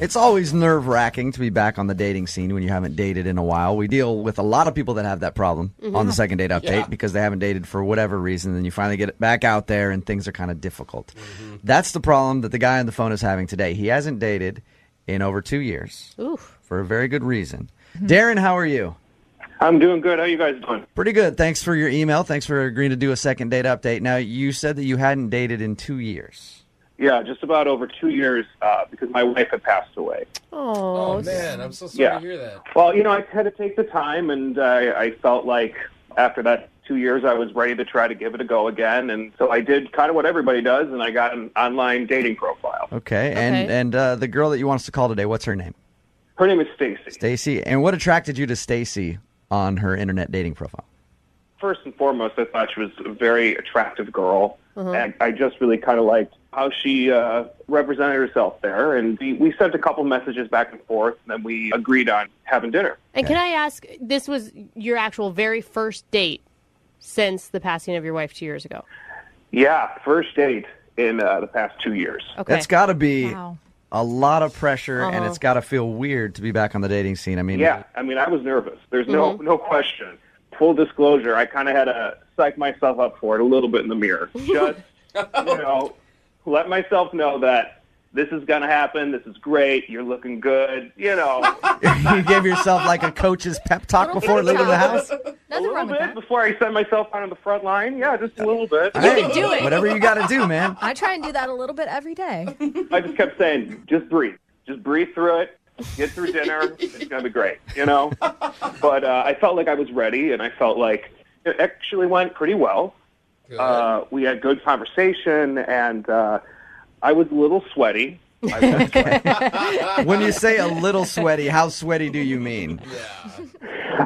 It's always nerve-wracking to be back on the dating scene when you haven't dated in a while. We deal with a lot of people that have that problem on the second date update because they haven't dated for whatever reason, and you finally get back out there and things are kind of difficult. That's the problem that the guy on the phone is having today. He hasn't dated in over 2 years for a very good reason. Darren, how are you? I'm doing good. How you guys doing? Pretty good. Thanks for your email. Thanks for agreeing to do a second date update. Now, you said that you hadn't dated in 2 years. Yeah, just about over 2 years because my wife had passed away. Oh, man. I'm so sorry to hear that. Well, I had to take the time, and I felt like after that 2 years, I was ready to try to give it a go again. And so I did kind of what everybody does, and I got an online dating profile. Okay. And the girl that you want us to call today, what's her name? Her name is Stacy. Stacy. And what attracted you to Stacy on her internet dating profile? First and foremost, I thought she was a very attractive girl, and I just really kind of liked how she represented herself there. And we sent a couple messages back and forth, and then we agreed on having dinner. And can I ask, this was your actual very first date since the passing of your wife 2 years ago? Yeah, first date in the past 2 years. Okay. That's got to be a lot of pressure, and it's got to feel weird to be back on the dating scene. I mean, I was nervous. There's no question. Full disclosure, I kind of had to psych myself up for it a little bit in the mirror. Just, let myself know that this is going to happen. This is great. You're looking good. You gave yourself like a coach's pep talk before leaving the house? Nothing wrong with that. Before I sent myself out on the front line. Yeah, just a little bit. Hey, do it. Whatever you got to do, man. I try and do that a little bit every day. I just kept saying, just breathe. Just breathe through it. Get through dinner. It's going to be great, But I felt like I was ready, and I felt like it actually went pretty well. We had good conversation, and I was a little sweaty. When you say a little sweaty, how sweaty do you mean?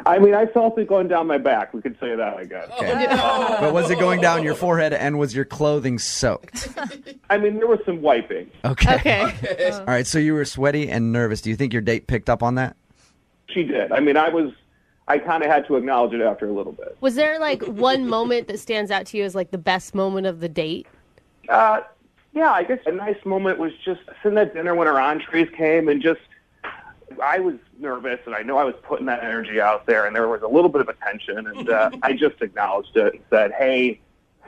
I felt it going down my back. We could say that, I guess. Okay. But was it going down your forehead, and was your clothing soaked? There was some wiping. Okay. All right, so you were sweaty and nervous. Do you think your date picked up on that? She did. I kind of had to acknowledge it after a little bit. Was there one moment that stands out to you as the best moment of the date? Yeah, I guess a nice moment was just sitting at dinner when our entrees came, and I was nervous, and I know I was putting that energy out there, and there was a little bit of a tension, and I just acknowledged it and said, hey,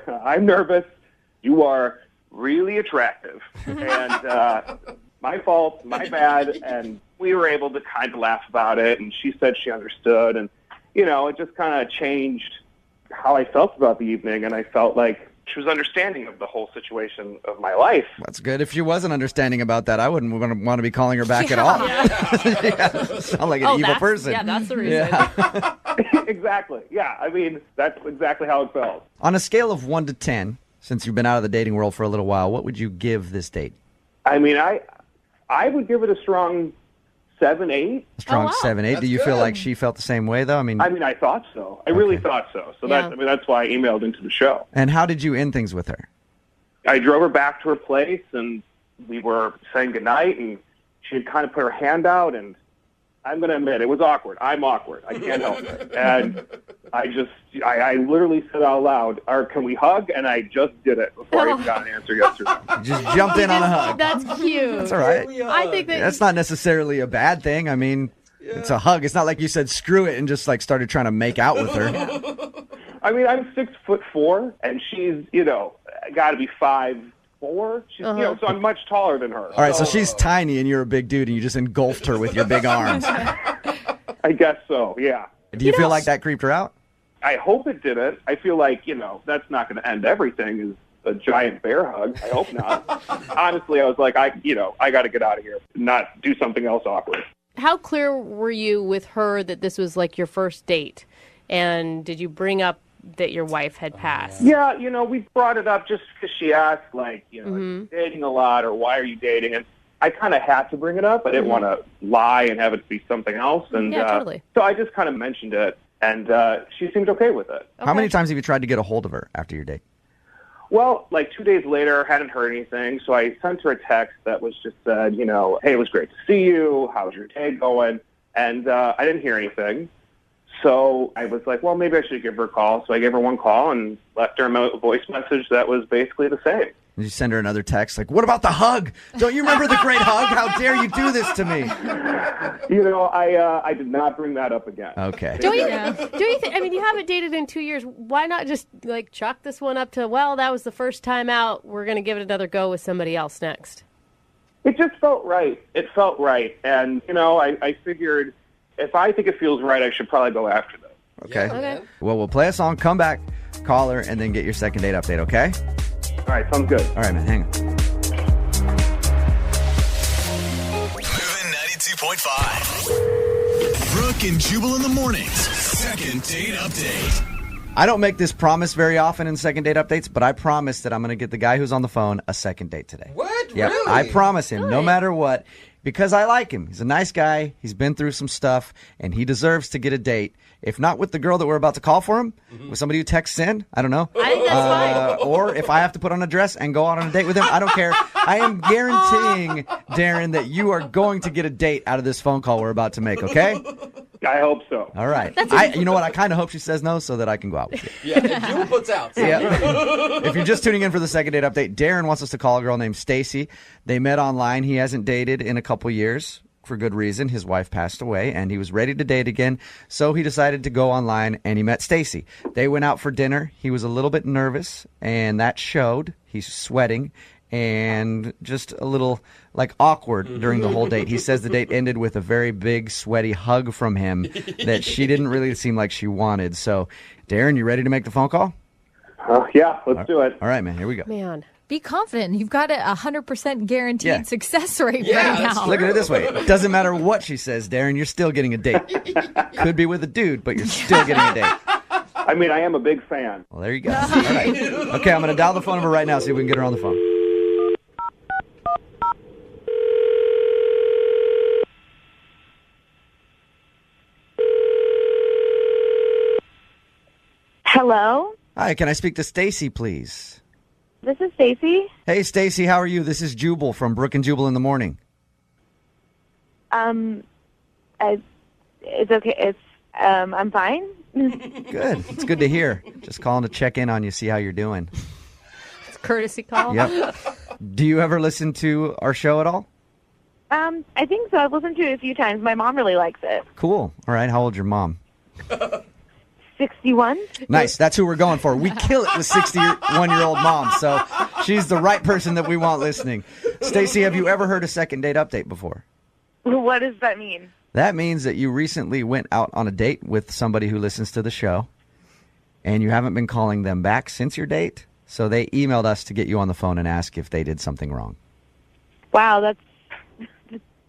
I'm nervous. You are really attractive. And my fault, my bad, and we were able to kind of laugh about it, and she said she understood, and, it just kind of changed how I felt about the evening, and I felt like she was understanding of the whole situation of my life. That's good. If she wasn't understanding about that, I wouldn't want to be calling her back at all. Sound like an evil person. Yeah, that's the reason. Yeah. Exactly. Yeah, that's exactly how it felt. On a scale of 1 to 10, since you've been out of the dating world for a little while, what would you give this date? I would give it a strong 7, 8. A strong 7, 8. Do you feel like she felt the same way, though? I thought so. I really thought so. So that's why I emailed into the show. And how did you end things with her? I drove her back to her place, and we were saying goodnight, and she had kind of put her hand out, and I'm going to admit, it was awkward. I'm awkward. I can't help it. And I literally said out loud, can we hug? And I just did it before I even got an answer yesterday. Just jumped in on a hug. That's cute. That's all right. I think that's not necessarily a bad thing. It's a hug. It's not like you said screw it and just started trying to make out with her. I'm 6'4", and she's, got to be 5'4". She's, so I'm much taller than her. All right, so she's tiny and you're a big dude, and you just engulfed her with your big arms. I guess so, yeah. Do you feel like that creeped her out? I hope it didn't. I feel like, that's not going to end everything is a giant bear hug. I hope not. Honestly, I was like, I got to get out of here, not do something else awkward. How clear were you with her that this was your first date? And did you bring up that your wife had passed? Yeah, we brought it up just because she asked, are you dating a lot, or why are you dating? And I kind of had to bring it up. I didn't want to lie and have it be something else. And totally. So I just kind of mentioned it, and she seemed okay with it. How many times have you tried to get a hold of her after your date? Well, 2 days later, hadn't heard anything, so I sent her a text that was just said, hey, it was great to see you. How's your day going? And I didn't hear anything. So I was like, well, maybe I should give her a call. So I gave her one call and left her a voice message that was basically the same. And you send her another text like, what about the hug? Don't you remember the great hug? How dare you do this to me? I did not bring that up again. Okay. Do you think, I mean, you haven't dated in 2 years. Why not just like chalk this one up to, well, that was the first time out. We're going to give it another go with somebody else next. It just felt right. It felt right. And, I figured if I think it feels right, I should probably go after them. Okay. Okay. Well, we'll play a song, come back, call her, and then get your second date update, okay? All right, sounds good. All right, man, hang on. Moving 92.5. Brooke and Jubal in the mornings. Second date update. I don't make this promise very often in second date updates, but I promise that I'm going to get the guy who's on the phone a second date today. What? Yep, Really? I promise him, no matter what, because I like him. He's a nice guy. He's been through some stuff, and he deserves to get a date. If not with the girl that we're about to call for him, with somebody who texts in, I don't know. I think that's fine. Or if I have to put on a dress and go out on a date with him, I don't care. I am guaranteeing, Darren, that you are going to get a date out of this phone call we're about to make, okay? I hope so. All right. You know what? I kind of hope she says no so that I can go out with you. Yeah, and Jubal puts out. So. Yeah. If you're just tuning in for the second date update, Darren wants us to call a girl named Stacy. They met online. He hasn't dated in a couple years for good reason. His wife passed away, and he was ready to date again. So he decided to go online, and he met Stacy. They went out for dinner. He was a little bit nervous, and that showed. He's sweating and just a little awkward during the whole date. He says the date ended with a very big sweaty hug from him that she didn't really seem like she wanted. So, Darren, you ready to make the phone call? Yeah, let's do it. All right, man, here we go. Man. Be confident. You've got a 100% guaranteed Yeah. success rate Yeah, right that's now. Look at it this way. It doesn't matter what she says, Darren, you're still getting a date. Could be with a dude, but you're still getting a date. I mean, I am a big fan. Well, there you go. All right. Okay, I'm going to dial the phone number right now, see if we can get her on the phone. Hello, Hi, can I speak to Stacy, please? this is Stacy. Hey, Stacy, how are you? This is Jubal from Brooke and Jubal in the morning. It's okay. I'm fine. Good. It's good to hear. Just calling to check in on you, see how you're doing. It's a courtesy call. Yep. Do you ever listen to our show at all? I think so. I've listened to it a few times. My mom really likes it. Cool. All right. How old's your mom? 61. Nice. That's who we're going for. We kill it with 61-year-old moms. So she's the right person that we want listening. Stacy, have you ever heard a second date update before? What does that mean? That means that you recently went out on a date with somebody who listens to the show, and you haven't been calling them back since your date. So they emailed us to get you on the phone and ask if they did something wrong. Wow, that's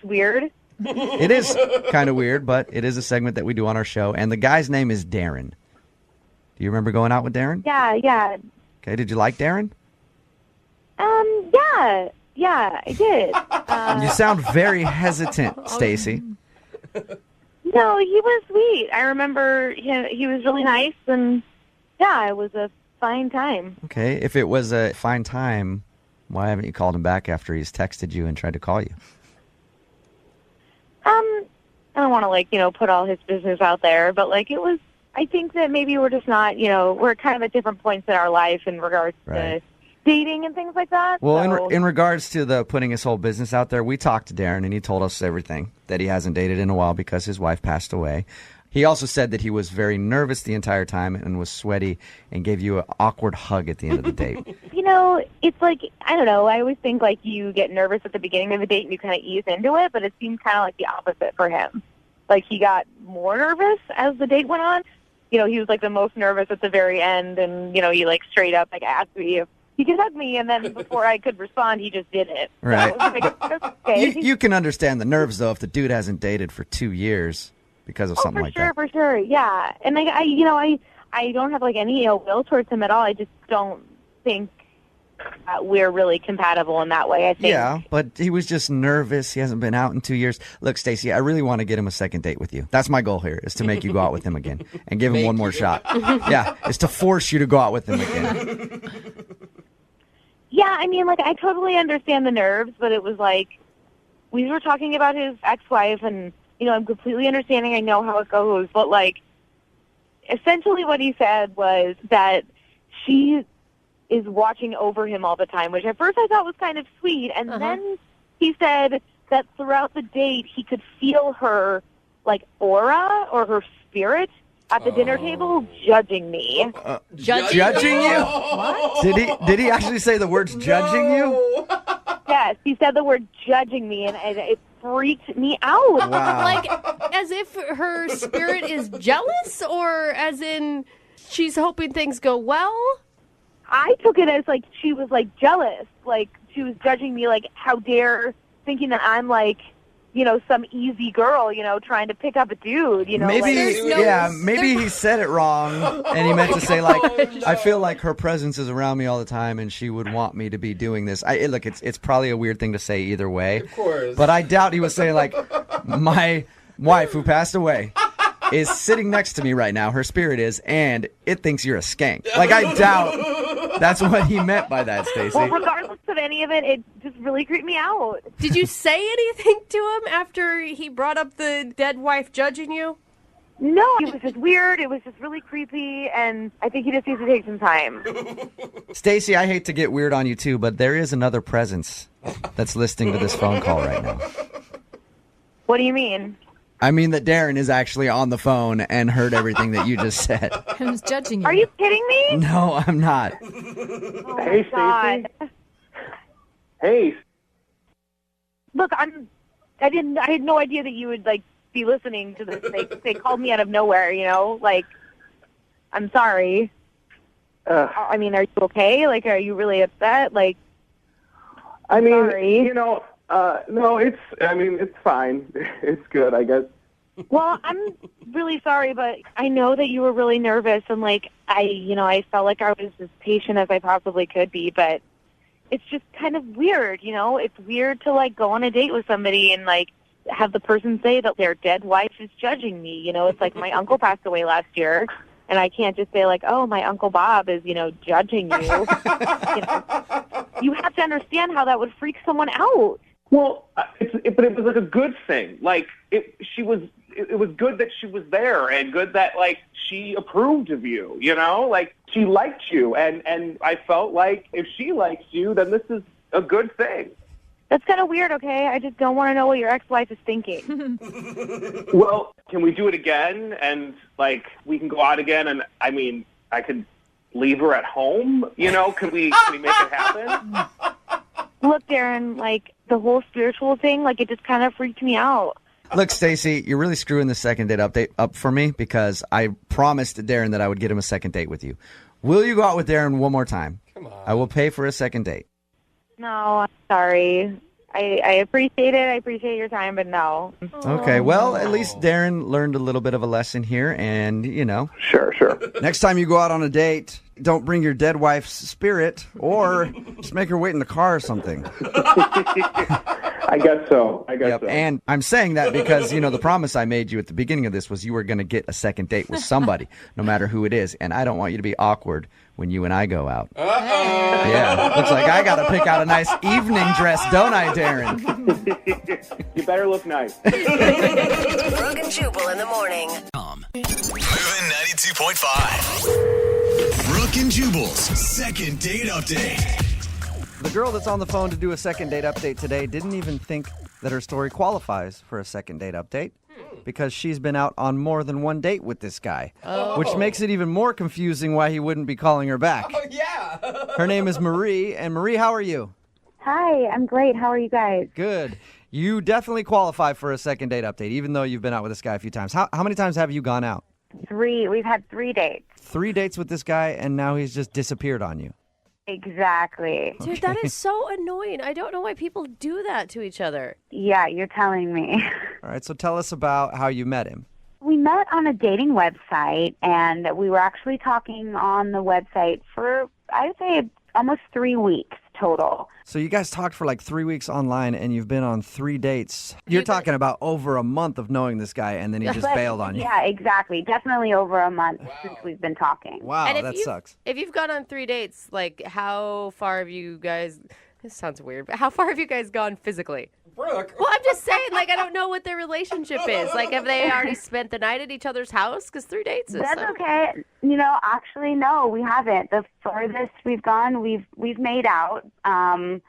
weird. It is kind of weird, but it is a segment that we do on our show. And the guy's name is Darren. Do you remember going out with Darren? Yeah. Okay, did you like Darren? Yeah, I did. You sound very hesitant, Stacy. No, he was sweet. I remember he was really nice, and yeah, it was a fine time. Okay, if it was a fine time, why haven't you called him back after he's texted you and tried to call you? I don't want to put all his business out there, but it was. I think that maybe we're just not, we're kind of at different points in our life in regards Right. to dating and things like that. Well, so. in regards to the putting his whole business out there, we talked to Darren, and he told us everything, that he hasn't dated in a while because his wife passed away. He also said that he was very nervous the entire time and was sweaty and gave you an awkward hug at the end of the date. It's I don't know. I always think you get nervous at the beginning of the date and you kind of ease into it, but it seemed kind of the opposite for him. He got more nervous as the date went on. He was the most nervous at the very end, and he straight up asked me if he could hug me, and then before I could respond, he just did it. Right. So I was okay. You can understand the nerves, though, if the dude hasn't dated for 2 years because of something like that. For sure, yeah. And I don't have any ill will towards him at all. I just don't think that we're really compatible in that way. I think. Yeah, but he was just nervous. He hasn't been out in 2 years. Look, Stacy, I really want to get him a second date with you. That's my goal here, is to make you go out with him again and give him one more shot. Yeah, is to force you to go out with him again. Yeah, I totally understand the nerves, but it was we were talking about his ex-wife, and, I'm completely understanding. I know how it goes, but, essentially what he said was that she is watching over him all the time, which at first I thought was kind of sweet. And then he said that throughout the date he could feel her, like, aura or her spirit at the dinner table judging me. Judging you? What? Did he actually say the words judging you? Yes, he said the word judging me, and it freaked me out. Wow. Like, as if her spirit is jealous, or as in she's hoping things go well? I took it as, like, she was, like, jealous. Like, she was judging me, like, how dare, thinking that I'm, like, you know, some easy girl, you know, trying to pick up a dude, you know. Maybe, like, maybe he said it wrong, and he meant to say, like, I feel like her presence is around me all the time, and she would want me to be doing this. Look, it's probably a weird thing to say either way. Of course. But I doubt he was saying, like, my wife who passed away is sitting next to me right now, her spirit is, and it thinks you're a skank. Like, I doubt that's what he meant by that, Stacey. well, regardless of any of it, it just really creeped me out. Did you say anything to him after he brought up the dead wife judging you? No, it was just weird. It was just really creepy, and I think he just needs to take some time. Stacey, I hate to get weird on you too, but there is another presence that's listening to this phone call right now. What do you mean? I mean that Darren is actually on the phone and heard everything that you just said. Who's judging you? Are you kidding me? No, I'm not. Oh, Hey, my God. Stacey. Hey, Look, I had no idea that you would, like, be listening to this. They called me out of nowhere, you know? Like, I'm sorry. I mean, are you okay? Like, are you really upset? Like, I mean, sorry. you know, no, it's fine. It's good, I guess. Well, I'm really sorry, but I know that you were really nervous, and, like, I felt like I was as patient as I possibly could be, but it's just kind of weird, you know? It's weird to, like, go on a date with somebody and, like, have the person say that their dead wife is judging me, you know? It's like my uncle passed away last year, and I can't just say, like, oh, my Uncle Bob is, you know, judging you. You know? You have to understand how that would freak someone out. Well, but it was like a good thing. Like, it was good that she was there, and good that, like, she approved of you, you know? Like, she liked you, and I felt like if she likes you, then this is a good thing. That's kind of weird, okay? I just don't want to know what your ex-wife is thinking. Well, can we do it again? And, like, we can go out again, and, I mean, I could leave her at home, you know? Can we make it happen? Look, Darren, like, the whole spiritual thing, like, it just kind of freaked me out. Look, Stacey, you're really screwing the second date update up for me because I promised Darren that I would get him a second date with you. Will you go out with Darren one more time? Come on. I will pay for a second date. No, I'm sorry. I appreciate it. I appreciate your time, but no. Okay, well, at least Darren learned a little bit of a lesson here, and, you know, Sure. next time you go out on a date, don't bring your dead wife's spirit, or just make her wait in the car or something. I guess so. Yep, and I'm saying that because, you know, the promise I made you at the beginning of this was you were going to get a second date with somebody, no matter who it is, and I don't want you to be awkward when you and I go out. Uh-oh. Yeah, looks like I got to pick out a nice evening dress, don't I, Darren? You better look nice. Brooke and Jubal in the morning. Moving 92.5. Brooke and Jubal's second date update. The girl that's on the phone to do a second date update today didn't even think that her story qualifies for a second date update because she's been out on more than one date with this guy, which makes it even more confusing why he wouldn't be calling her back. Oh, yeah. Her name is Marie, and Marie, how are you? Hi, I'm great. How are you guys? Good. You definitely qualify for a second date update, even though you've been out with this guy a few times. How many times have you gone out? 3. We've had 3 dates. 3 dates with this guy, and now he's just disappeared on you. Exactly. Dude, that is so annoying. I don't know why people do that to each other. Yeah, you're telling me. All right, so tell us about how you met him. We met on a dating website, and we were actually talking on the website for, I would say, almost 3 weeks total. So you guys talked for like 3 weeks online, and you've been on 3 dates. You're talking about over a month of knowing this guy, and then he just bailed on you. Yeah, exactly. Definitely over a month since we've been talking. Wow, And if that you've- sucks. If you've gone on 3 dates, like, how far have you guys... This sounds weird, but how far have you guys gone physically? Brooke. Well, I'm just saying, like, I don't know what their relationship is. Like, have they already spent the night at each other's house? Because 3 dates is... That's okay. Actually, no, we haven't. The furthest we've gone, we've made out. Nice.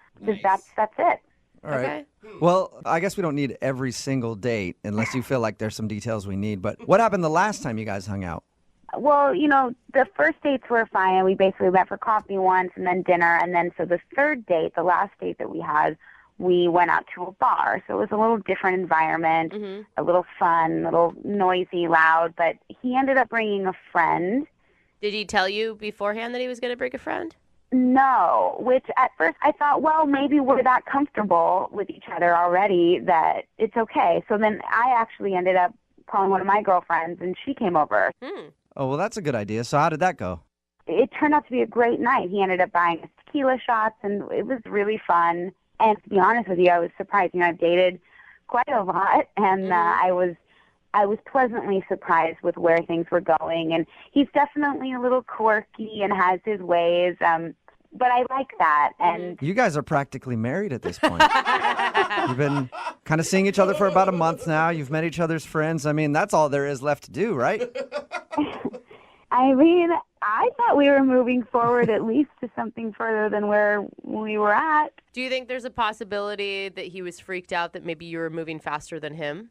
That's it. All right. Okay. Well, I guess we don't need every single date unless you feel like there's some details we need. But what happened the last time you guys hung out? Well, the first dates were fine. We basically went for coffee once and then dinner. And then so the third date, the last date that we had, we went out to a bar. So it was a little different environment, a little fun, a little noisy, loud. But he ended up bringing a friend. Did he tell you beforehand that he was going to bring a friend? No, which at first I thought, well, maybe we're that comfortable with each other already that it's okay. So then I actually ended up calling one of my girlfriends, and she came over. Oh, well, that's a good idea. So how did that go? It turned out to be a great night. He ended up buying us tequila shots, and it was really fun. And to be honest with you, I was surprised. I've dated quite a lot, and I was pleasantly surprised with where things were going. And he's definitely a little quirky and has his ways, but I like that. And You guys are practically married at this point. You've been kind of seeing each other for about a month now. You've met each other's friends. I mean, that's all there is left to do, right? I mean, I thought we were moving forward at least to something further than where we were at. Do you think there's a possibility that he was freaked out that maybe you were moving faster than him?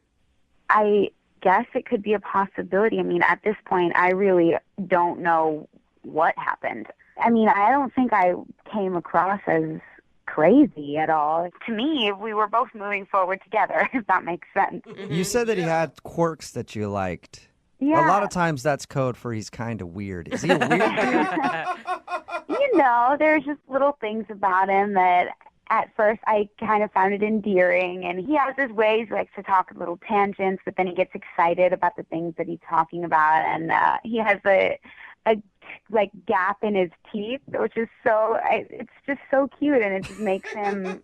I guess it could be a possibility. I mean, at this point, I really don't know what happened. I mean, I don't think I came across as crazy at all. To me, we were both moving forward together, if that makes sense. You said that he had quirks that you liked. Yeah. A lot of times that's code for he's kind of weird. Is he a weird dude? There's just little things about him that at first I kind of found it endearing. And he has his ways, he likes to talk little tangents, but then he gets excited about the things that he's talking about. And he has a gap in his teeth, which is it's just so cute, and it just makes him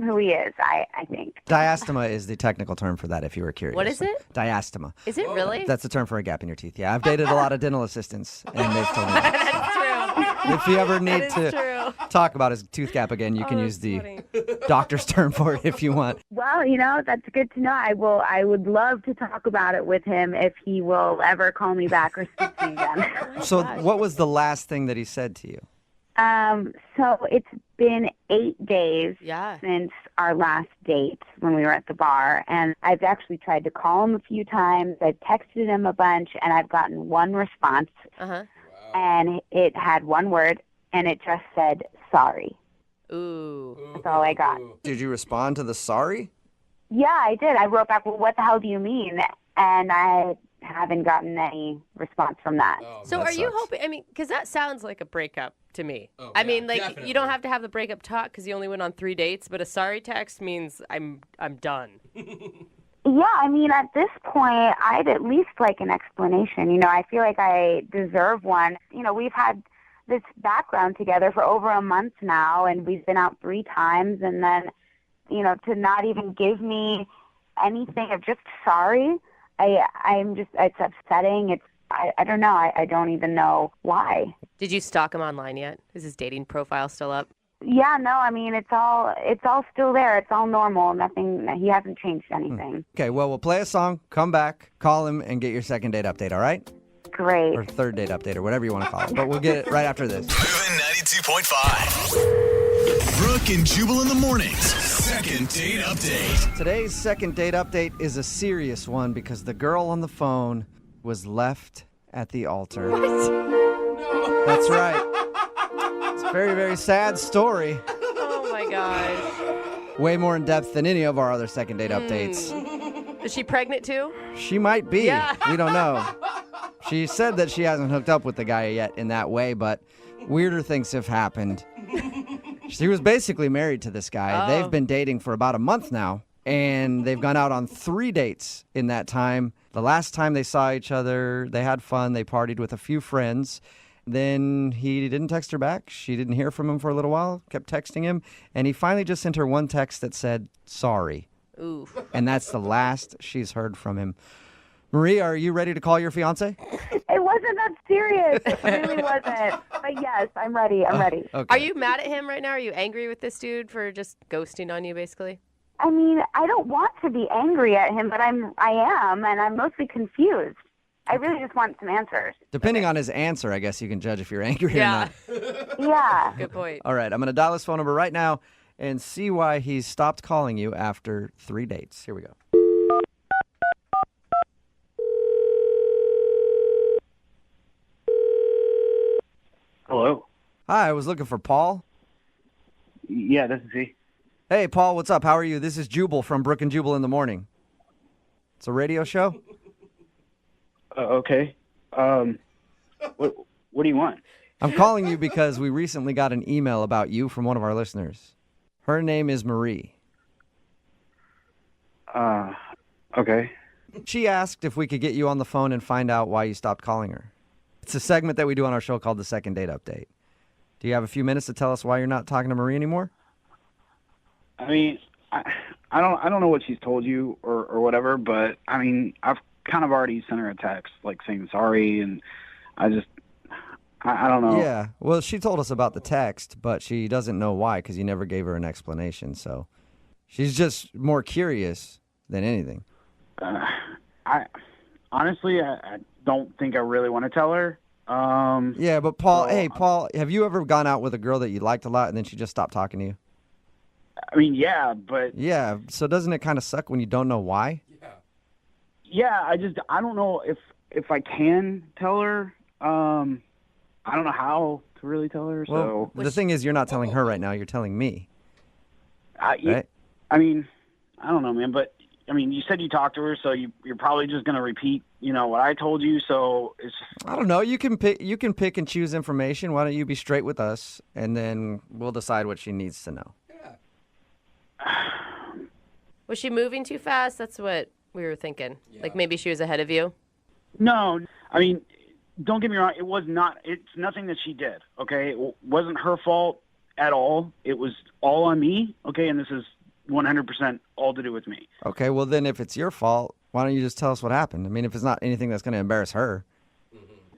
who he is, I think. Diastema is the technical term for that, if you were curious. What is it? Diastema. Is it really? That's a term for a gap in your teeth. Yeah, I've dated a lot of dental assistants, and they've told me that. That's true. If you ever need to true. talk about his tooth gap again, you can use the doctor's term for it if you want. Well, that's good to know. I would love to talk about it with him if he will ever call me back or speak to me again. So what was the last thing that he said to you? So it's been 8 days since our last date when we were at the bar, and I've actually tried to call him a few times. I've texted him a bunch, and I've gotten one response, and it had one word, and it just said, sorry. Ooh. That's all I got. Did you respond to the sorry? Yeah, I did. I wrote back, well, what the hell do you mean? And I haven't gotten any response from that. So are you hoping, because that sounds like a breakup to me. I mean, definitely. You don't have to have the breakup talk because you only went on 3 dates, but a sorry text means I'm done. Yeah, I mean, at this point, I'd at least like an explanation. I feel like I deserve one. We've had this background together for over a month now, and we've been out 3 times, and then, to not even give me anything of just sorry, it's upsetting. I don't know. I don't even know why. Did you stalk him online yet? Is his dating profile still up? Yeah, no, I mean, it's all still there. It's all normal. Nothing, he hasn't changed anything. Okay, well, we'll play a song, come back, call him, and get your second date update, all right? Great. Or third date update, or whatever you want to call it. But we'll get it right after this. Moving 92.5. Brooke and Jubal in the mornings. Second date update. Today's second date update is a serious one because the girl on the phone was left at the altar. What? No. That's right. It's a very, very sad story. Oh, my gosh. Way more in depth than any of our other second date updates. Is she pregnant too? She might be. Yeah. We don't know. She said that she hasn't hooked up with the guy yet in that way, but weirder things have happened. She was basically married to this guy. Oh. They've been dating for about a month now, and they've gone out on 3 dates in that time. The last time they saw each other, they had fun. They partied with a few friends. Then he didn't text her back. She didn't hear from him for a little while, kept texting him, and he finally just sent her one text that said, sorry. Ooh. And that's the last she's heard from him. Marie, are you ready to call your fiance? It wasn't that serious. It really wasn't. But yes, I'm ready. I'm ready. Okay. Are you mad at him right now? Are you angry with this dude for just ghosting on you, basically? I mean, I don't want to be angry at him, but I am, and I'm mostly confused. I really just want some answers. Depending on his answer, I guess you can judge if you're angry or not. Yeah. Good point. All right, I'm going to dial his phone number right now and see why he's stopped calling you after 3 dates. Here we go. Hello. Hi, I was looking for Paul. Yeah, this is he. Hey, Paul, what's up? How are you? This is Jubal from Brooke and Jubal in the Morning. It's a radio show. Okay. What do you want? I'm calling you because we recently got an email about you from one of our listeners. Her name is Marie. Okay. She asked if we could get you on the phone and find out why you stopped calling her. It's a segment that we do on our show called the Second Date Update. Do you have a few minutes to tell us why you're not talking to Marie anymore? I mean, I don't know what she's told you or whatever, but I mean, I've kind of already sent her a text like saying sorry, and I don't know. Yeah, well, she told us about the text, but she doesn't know why because you never gave her an explanation. So she's just more curious than anything. I honestly, I don't think I really want to tell her. Yeah, but Paul, hey, Paul, have you ever gone out with a girl that you liked a lot and then she just stopped talking to you? I mean, yeah, but... Yeah, so doesn't it kind of suck when you don't know why? Yeah, I don't know if I can tell her. I don't know how to really tell her, so... Well, the thing is, you're not telling her right now, you're telling me. Right? I mean, I don't know, man, but, I mean, you said you talked to her, so you're probably just going to repeat, what I told you, so it's... I don't know, you can pick and choose information. Why don't you be straight with us, and then we'll decide what she needs to know. Was she moving too fast? That's what we were thinking. Yeah. Like maybe she was ahead of you? No, I mean, don't get me wrong. It's nothing that she did, okay? It wasn't her fault at all. It was all on me, okay? And this is 100% all to do with me. Okay, well then if it's your fault, why don't you just tell us what happened? I mean, if it's not anything that's going to embarrass her.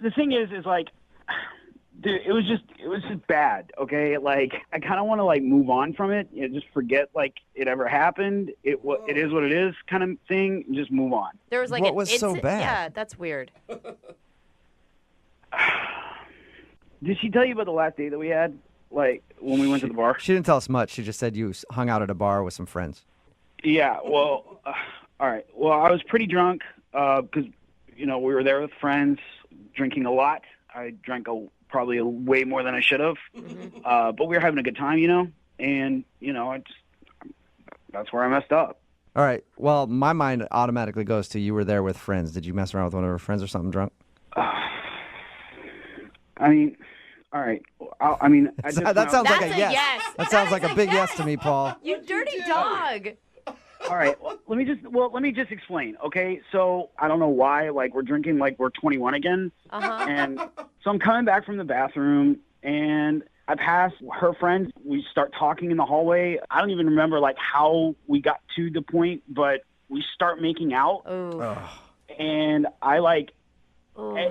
The thing is like, dude, it was just bad, okay? Like, I kind of want to, like, move on from it, just forget, like, it ever happened. It is what it is kind of thing, and just move on. There was, like, what was so bad? Yeah, that's weird. Did she tell you about the last date that we had, like, when we went to the bar? She didn't tell us much. She just said you hung out at a bar with some friends. Yeah, well, all right. Well, I was pretty drunk because, we were there with friends, drinking a lot. I drank probably way more than I should have. Mm-hmm. But we were having a good time, and, that's where I messed up. All right. Well, my mind automatically goes to you were there with friends. Did you mess around with one of her friends or something drunk? I mean, all right. That sounds like a yes. Yes. That sounds like a big yes to me, Paul. You dirty dog. All right. Well, let me just explain. Okay. So I don't know why, like, we're drinking like we're 21 again. Uh-huh. And so I'm coming back from the bathroom and I pass her friends. We start talking in the hallway. I don't even remember like how we got to the point, but we start making out. Oh. And I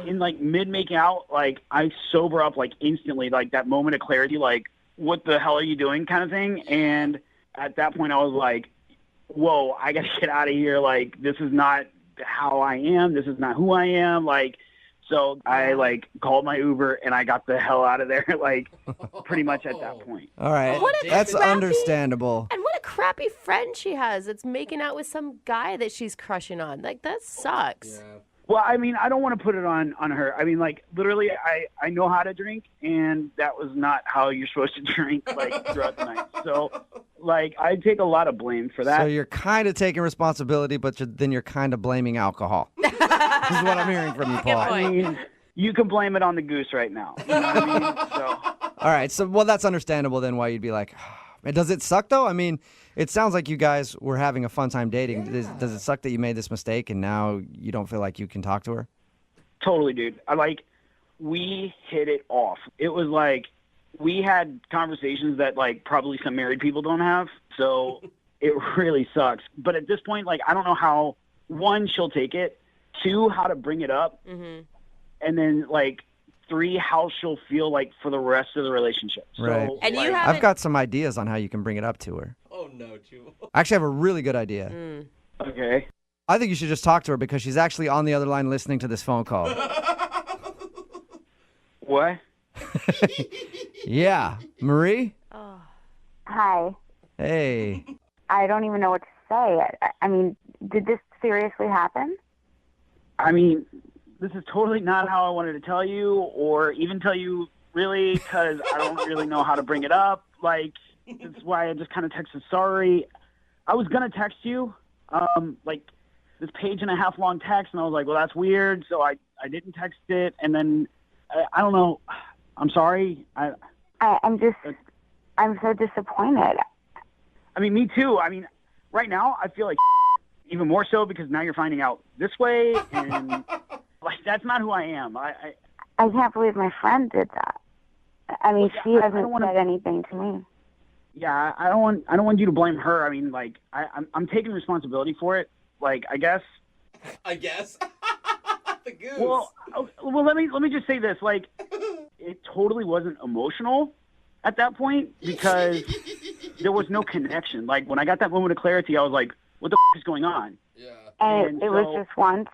in like mid making out, like I sober up like instantly, like that moment of clarity, like, what the hell are you doing kind of thing. And at that point I was like, whoa, I got to get out of here. Like, this is not how I am. This is not who I am. Like, so I like called my Uber and I got the hell out of there. Like, pretty much at that point. All right. That's understandable. And what a crappy friend she has that's making out with some guy that she's crushing on. Like, that sucks. Yeah. Well, I mean, I don't want to put it on her. I mean, like, literally, I know how to drink, and that was not how you're supposed to drink, like, throughout the night. So, like, I take a lot of blame for that. So you're kind of taking responsibility, but then you're kind of blaming alcohol. This is what I'm hearing from you, Paul. I mean, you can blame it on the goose right now. You know what I mean? So. All right. So, well, that's understandable then why you'd be like, does it suck, though? I mean, it sounds like you guys were having a fun time dating. Yeah. Does it suck that you made this mistake and now you don't feel like you can talk to her? Totally, dude. We hit it off. It was like we had conversations that, like, probably some married people don't have. So it really sucks. But at this point, like, I don't know how, one, she'll take it, two, how to bring it up, and then, like, 3, how she'll feel like for the rest of the relationship. So, Right. And you like, haven't- I've got some ideas on how you can bring it up to her. Oh, no, Jubal. I actually have a really good idea. okay. I think you should just talk to her because she's actually on the other line listening to this phone call. What? Yeah. Marie? Hi. Hey. I don't even know what to say. I mean, did this seriously happen? I mean, this is totally not how I wanted to tell you or even tell you really because I don't really know how to bring it up. Like, that's why I just kind of texted sorry. I was going to text you, like, this page-and-a-half long text, and I was like, well, that's weird, so I didn't text it, and then, I don't know. I'm sorry. I'm so disappointed. I mean, me too. I mean, right now, I feel like even more so because now you're finding out this way, and like that's not who I am. I can't believe my friend did that. I mean, she hasn't said anything to me. Yeah, I don't want you to blame her. I mean, like I'm taking responsibility for it. Like I guess. The goose. Well, let me just say this. Like, it totally wasn't emotional at that point because there was no connection. Like when I got that moment of clarity, I was like, "What the is going on?" Yeah. And it was just once.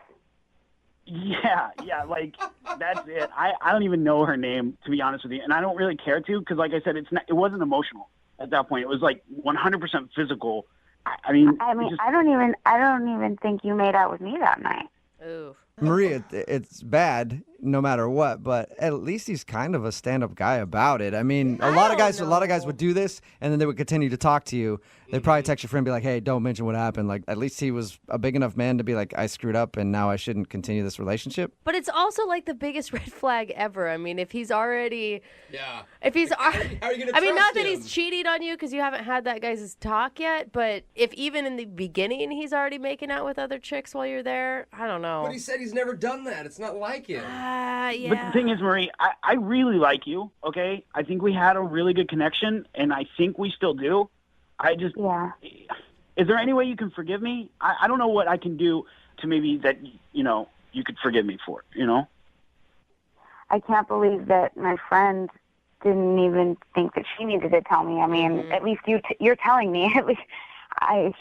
Yeah, like that's it. I don't even know her name, to be honest with you, and I don't really care to because, like I said, it wasn't emotional at that point. It was like 100% physical. I mean, I don't even think you made out with me that night. Ooh. Marie, it's bad no matter what, but at least he's kind of a stand-up guy about it. I mean, a lot of guys would do this, and then they would continue to talk to you. They'd probably text your friend and be like, hey, don't mention what happened. Like, at least he was a big enough man to be like, I screwed up, and now I shouldn't continue this relationship. But it's also like the biggest red flag ever. I mean, if he's already... Yeah. If he's... How are you going to I mean, not trust that him? he's cheating on you because you haven't had that guy's talk yet, but if even in the beginning he's already making out with other chicks while you're there, I don't know. But he said he's never done that. It's not like him. Yeah. But the thing is, Marie, I really like you, okay? I think we had a really good connection, and I think we still do. Yeah. Is there any way you can forgive me? I don't know what I can do to maybe that, you could forgive me for, I can't believe that my friend didn't even think that she needed to tell me. I mean, at least you're telling me. At least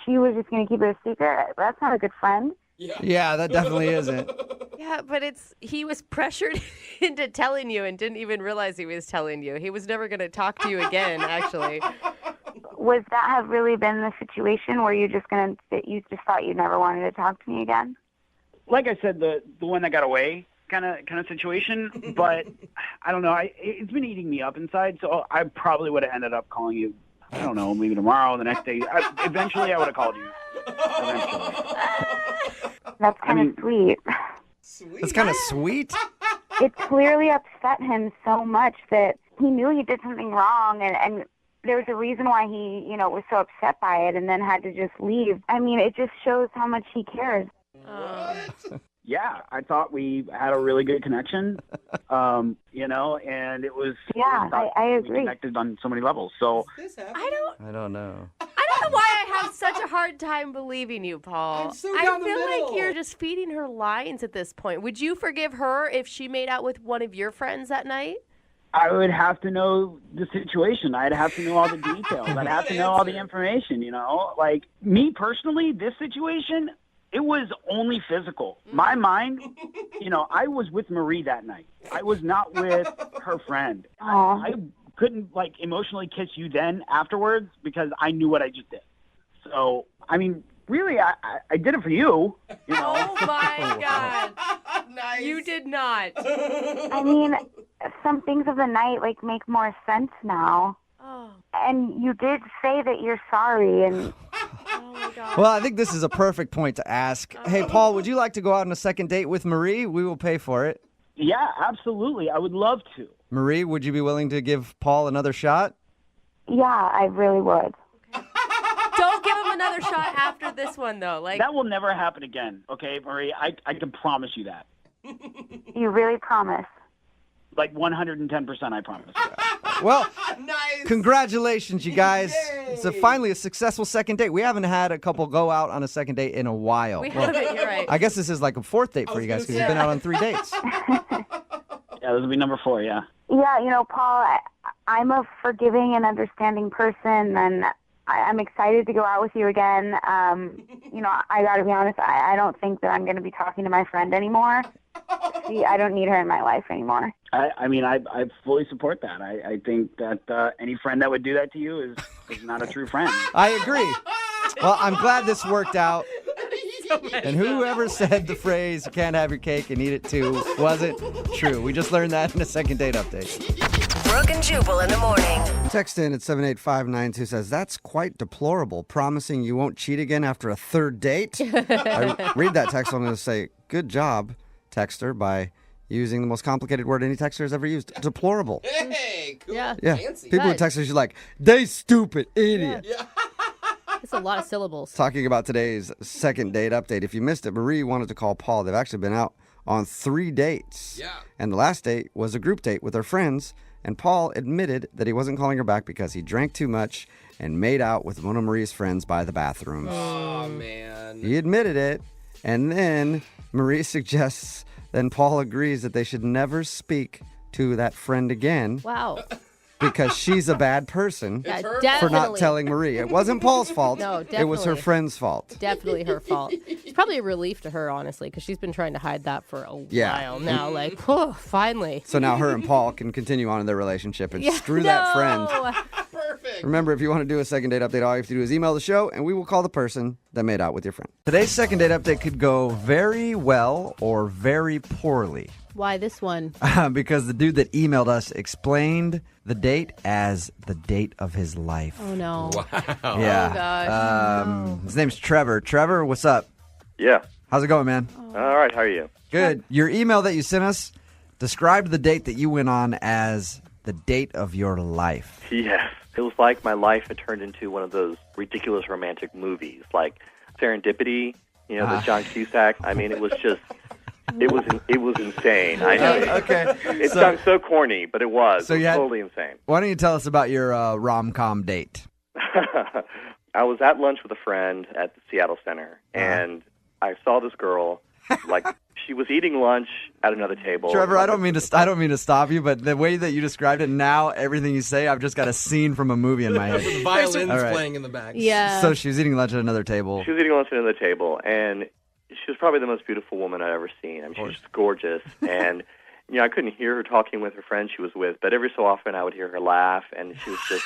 she was just going to keep it a secret. That's not a good friend. Yeah, that definitely isn't. Yeah, but he was pressured into telling you and didn't even realize he was telling you. He was never going to talk to you again, actually. Was that have really been the situation where you just thought you never wanted to talk to me again? Like I said, the one that got away kind of situation, but I don't know. It's been eating me up inside, so I probably would have ended up calling you, I don't know, maybe tomorrow, the next day. Eventually, I would have called you. Eventually. That's kind of sweet. That's kind of sweet. It clearly upset him so much that he knew he did something wrong, and there was a reason why he, was so upset by it and then had to just leave. I mean, it just shows how much he cares. Yeah, I thought we had a really good connection, and it was... Yeah, I agree. We connected on so many levels, so... I don't know. don't know why I have such a hard time believing you, Paul. I'm so down the feel middle. like you're just feeding her lines at this point. Would you forgive her if she made out with one of your friends that night? I would have to know the situation. I'd have to know all the details. I'd have to know all the information, Like, me personally, this situation, it was only physical. My mind, I was with Marie that night. I was not with her friend. I couldn't, emotionally kiss you then afterwards because I knew what I just did. So, I mean, really, I did it for you. Oh, my God. Nice. You did not. I mean, some things of the night, make more sense now. Oh. And you did say that you're sorry, and... Oh, my God. Well, I think this is a perfect point to ask. Hey, Paul, would you like to go out on a second date with Marie? We will pay for it. Yeah, absolutely. I would love to. Marie, would you be willing to give Paul another shot? Yeah, I really would. Don't give him another shot after this one, though. That will never happen again, okay, Marie? I can promise you that. You really promise? 110%, I promise. Well, Nice. congratulations, you guys. Yay. It's finally a successful second date. We haven't had a couple go out on a second date in a while. We Well, haven't, you're right. I guess this is like a fourth date for you guys because you've been out on 3 dates. Yeah, this will be number 4, yeah. Yeah, Paul, I'm a forgiving and understanding person, and I'm excited to go out with you again. I got to be honest, I don't think that I'm going to be talking to my friend anymore. I don't need her in my life anymore. I fully support that. I think that any friend that would do that to you is not a true friend. I agree. Well, I'm glad this worked out. And whoever said the phrase, you can't have your cake and eat it too, wasn't true. We just learned that in a second date update. Brooke and Jubal in the morning. Text in at 78592 says, that's quite deplorable, promising you won't cheat again after a third date. I read that text, I'm going to say, good job, texter, by using the most complicated word any texter has ever used. Deplorable. Hey, cool. Yeah. Fancy. People with texters, you're like, they stupid idiot. Yeah. It's a lot of syllables. Talking about today's second date update. If you missed it, Marie wanted to call Paul. They've actually been out on 3 dates. Yeah. And the last date was a group date with her friends. And Paul admitted that he wasn't calling her back because he drank too much and made out with one of Marie's friends by the bathrooms. Oh, man. He admitted it. And then Marie suggests, then Paul agrees that they should never speak to that friend again. Wow. Because she's a bad person Yeah, her for not definitely. telling Marie. It wasn't Paul's fault. No, It was her definitely. friend's fault. Definitely her fault. It's probably a relief to her, honestly, because she's been trying to hide that for a while now. Like, whew, finally. So now her and Paul can continue on in their relationship and screw that friend. Perfect. Remember, if you want to do a second date update, all you have to do is email the show, and we will call the person that made out with your friend. Today's second date update could go very well or very poorly. Why this one? Because the dude that emailed us explained the date as the date of his life. Oh, no. Wow. Yeah. Oh, gosh. His name's Trevor. Trevor, what's up? Yeah. How's it going, man? All right. How are you? Good. Your email that you sent us described the date that you went on as the date of your life. Yes. It was like my life had turned into one of those ridiculous romantic movies, like Serendipity, the John Cusack. I mean, it was just, it was insane. I know. Okay. It sounds so corny, but it was. So it was you had- totally insane. Why don't you tell us about your rom-com date? I was at lunch with a friend at the Seattle Center, and I saw this girl, like, she was eating lunch at another table. Trevor, I don't mean to stop you, but the way that you described it now, everything you say, I've just got a scene from a movie in my head. The violins All right. playing in the back. Yeah. So she was eating lunch at another table. She was eating lunch at another table, and she was probably the most beautiful woman I've ever seen. I mean, she was just gorgeous, and I couldn't hear her talking with her friend she was with, but every so often I would hear her laugh, and she was just,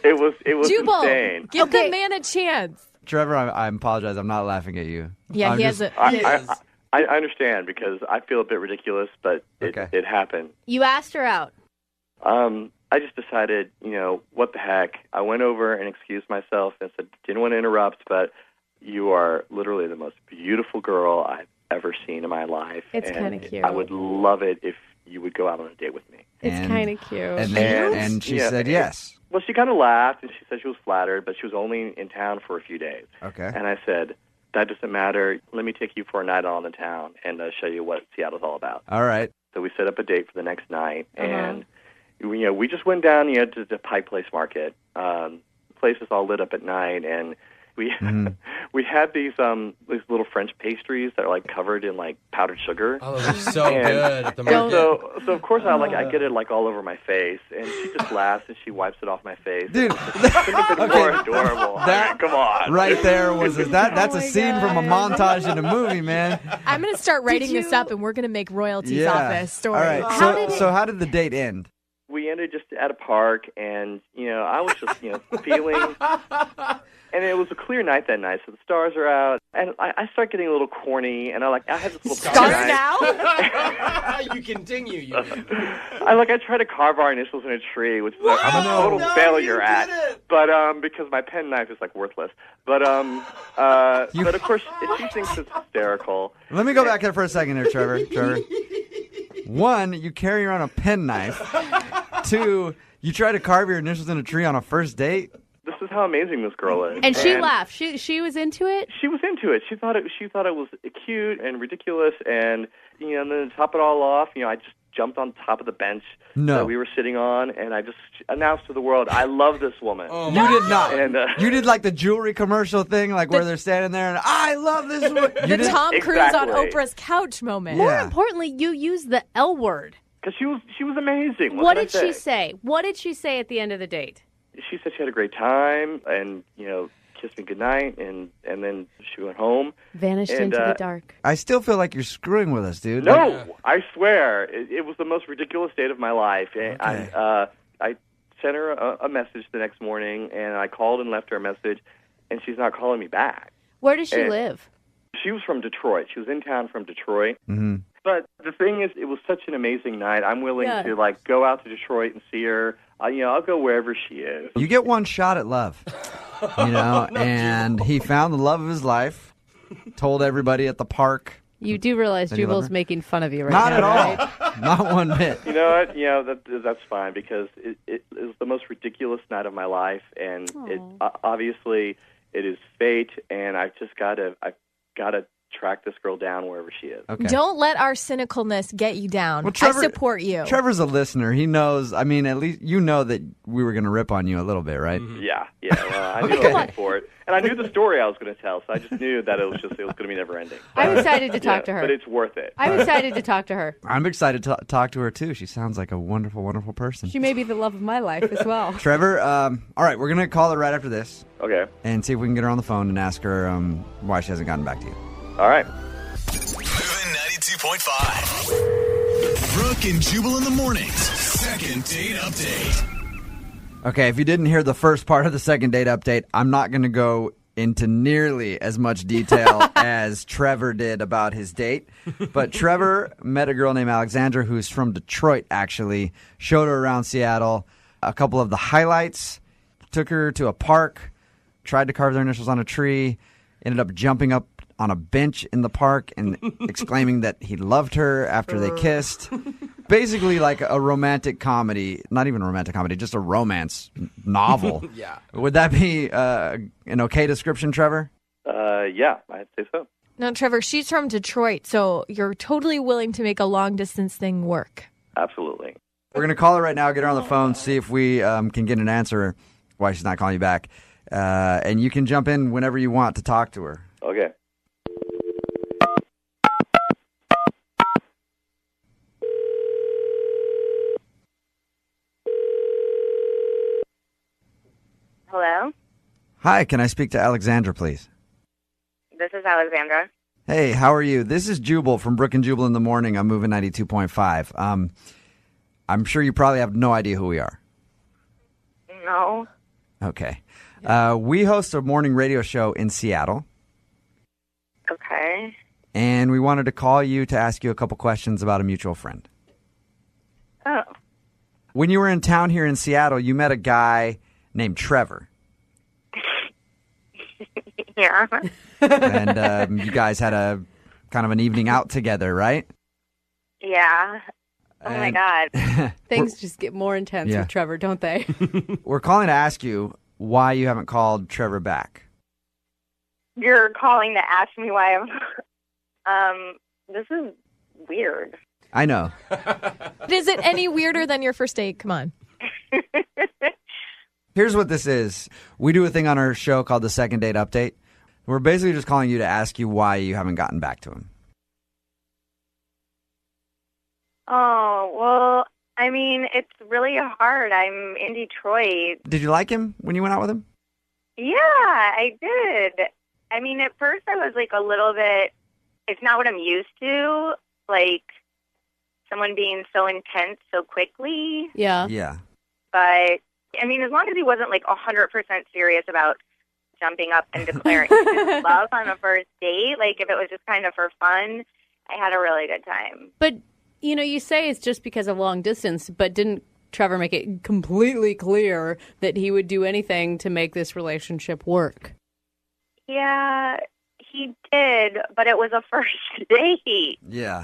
it was Jubal, insane. give the man a chance. Trevor, I apologize. I'm not laughing at you. Yeah, I'm he just- has a. I understand because I feel a bit ridiculous, but it happened. You asked her out. I just decided, what the heck. I went over and excused myself and said, didn't want to interrupt, but you are literally the most beautiful girl I've ever seen in my life. It's and kinda cute. I would love it if you would go out on a date with me. It's And- kind of cute. And she said yes. Well, she kind of laughed, and she said she was flattered, but she was only in town for a few days. Okay. And I said, that doesn't matter. Let me take you for a night on the town and show you what Seattle's all about. All right. So we set up a date for the next night, and we just went down to the Pike Place Market. The place is all lit up at night, and we we had these little French pastries that are like covered in like powdered sugar. Oh, those are so And- good at the And market. so of course I get it like all over my face, and she just laughs and she wipes it off my face. Dude, Couldn't have been more adorable. I mean, come on. right there was that's a scene from a montage in a movie, man. I'm going to start writing this up, and we're going to make royalties Yeah. off this story. All right. So how did the date end? We ended just at a park, and I was just feeling, and it was a clear night that night, so the stars are out, and I start getting a little corny, and I had this little Start knife. now? You continue. I try to carve our initials in a tree, which is I'm a total failure at. But because my pen knife is like worthless. But but of course she thinks it's hysterical. Let me go back there for a second there, Trevor. Trevor. One, you carry around a pen knife. Two, you try to carve your initials in a tree on a first date. This is how amazing this girl is. And she laughed. She was into it? She was into it. She thought it was cute and ridiculous, and and then to top it all off, I just jumped on top of the bench that we were sitting on, and I just announced to the world, I love this woman. Oh, you did not. And, you did like the jewelry commercial thing, like where they're standing there and I love this woman. The Tom Cruise on Exactly. Oprah's couch moment. More importantly, you used the L word. Because she was amazing. What can I did she say? What did she say at the end of the date? She said she had a great time and, kissed me goodnight, and then she went home. Vanished into the dark. I still feel like you're screwing with us, dude. No, I swear. It was the most ridiculous date of my life. Okay. I sent her a message the next morning, and I called and left her a message, and she's not calling me back. Where does she live? She was from Detroit. She was in town from Detroit. Mm-hmm. But the thing is, it was such an amazing night. I'm willing to go out to Detroit and see her. I'll go wherever she is. You get one shot at love, and he found the love of his life, told everybody at the park. You do realize Jubal's making fun of you right Not now, at all. right? Not one bit. You know what? That's fine, because it was the most ridiculous night of my life, and obviously it is fate, and I've got to track this girl down wherever she is. Okay. Don't let our cynicalness get you down. Well, Trevor, I support you. Trevor's a listener. He knows. I mean, at least you know that we were going to rip on you a little bit, right? Yeah. Well, I knew I was in for it, and I knew the story I was going to tell, so I just knew that it was going to be never ending. I'm excited to talk to her. But it's worth it. I'm excited to talk to her. I'm excited to talk to her too. She sounds like a wonderful, wonderful person. She may be the love of my life as well. Trevor, all right, we're going to call her right after this. Okay. And see if we can get her on the phone and ask her why she hasn't gotten back to you. All right. Moving 92.5. Brooke and Jubal in the mornings. Second date update. Okay, if you didn't hear the first part of the second date update, I'm not going to go into nearly as much detail as Trevor did about his date. But Trevor met a girl named Alexandra who's from Detroit, actually. Showed her around Seattle. A couple of the highlights. Took her to a park. Tried to carve their initials on a tree. Ended up jumping up on a bench in the park and exclaiming that he loved her after they kissed. Basically like a romantic comedy. Not even a romantic comedy, just a romance novel. Yeah. Would that be an okay description, Trevor? Yeah, I'd say so. No, Trevor, she's from Detroit, so you're totally willing to make a long-distance thing work. Absolutely. We're going to call her right now, get her on the phone, see if we can get an answer why she's not calling you back. And you can jump in whenever you want to talk to her. Okay. Hello? Hi, can I speak to Alexandra, please? This is Alexandra. Hey, how are you? This is Jubal from Brooke and Jubal in the morning. I'm moving 92.5. I'm sure you probably have no idea who we are. No. Okay. We host a morning radio show in Seattle, Okay. and we wanted to call you to ask you a couple questions about a mutual friend. Oh. When you were in town here in Seattle, you met a guy named Trevor, Yeah. and you guys had a kind of an evening out together, right? Yeah. Oh, my And- God. Things just get more intense Yeah. with Trevor, don't they? We're calling to ask you why you haven't called Trevor back. You're calling to ask me why I'm... this is weird. I know. Is it any weirder than your first date? Come on. Here's what this is. We do a thing on our show called the Second Date Update. We're basically just calling you to ask you why you haven't gotten back to him. Oh, well, I mean, it's really hard. I'm in Detroit. Did you like him when you went out with him? Yeah, I did. I mean, at first I was like a little bit, it's not what I'm used to, like someone being so intense so quickly. Yeah. Yeah. But, I mean, as long as he wasn't like 100% serious about jumping up and declaring his love on a first date, like if it was just kind of for fun, I had a really good time. But, you say it's just because of long distance, but didn't Trevor make it completely clear that he would do anything to make this relationship work? Yeah, he did, but it was a first date. Yeah.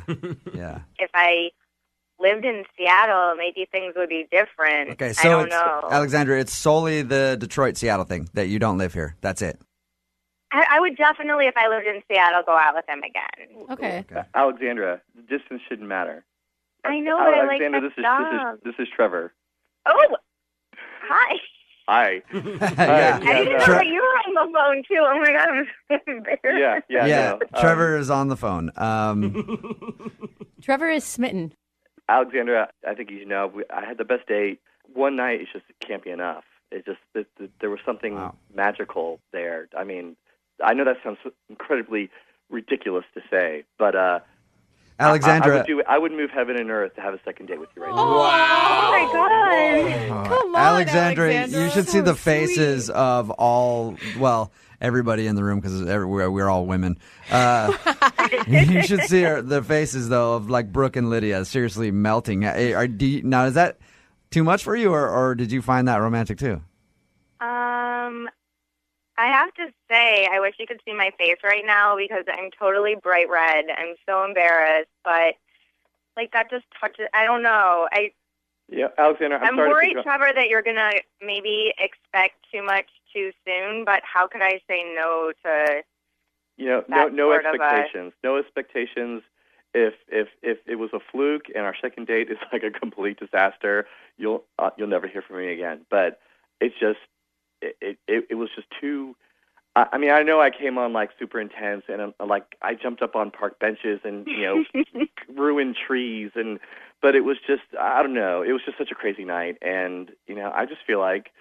Yeah. If I lived in Seattle, maybe things would be different. Okay, I so don't it's, know. Alexandra, it's solely the Detroit-Seattle thing that you don't live here. That's it. I would definitely, if I lived in Seattle, go out with him again. Okay. Alexandra, distance shouldn't matter. I know, but I like Alexandra, that job. this is Trevor. Oh, hi. Hi. Yeah. I didn't know that you were on the phone, too. Oh, my God, I'm so embarrassed. Yeah. Yeah, No, Trevor is on the phone. Trevor is smitten. Alexandra, I think you know, I had the best date. One night, it can't be enough. It just there was something magical there. I mean, I know that sounds incredibly ridiculous to say, but Alexandra, I would move heaven and earth to have a second date with you right now. Oh my God. Come on, Alexandra, Alexandra. you should see the faces of everybody in the room because we're all women. You should see the faces, though, of like Brooke and Lydia seriously melting. Now, is that too much for you, or did you find that romantic too? I have to say, I wish you could see my face right now because I'm totally bright red. I'm so embarrassed, but like that just touches. I don't know. Yeah, Alexandra, I'm worried, Trevor, that you're gonna maybe expect too much too soon. But how could I say no to? No expectations. No expectations. If it was a fluke and our second date is like a complete disaster, you'll never hear from me again. But it's just. It was just too. I mean, I know I came on like super intense, and like I jumped up on park benches and ruined trees, but it was just I don't know. It was just such a crazy night, and I just feel like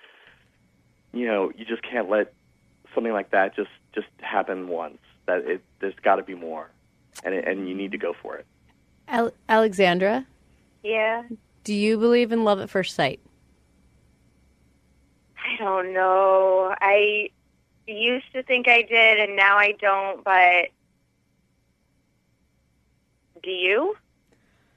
you just can't let something like that just happen once. There's got to be more, and you need to go for it. Alexandra? Yeah? Do you believe in love at first sight? I don't know. I used to think I did, and now I don't, but do you?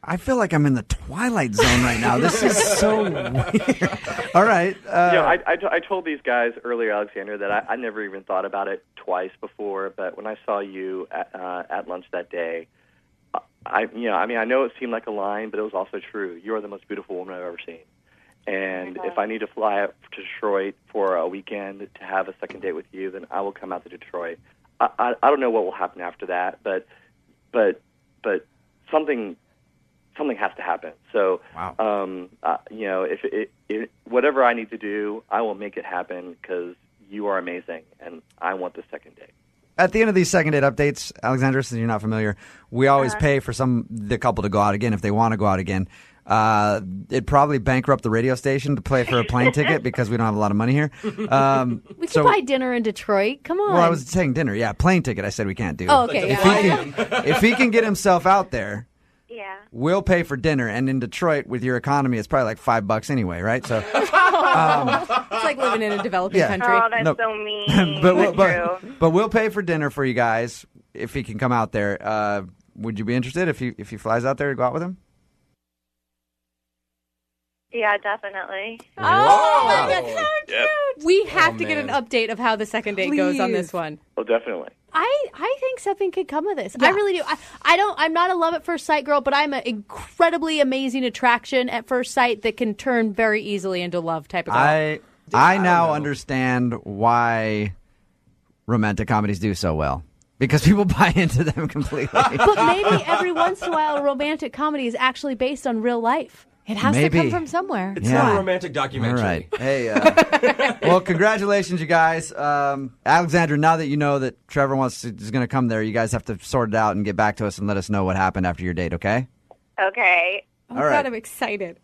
I feel like I'm in the Twilight Zone right now. This is so weird. All right. I told these guys earlier, Alexander, that I never even thought about it twice before, but when I saw you at lunch that day, I know it seemed like a line, but it was also true. You are the most beautiful woman I've ever seen. And if I need to fly up to Detroit for a weekend to have a second date with you, then I will come out to Detroit. I don't know what will happen after that, but something has to happen. So, if whatever I need to do, I will make it happen because you are amazing, and I want the second date. At the end of these second date updates, Alexandra, since you're not familiar, we always pay for the couple to go out again if they want to go out again. It'd probably bankrupt the radio station to pay for a plane ticket because we don't have a lot of money here. We could buy dinner in Detroit. Come on. Well, I was saying dinner. Yeah, plane ticket I said we can't do. Oh, okay. If he can get himself out there, yeah, we'll pay for dinner. And in Detroit, with your economy, it's probably like $5 anyway, right? So it's like living in a developing country. Oh, that's so mean. but we'll pay for dinner for you guys if he can come out there. Would you be interested if he flies out there to go out with him? Yeah, definitely. Oh, that's so cute. Yes. We have to get an update of how the second date goes on this one. Oh, definitely. I think something could come of this. Yeah. I really do. I'm not a love at first sight girl, but I'm an incredibly amazing attraction at first sight that can turn very easily into love type of girl. I now understand why romantic comedies do so well. Because people buy into them completely. But maybe every once in a while a romantic comedy is actually based on real life. It has to come from somewhere. It's not a romantic documentary. All right. Hey, well, congratulations, you guys. Alexandra, now that you know that Trevor is going to come there, you guys have to sort it out and get back to us and let us know what happened after your date, okay? Okay. Oh, all right. God, I'm excited.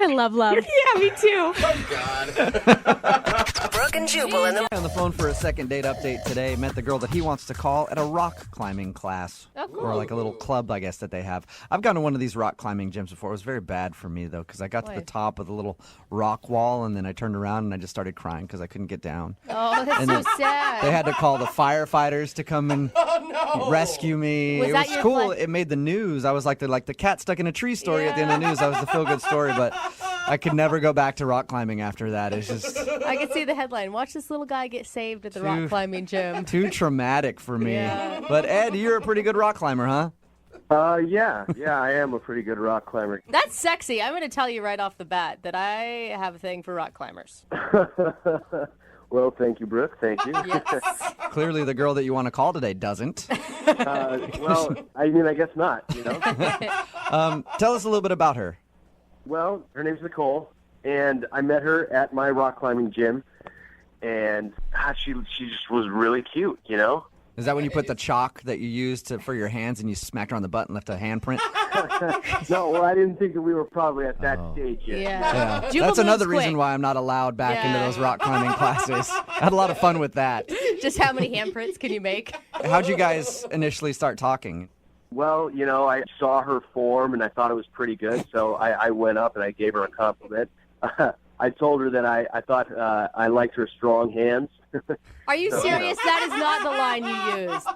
I love love. Yeah, me too. Oh, God. Brooke and Jubal in the On the phone for a second date update today. Met the girl that he wants to call at a rock climbing class. Oh, cool. Or like a little club, I guess, that they have. I've gone to one of these rock climbing gyms before. It was very bad for me, though, because I got to the top of the little rock wall, and then I turned around and I just started crying because I couldn't get down. Oh, that's so sad. They had to call the firefighters to come and rescue me. Was it that was your cool. flight? It made the news. I was like the cat stuck in a tree story at the end of the news. That was the feel-good story, but I could never go back to rock climbing after that. It's just I could see the headline. Watch this little guy get saved at the rock climbing gym. too traumatic for me. Yeah. But Ed, you're a pretty good rock climber, huh? Yeah, I am a pretty good rock climber. That's sexy. I'm going to tell you right off the bat that I have a thing for rock climbers. Well, thank you, Brooke. Thank you. Yes. Clearly the girl that you want to call today doesn't. Well, I guess not, you know? Tell us a little bit about her. Well, her name's Nicole, and I met her at my rock climbing gym, and she just was really cute, you know? Is that when you put the chalk that you used for your hands and you smacked her on the butt and left a handprint? No, well, I didn't think that we were probably at that stage yet. Yeah. Jubal That's another moves reason quick. why I'm not allowed back into those rock climbing classes. I had a lot of fun with that. Just how many handprints can you make? How'd you guys initially start talking? Well, I saw her form, and I thought it was pretty good, so I went up and I gave her a compliment. I told her that I thought I liked her strong hands. Are you serious? That is not the line you used.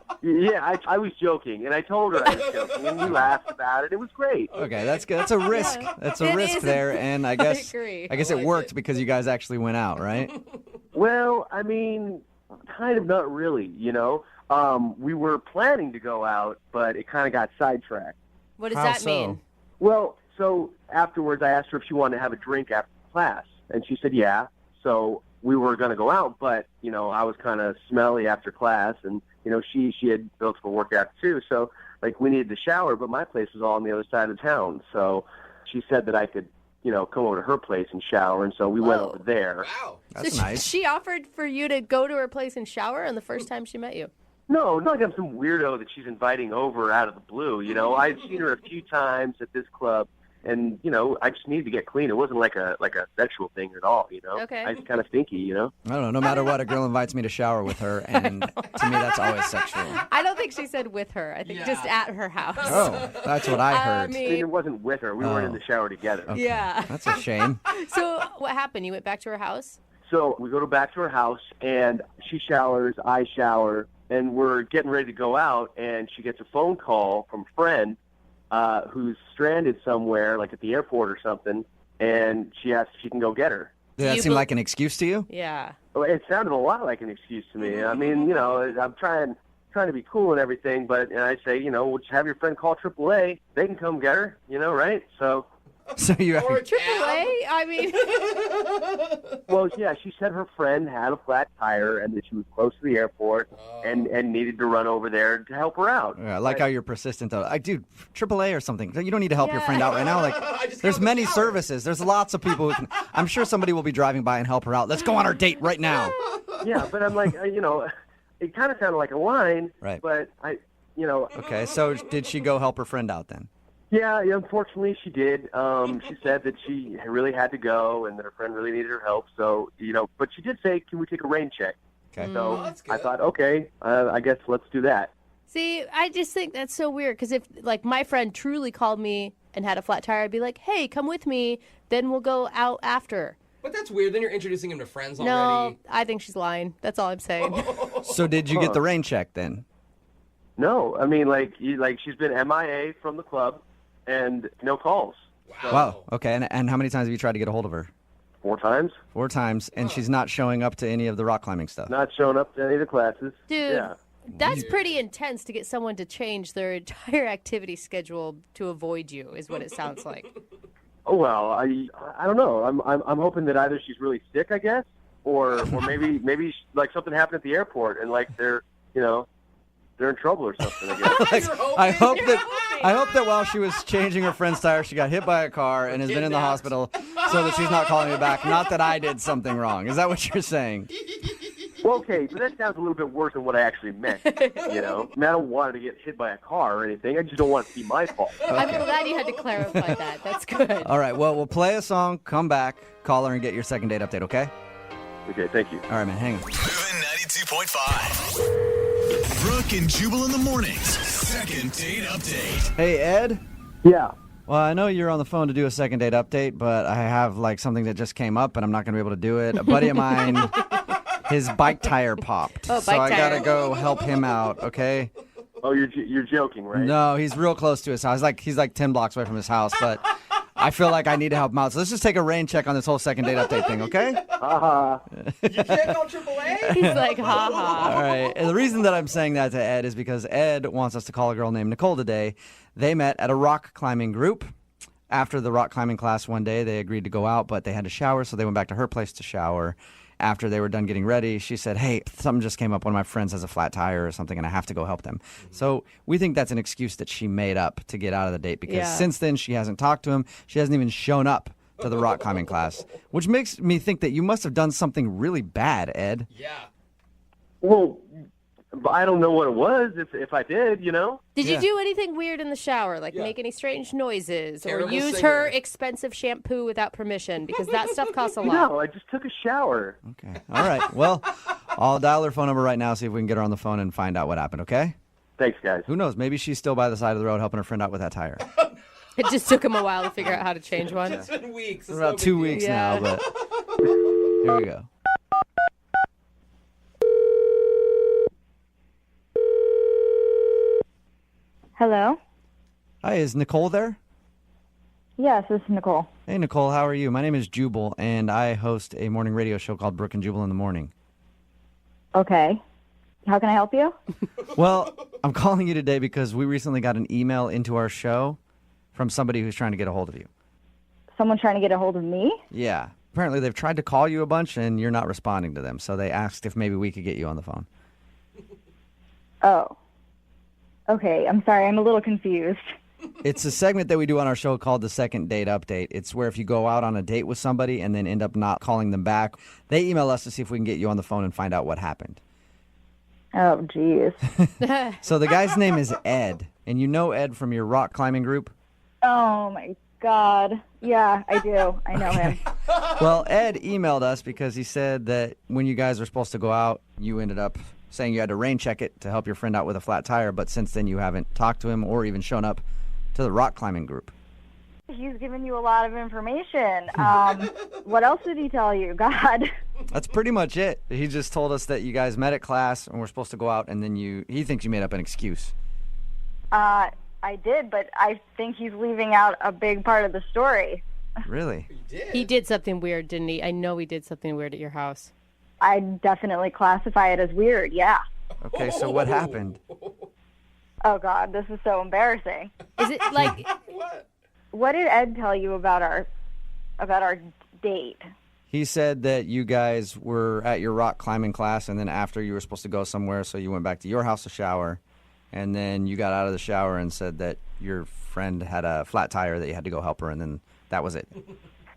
Yeah, I was joking, and I told her I was joking, and we laughed about it. It was great. Okay, that's good. That's a risk. That's a risk there, and I guess agree. I guess it worked because you guys actually went out, right? Well, I mean, kind of not really, We were planning to go out, but it kind of got sidetracked. What does How that so? mean? Well, so afterwards I asked her if she wanted to have a drink after class, and she said yeah. So we were going to go out, but, I was kind of smelly after class, and, she had built up a workout too, so, we needed to shower, but my place was all on the other side of town, so she said that I could, come over to her place and shower, and so we went over there. Wow. That's So nice. she offered for you to go to her place and shower on the first time she met you. No, not like I'm some weirdo that she's inviting over out of the blue. I'd seen her a few times at this club, and I just needed to get clean. It wasn't like a sexual thing at all. Okay. I was kind of stinky. I don't know. No matter what, a girl invites me to shower with her, and to me, that's always sexual. I don't think she said with her. I think just at her house. Oh, that's what I heard. I mean, it wasn't with her. We weren't in the shower together. Okay. Yeah. That's a shame. So what happened? You went back to her house? So we go back to her house, and she showers, I shower, and we're getting ready to go out, and she gets a phone call from a friend who's stranded somewhere, like at the airport or something, and she asks if she can go get her. Did that You seem bel- like an excuse to you? Yeah. Well, it sounded a lot like an excuse to me. I mean, I'm trying to be cool and everything, but I say, we'll just have your friend call AAA. They can come get her, right? So, So you Or a AAA? cab. I mean, well, yeah, she said her friend had a flat tire and that she was close to the airport and needed to run over there to help her out. Yeah, I like how you're persistent, though. Dude, AAA or something. You don't need to help your friend out right now. I just There's got the many shower. services. There's lots of people who can. I'm sure somebody will be driving by and help her out. Let's go on our date right now. Yeah, but I'm like, it kind of sounded like a line, Right. but Okay, so did she go help her friend out then? Yeah, unfortunately she did. She said that she really had to go and that her friend really needed her help. So, but she did say, can we take a rain check? Okay. So that's I good. thought, okay, I guess let's do that. see, I just think that's so weird because if, my friend truly called me and had a flat tire, I'd be like, hey, come with me. Then we'll go out after. But that's weird. Then you're introducing him to friends No, already. I think she's lying. That's all I'm saying. So did you get the rain check then? No, I mean, she's been MIA from the club and no calls. Wow. Okay, and how many times have you tried to get a hold of her? 4 times. 4 times, and she's not showing up to any of the rock climbing stuff. Not showing up to any of the classes. Dude, Yeah. that's pretty intense to get someone to change their entire activity schedule to avoid you, is what it sounds like. Oh well, I don't know. I'm hoping that either she's really sick, I guess, or maybe something happened at the airport and they're they're in trouble or something. I guess. I hope that while she was changing her friend's tire, she got hit by a car and has been in the hospital, so that she's not calling me back. Not that I did something wrong. Is that what you're saying? Well, okay, but that sounds a little bit worse than what I actually meant. I mean, I don't want her to get hit by a car or anything. I just don't want it to be my fault. I'm glad you had to clarify that. That's good. All right. Well, we'll play a song, come back, call her, and get your second date update. Okay? Okay, thank you. All right, man. Hang on. Moving 92.5. Brooke and Jubal in the mornings. Second date update. Hey, Ed. Yeah. Well, I know you're on the phone to do a second date update, but I have something that just came up, and I'm not going to be able to do it. A buddy of mine, his bike tire popped, Oh, so bike I got to tire. go help him out. Okay? Oh, you're joking, right? No, he's real close to his house. He's like 10 blocks away from his house, but I feel like I need to help him out. So let's just take a rain check on this whole second date update thing, okay? Haha. You can't call AAA? He's like, ha ha. All right. And the reason that I'm saying that to Ed is because Ed wants us to call a girl named Nicole today. They met at a rock climbing group. After the rock climbing class one day, they agreed to go out, but they had to shower, so they went back to her place to shower. After they were done getting ready, she said, hey, something just came up. One of my friends has a flat tire or something, and I have to go help them. So we think that's an excuse that she made up to get out of the date because Yeah. since then she hasn't talked to him. She hasn't even shown up to the rock climbing class, which makes me think that you must have done something really bad, Ed. Yeah. Well, But I don't know what it was if I did, Did you do anything weird in the shower, like make any strange noises or use her expensive shampoo without permission? Because that stuff costs a lot. No, I just took a shower. Okay. All right. Well, I'll dial her phone number right now, see if we can get her on the phone and find out what happened, okay? Thanks, guys. Who knows? Maybe she's still by the side of the road helping her friend out with that tire. It just took him a while to figure out how to change one. It's been weeks. It's about 2 weeks now, but here we go. Hello? Hi, is Nicole there? Yes, this is Nicole. Hey, Nicole, how are you? My name is Jubal, and I host a morning radio show called Brooke and Jubal in the Morning. Okay. How can I help you? Well, I'm calling you today because we recently got an email into our show from somebody who's trying to get a hold of you. Someone trying to get a hold of me? Yeah. Apparently, they've tried to call you a bunch, and you're not responding to them, so they asked if maybe we could get you on the phone. Oh. Okay, I'm sorry. I'm a little confused. It's a segment that we do on our show called the Second Date Update. It's where if you go out on a date with somebody and then end up not calling them back, they email us to see if we can get you on the phone and find out what happened. Oh, geez. So the guy's name is Ed, and you know Ed from your rock climbing group? Oh, my God. Yeah, I do. I know him. Well, Ed emailed us because he said that when you guys were supposed to go out, you ended up saying you had to rain check it to help your friend out with a flat tire, but since then you haven't talked to him or even shown up to the rock climbing group. He's given you a lot of information. What else did he tell you? God. That's pretty much it. He just told us that you guys met at class and were supposed to go out, and then he thinks you made up an excuse. I did, but I think he's leaving out a big part of the story. Really? He did something weird, didn't he? I know he did something weird at your house. I definitely classify it as weird, yeah. Okay, so what happened? Oh, God, this is so embarrassing. Is it like... What did Ed tell you about our date? He said that you guys were at your rock climbing class, and then after you were supposed to go somewhere, so you went back to your house to shower, and then you got out of the shower and said that your friend had a flat tire that you had to go help her, and then that was it.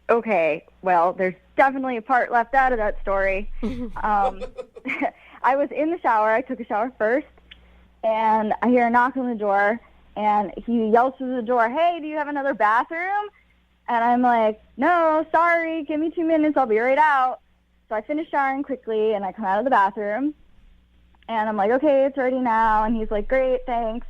Okay, well, there's definitely a part left out of that story. I was in the shower. I took a shower first, and I hear a knock on the door, and he yells through the door, "Hey, do you have another bathroom?" And I'm like, "No, sorry, give me 2 minutes. I'll be right out." So I finish showering quickly, and I come out of the bathroom, and I'm like, "Okay, it's ready now." And he's like, "Great, thanks."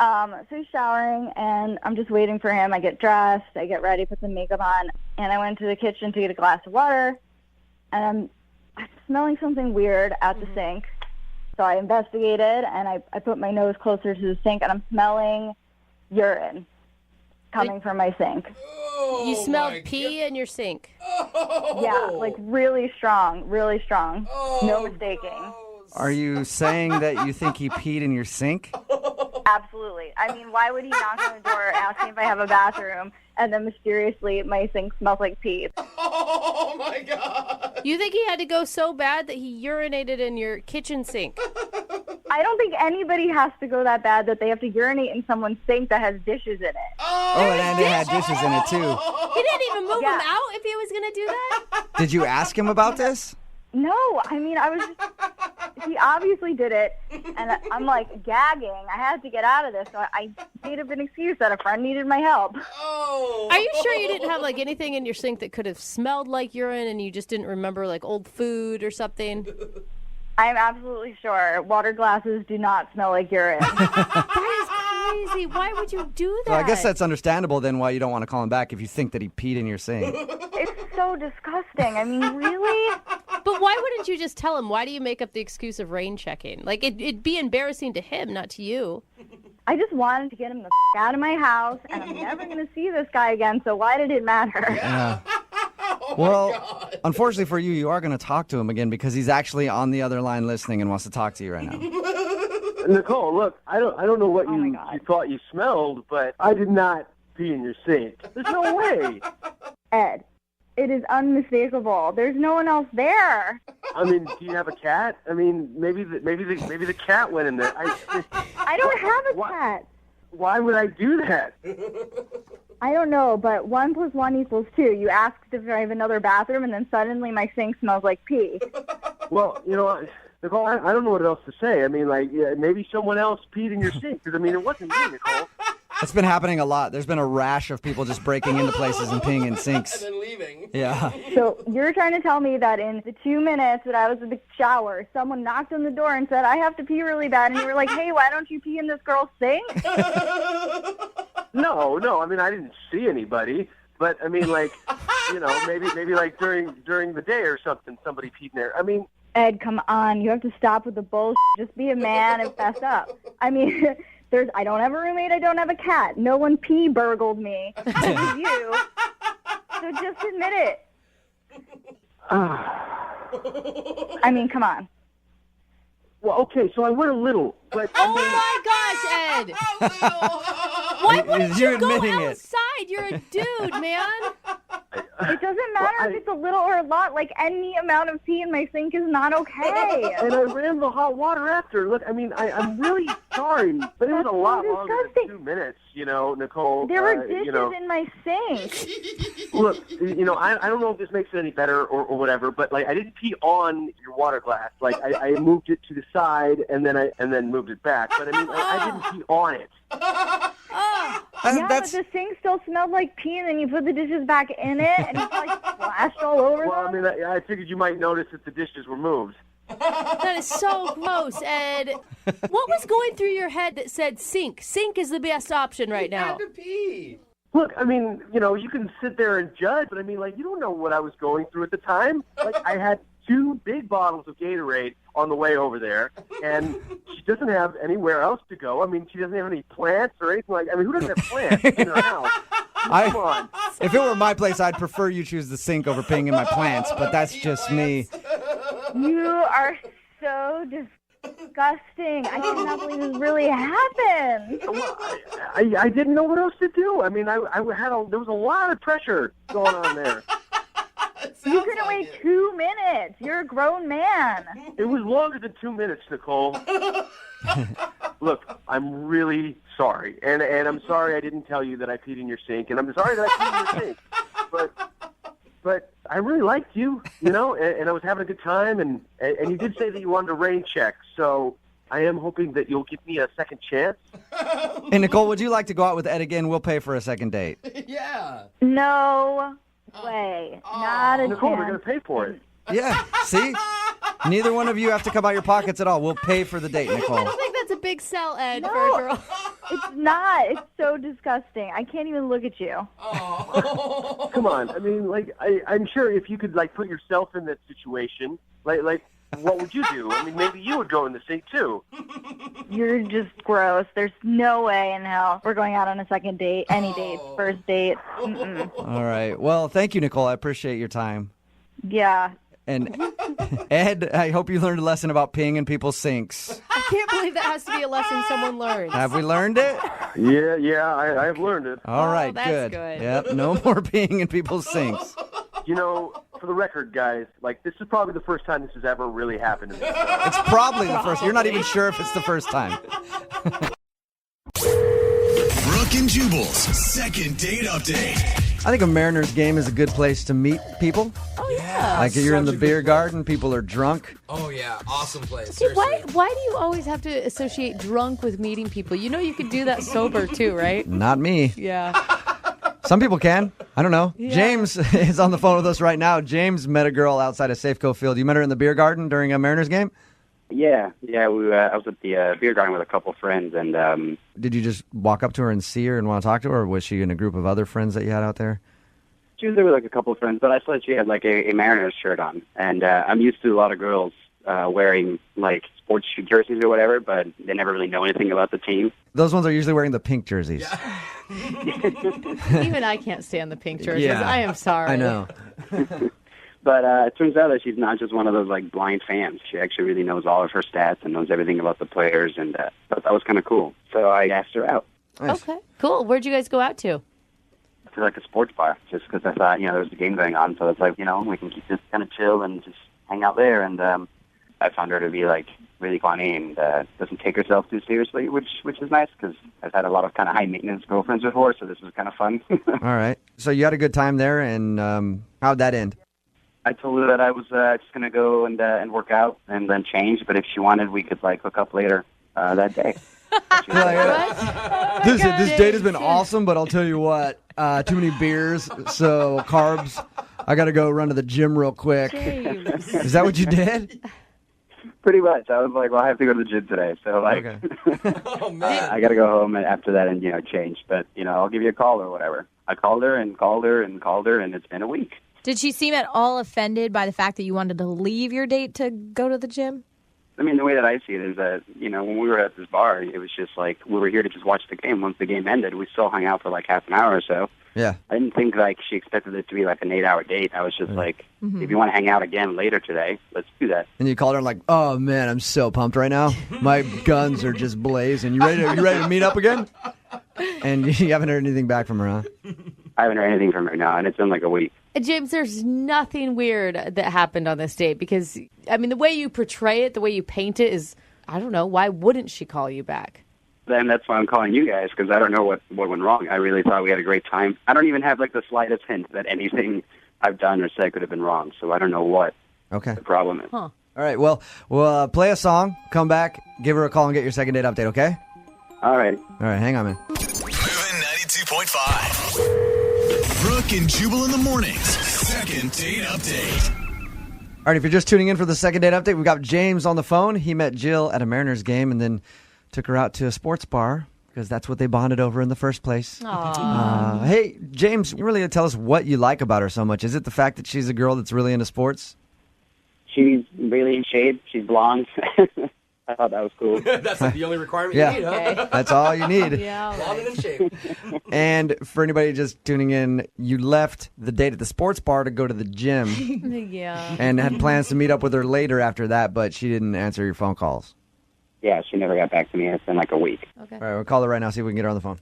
So he's showering, and I'm just waiting for him. I get dressed, I get ready, put some makeup on, and I went to the kitchen to get a glass of water, and I'm smelling something weird at the sink. So I investigated, and I put my nose closer to the sink, and I'm smelling urine coming from my sink. You smelled pee in your sink. Yeah, like really strong, really strong. No mistaking. Are you saying that you think he peed in your sink? Absolutely. I mean, why would he knock on the door asking if I have a bathroom, and then mysteriously my sink smells like pee? Oh, my God. You think he had to go so bad that he urinated in your kitchen sink? I don't think anybody has to go that bad that they have to urinate in someone's sink that has dishes in it. Oh, and it had dishes in it, too. He didn't even move him out if he was going to do that? Did you ask him about this? No, I mean, he obviously did it, and I'm like gagging. I had to get out of this, so I made up an excuse that a friend needed my help. Oh. Are you sure you didn't have like anything in your sink that could have smelled like urine and you just didn't remember like old food or something? I'm absolutely sure. Water glasses do not smell like urine. That is crazy. Why would you do that? So I guess that's understandable then why you don't want to call him back if you think that he peed in your sink. It's so disgusting. I mean, really? But why wouldn't you just tell him? Why do you make up the excuse of rain checking? Like, it'd be embarrassing to him, not to you. I just wanted to get him the out of my house, and I'm never going to see this guy again, so why did it matter? Yeah. Well, unfortunately for you, you are going to talk to him again because he's actually on the other line listening and wants to talk to you right now. Nicole, look, I don't know what you thought you smelled, but I did not pee in your sink. There's no way. Ed, it is unmistakable. There's no one else there. I mean, do you have a cat? I mean, maybe the cat went in there. I don't have a cat. Why would I do that? I don't know, but 1 + 1 = 2. You asked if I have another bathroom, and then suddenly my sink smells like pee. Well, Nicole, I don't know what else to say. I mean, like, yeah, maybe someone else peed in your sink. Because, I mean, it wasn't me, Nicole. It's been happening a lot. There's been a rash of people just breaking into places and peeing in sinks. And then leaving. Yeah. So you're trying to tell me that in the 2 minutes that I was in the shower, someone knocked on the door and said, I have to pee really bad. And you were like, hey, why don't you pee in this girl's sink? No. I mean, I didn't see anybody. But, I mean, like, maybe like during the day or something, somebody peed in there. I mean, Ed, come on. You have to stop with the bullshit. Just be a man and fess up. I mean, I don't have a roommate. I don't have a cat. No one pee burgled me. It was you. So just admit it. I mean, come on. Well, okay, so I went a little, but my gosh, Ed! Why wouldn't you go outside? You're a dude, man. It doesn't matter if it's a little or a lot. Like, any amount of pee in my sink is not okay. And I ran the hot water after. Look, I mean, I'm really sorry, but it was a lot longer than 2 minutes, Nicole. There were dishes in my sink. Look, I don't know if this makes it any better or whatever, but, like, I didn't pee on your water glass. Like, I moved it to the side and then moved it back. But, I mean, I didn't pee on it. But the sink still smelled like pee, and then you put the dishes back in it, and it's like splashed all over Well, them. I mean, I figured you might notice that the dishes were moved. That is so gross, Ed. What was going through your head that said sink? Sink is the best option right now. Had to pee. Look, I mean, you can sit there and judge, but I mean, like, you don't know what I was going through at the time. Like, I had 2 big bottles of Gatorade on the way over there, and she doesn't have anywhere else to go. I mean, she doesn't have any plants or anything like. I mean, who doesn't have plants in her house? Come on. If it were my place, I'd prefer you choose the sink over peeing in my plants, but that's just me. You are so disgusting. I cannot believe this really happened. Well, I didn't know what else to do. I mean, there was a lot of pressure going on there. You couldn't wait 2 minutes. You're a grown man. It was longer than 2 minutes, Nicole. Look, I'm really sorry. And I'm sorry I didn't tell you that I peed in your sink. And I'm sorry that I peed in your sink. But I really liked you, and I was having a good time. And you did say that you wanted a rain check. So I am hoping that you'll give me a second chance. Hey, Nicole, would you like to go out with Ed again? We'll pay for a second date. Yeah. No way. Not a Nicole, chance. we're going to pay for it. Yeah, see? Neither one of you have to come out your pockets at all. We'll pay for the date, Nicole. I don't think that's a big sell, Ed, for a girl. It's not. It's so disgusting. I can't even look at you. Come on. I mean, like, I'm sure if you could, like, put yourself in that situation, like, what would you do? I mean, maybe you would go in the sink, too. You're just gross. There's no way in hell we're going out on a second date, any dates, first date. Mm-mm. All right. Well, thank you, Nicole. I appreciate your time. Yeah. And Ed, I hope you learned a lesson about peeing in people's sinks. I can't believe that has to be a lesson someone learns. Have we learned it? Yeah, I have learned it. All right, that's good. good. Yep, no more peeing in people's sinks. For the record, guys, like, this is probably the first time this has ever really happened to me. It's probably the first. You're not even sure if it's the first time. Brooke and Jubal's second date update. I think a Mariners game is a good place to meet people. Oh, yeah. Like you're in the Such a beer good garden, people are drunk. Oh, yeah. Awesome place. See, Seriously. why do you always have to associate drunk with meeting people? You know you could do that sober, too, right? Not me. Yeah. Some people can. I don't know. Yeah. James is on the phone with us right now. James met a girl outside of Safeco Field. You met her in the beer garden during a Mariners game? Yeah. I was at the beer garden with a couple friends, and Did you just walk up to her and see her and want to talk to her, or was she in a group of other friends that you had out there? she was there with like a couple of friends. But I saw that she had like a Mariners shirt on, and I'm used to a lot of girls wearing like sports jerseys or whatever, but they never really know anything about the team. Those ones are usually wearing the pink jerseys. Yeah. Even I can't stand the pink jerseys. Yeah. I am sorry. I know. But it turns out that she's not just one of those like blind fans. She actually really knows all of her stats and knows everything about the players, and thought that was kind of cool. So I asked her out. Nice. Okay, cool. Where'd you guys go out to? To like a sports bar, just because I thought, there was a game going on, so it's like, we can keep this kind of chill and just hang out there. And I found her to be like really funny and doesn't take herself too seriously, which is nice because I've had a lot of kind of high maintenance girlfriends before, so this was kind of fun. All right. So you had a good time there, and how'd that end? I told her that I was just going to go and work out and then change, but if she wanted, we could, like, hook up later that day. This date has been awesome, but I'll tell you what, too many beers, so carbs. I got to go run to the gym real quick. James. Is that what you did? Pretty much. I was like, well, I have to go to the gym today, so, like, Oh, man. I got to go home after that and, change. But, I'll give you a call or whatever. I called her and called her and called her, and it's been a week. Did she seem at all offended by the fact that you wanted to leave your date to go to the gym? I mean, the way that I see it is that, when we were at this bar, it was just like we were here to just watch the game. Once the game ended, we still hung out for like half an hour or so. Yeah. I didn't think like she expected it to be like an 8-hour date. I was just like, if you want to hang out again later today, let's do that. And you called her and like, oh man, I'm so pumped right now. My guns are just blazing. You ready to meet up again? And you haven't heard anything back from her, huh? I haven't heard anything from her now, and it's been like a week. James, there's nothing weird that happened on this date because, I mean, the way you portray it, the way you paint it is, I don't know, why wouldn't she call you back? Then that's why I'm calling you guys, because I don't know what went wrong. I really thought we had a great time. I don't even have like the slightest hint that anything I've done or said could have been wrong, so I don't know what the problem is. Huh. All right, well, we'll play a song, come back, give her a call, and get your second date update, okay? All right. All right, hang on, man. Moving 92.5. Brooke and Jubal in the mornings. Second date update. All right, if you're just tuning in for the second date update, we've got James on the phone. He met Jill at a Mariners game and then took her out to a sports bar because that's what they bonded over in the first place. Hey, James, you really tell us what you like about her so much. Is it the fact that she's a girl that's really into sports? She's really in shape. She's blonde. I thought that was cool. That's like the only requirement Yeah. you need, huh? Okay. That's all you need. Yeah, Blonde and in shape. And for anybody just tuning in, you left the date at the sports bar to go to the gym yeah. and had plans to meet up with her later after that, but she didn't answer your phone calls. Yeah, she never got back to me. It's been like a week. Okay. All right, we'll call her right now, see if we can get her on the phone.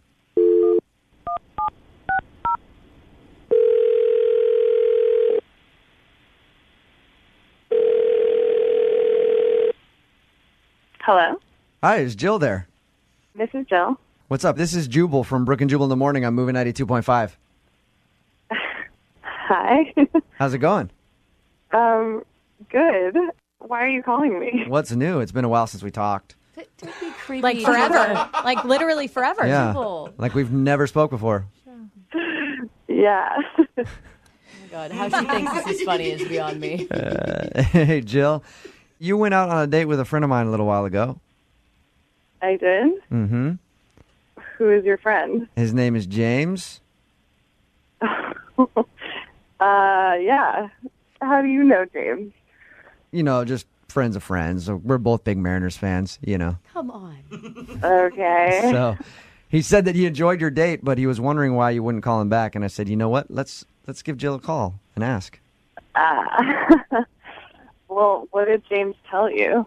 Hello, Hi, is Jill there? this is Jill. What's up? This is Jubal from Brooke and Jubal in the morning. I'm moving 92.5. Hi. How's it going? Good. Why are you calling me? What's new? It's been a while since we talked. Don't be creepy. Like forever. Like literally forever. Yeah, Jubal. like we've never spoke before. Yeah. Oh my God, how she thinks this is funny is beyond me. Hey, Jill, you went out on a date with a friend of mine a little while ago. I did. Mm-hmm. Who is your friend? His name is James. Yeah. How do you know James? You know, just friends of friends. We're both big Mariners fans, you know. Come on. Okay. So he said that he enjoyed your date, but he was wondering why you wouldn't call him back. And I said, you know what? Let's give Jill a call and ask. Well, what did James tell you?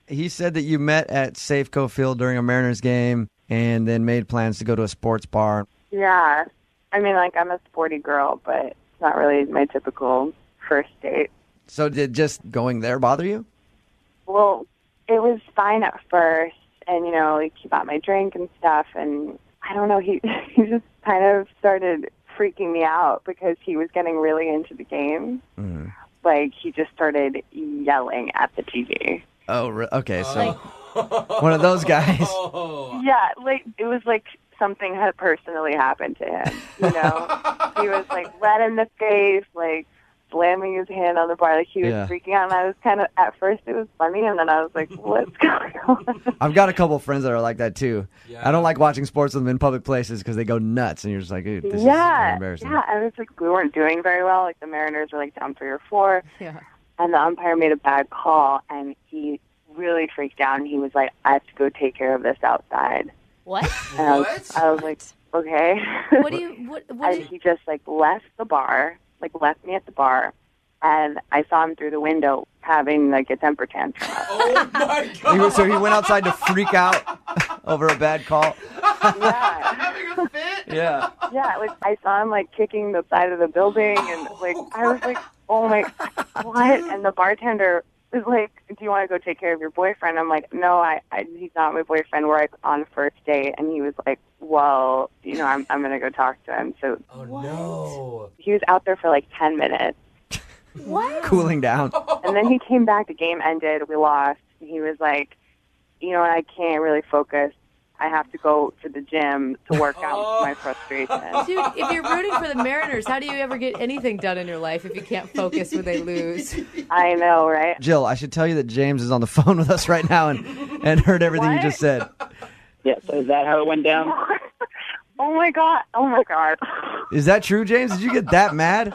He said that you met at Safeco Field during a Mariners game and then made plans to go to a sports bar. Yeah. I mean, like, I'm a sporty girl, but it's not really my typical first date. So did just going there bother you? Well, it was fine at first, and, like, he bought my drink and stuff, and I don't know, he just kind of started freaking me out because he was getting really into the game. Mm-hmm. Like, he just started yelling at the TV. Oh, okay. So one of those guys. Yeah, like, it was like something had personally happened to him, He was, like, red in the face, like, slamming his hand on the bar, like, he was freaking out, and I was kind of, at first it was funny, and then I was like, what's going on? I've got a couple friends that are like that, too. Yeah. I don't like watching sports with them in public places because they go nuts, and you're just like, this is embarrassing. Yeah, I was like, we weren't doing very well, like, the Mariners were, like, down 3 or 4, and the umpire made a bad call, and he really freaked out, and he was like, I have to go take care of this outside. What? And I was like, okay. What do you? And he just like left the bar, like left me at the bar, and I saw him through the window having like a temper tantrum. Oh my God! So he went outside to freak out over a bad call. Yeah. Having a fit? Yeah. Yeah, like I saw him like kicking the side of the building, and like I was like, oh my, what? And the bartender was like, do you want to go take care of your boyfriend? I'm like, no, he's not my boyfriend. We're like on a first date. And he was like, well, I'm going to go talk to him. So no. He was out there for like 10 minutes. What? Cooling down. And then he came back. The game ended. We lost. He was like, I can't really focus. I have to go to the gym to work out my frustration. Dude, if you're rooting for the Mariners, how do you ever get anything done in your life if you can't focus when they lose? I know, right? Jill, I should tell you that James is on the phone with us right now and heard everything you just said. Yeah, so is that how it went down? Oh my god! Is that true, James? Did you get that mad?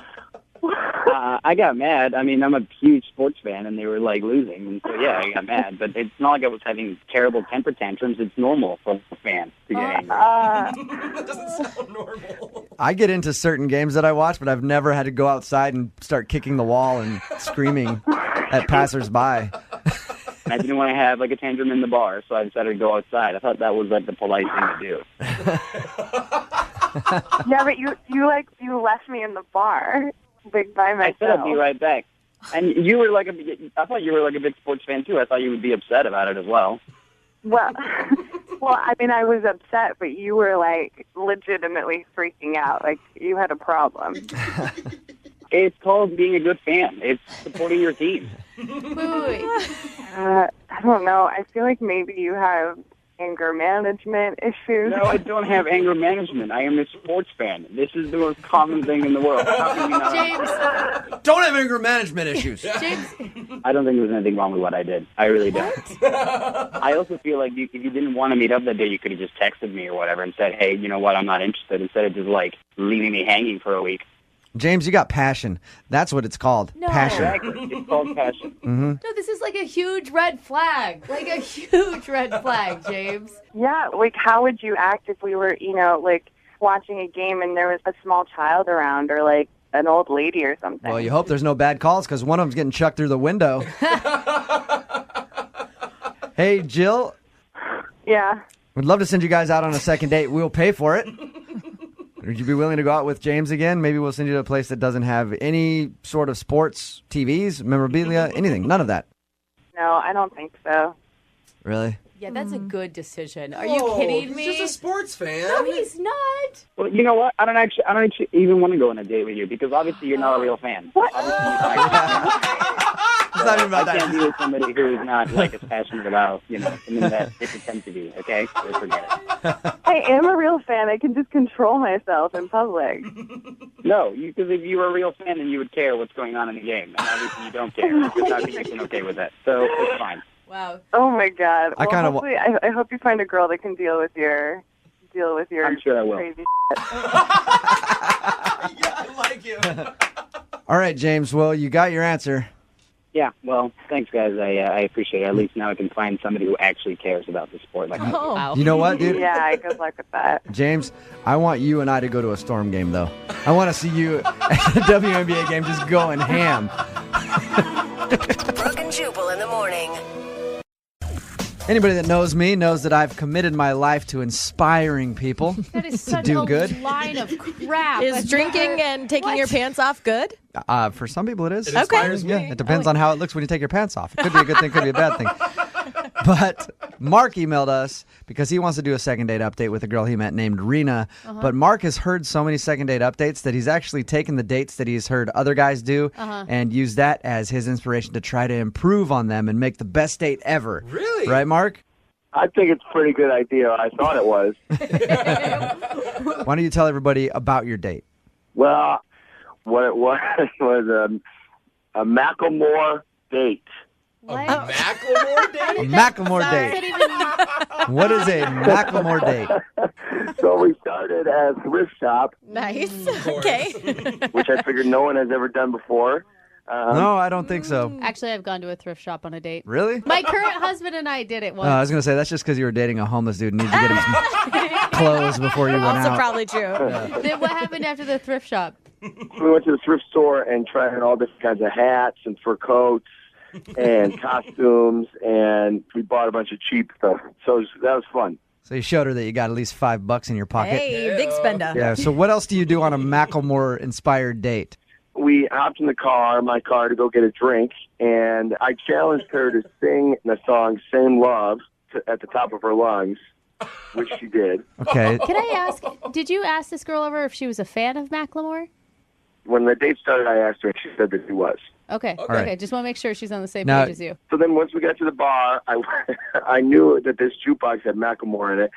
I got mad. I mean, I'm a huge sports fan, and they were, losing. And so, yeah, I got mad. But it's not like I was having terrible temper tantrums. It's normal for a fan to get angry. That doesn't sound normal. I get into certain games that I watch, but I've never had to go outside and start kicking the wall and screaming at passersby. And I didn't want to have, a tantrum in the bar, so I decided to go outside. I thought that was, the polite thing to do. Yeah, but you left me in the bar. By myself. I said I'd be right back. And you were I thought you were a big sports fan too. I thought you would be upset about it as well. Well, I mean, I was upset, but you were legitimately freaking out. You had a problem. It's called being a good fan. It's supporting your team. Wait. I don't know. I feel like maybe you have anger management issues. No, I don't have anger management. I am a sports fan. This is the most common thing in the world. How can you not? James. Don't have anger management issues. James. I don't think there's anything wrong with what I did. I really don't. I also feel like if you didn't want to meet up that day, you could have just texted me or whatever and said, hey, you know what, I'm not interested, instead of just leaving me hanging for a week. James, you got passion. That's what it's called. No. Passion. Exactly. It's called passion. Mm-hmm. No, this is a huge red flag. A huge red flag, James. Yeah, how would you act if we were, watching a game and there was a small child around or, an old lady or something? Well, you hope there's no bad calls because one of them's getting chucked through the window. Hey, Jill. Yeah. We'd love to send you guys out on a second date. We'll pay for it. Would you be willing to go out with James again? Maybe we'll send you to a place that doesn't have any sort of sports, TVs, memorabilia, anything. None of that. No, I don't think so. Really? Yeah, that's a good decision. Are you kidding me? He's just a sports fan. No, he's not. Well, you know what? I don't actually even want to go on a date with you because obviously you're not a real fan. What? Obviously, you're not It's not even about I that. can't be with somebody who is not as passionate about something that they pretend to be. Okay, so forget it. I am a real fan. I can just control myself in public. No, because if you were a real fan, then you would care what's going on in the game, and obviously you don't care. Because I think you can okay with that, so it's fine. Wow. Oh my God. I kinda wa- I hope you find a girl that can deal with your I'm sure I will. crazy. Yeah, I like you. All right, James. Well, you got your answer. Yeah, well, thanks, guys. I appreciate it. At least now I can find somebody who actually cares about the sport. Like, Oh, wow. You know what, dude? Yeah, good luck with that. James, I want you and I to go to a Storm game, though. I want to see you at a WNBA game just going ham. Brooke and Jubal in the morning. Anybody that knows me knows that I've committed my life to inspiring people That is to such do a good. line of crap. Is I've drinking never- and taking What? your pants off good? For some people, it is. It inspires Yeah, me. it depends on how it looks when you take your pants off. It could be a good thing, could be a bad thing. But Mark emailed us because he wants to do a second date update with a girl he met named Rena. But Mark has heard so many second date updates that he's actually taken the dates that he's heard other guys do and used that as his inspiration to try to improve on them and make the best date ever. Really? Right, Mark? I think it's a pretty good idea. I thought it was. Why don't you tell everybody about your date? Well, what it was was a Macklemore date. A Macklemore date? A Macklemore Sorry. date. What is a Macklemore date? So we started at a thrift shop, Nice. course. Okay. which I figured no one has ever done before. No, I don't think so. Actually, I've gone to a thrift shop on a date. Really? My current husband and I did it once. I was going to say, that's just because you were dating a homeless dude and needed to get him some clothes before you went Also out. probably true. Then what happened after the thrift shop? We went to the thrift store and tried on all different kinds of hats and fur coats and costumes, and we bought a bunch of cheap stuff. So that was fun. So you showed her that you got at least $5 in your pocket. Hey, big spender. Yeah, so what else do you do on a Macklemore-inspired date? We hopped in my car to go get a drink, and I challenged her to sing the song Same Love at the top of her lungs, which she did. Okay. Can I ask, did you ask this girl over if she was a fan of Macklemore? When the date started, I asked her, and she said that she was. Okay. right. Okay. Just want to make sure she's on the same Now- page as you. So then once we got to the bar, I knew that this jukebox had Macklemore in it.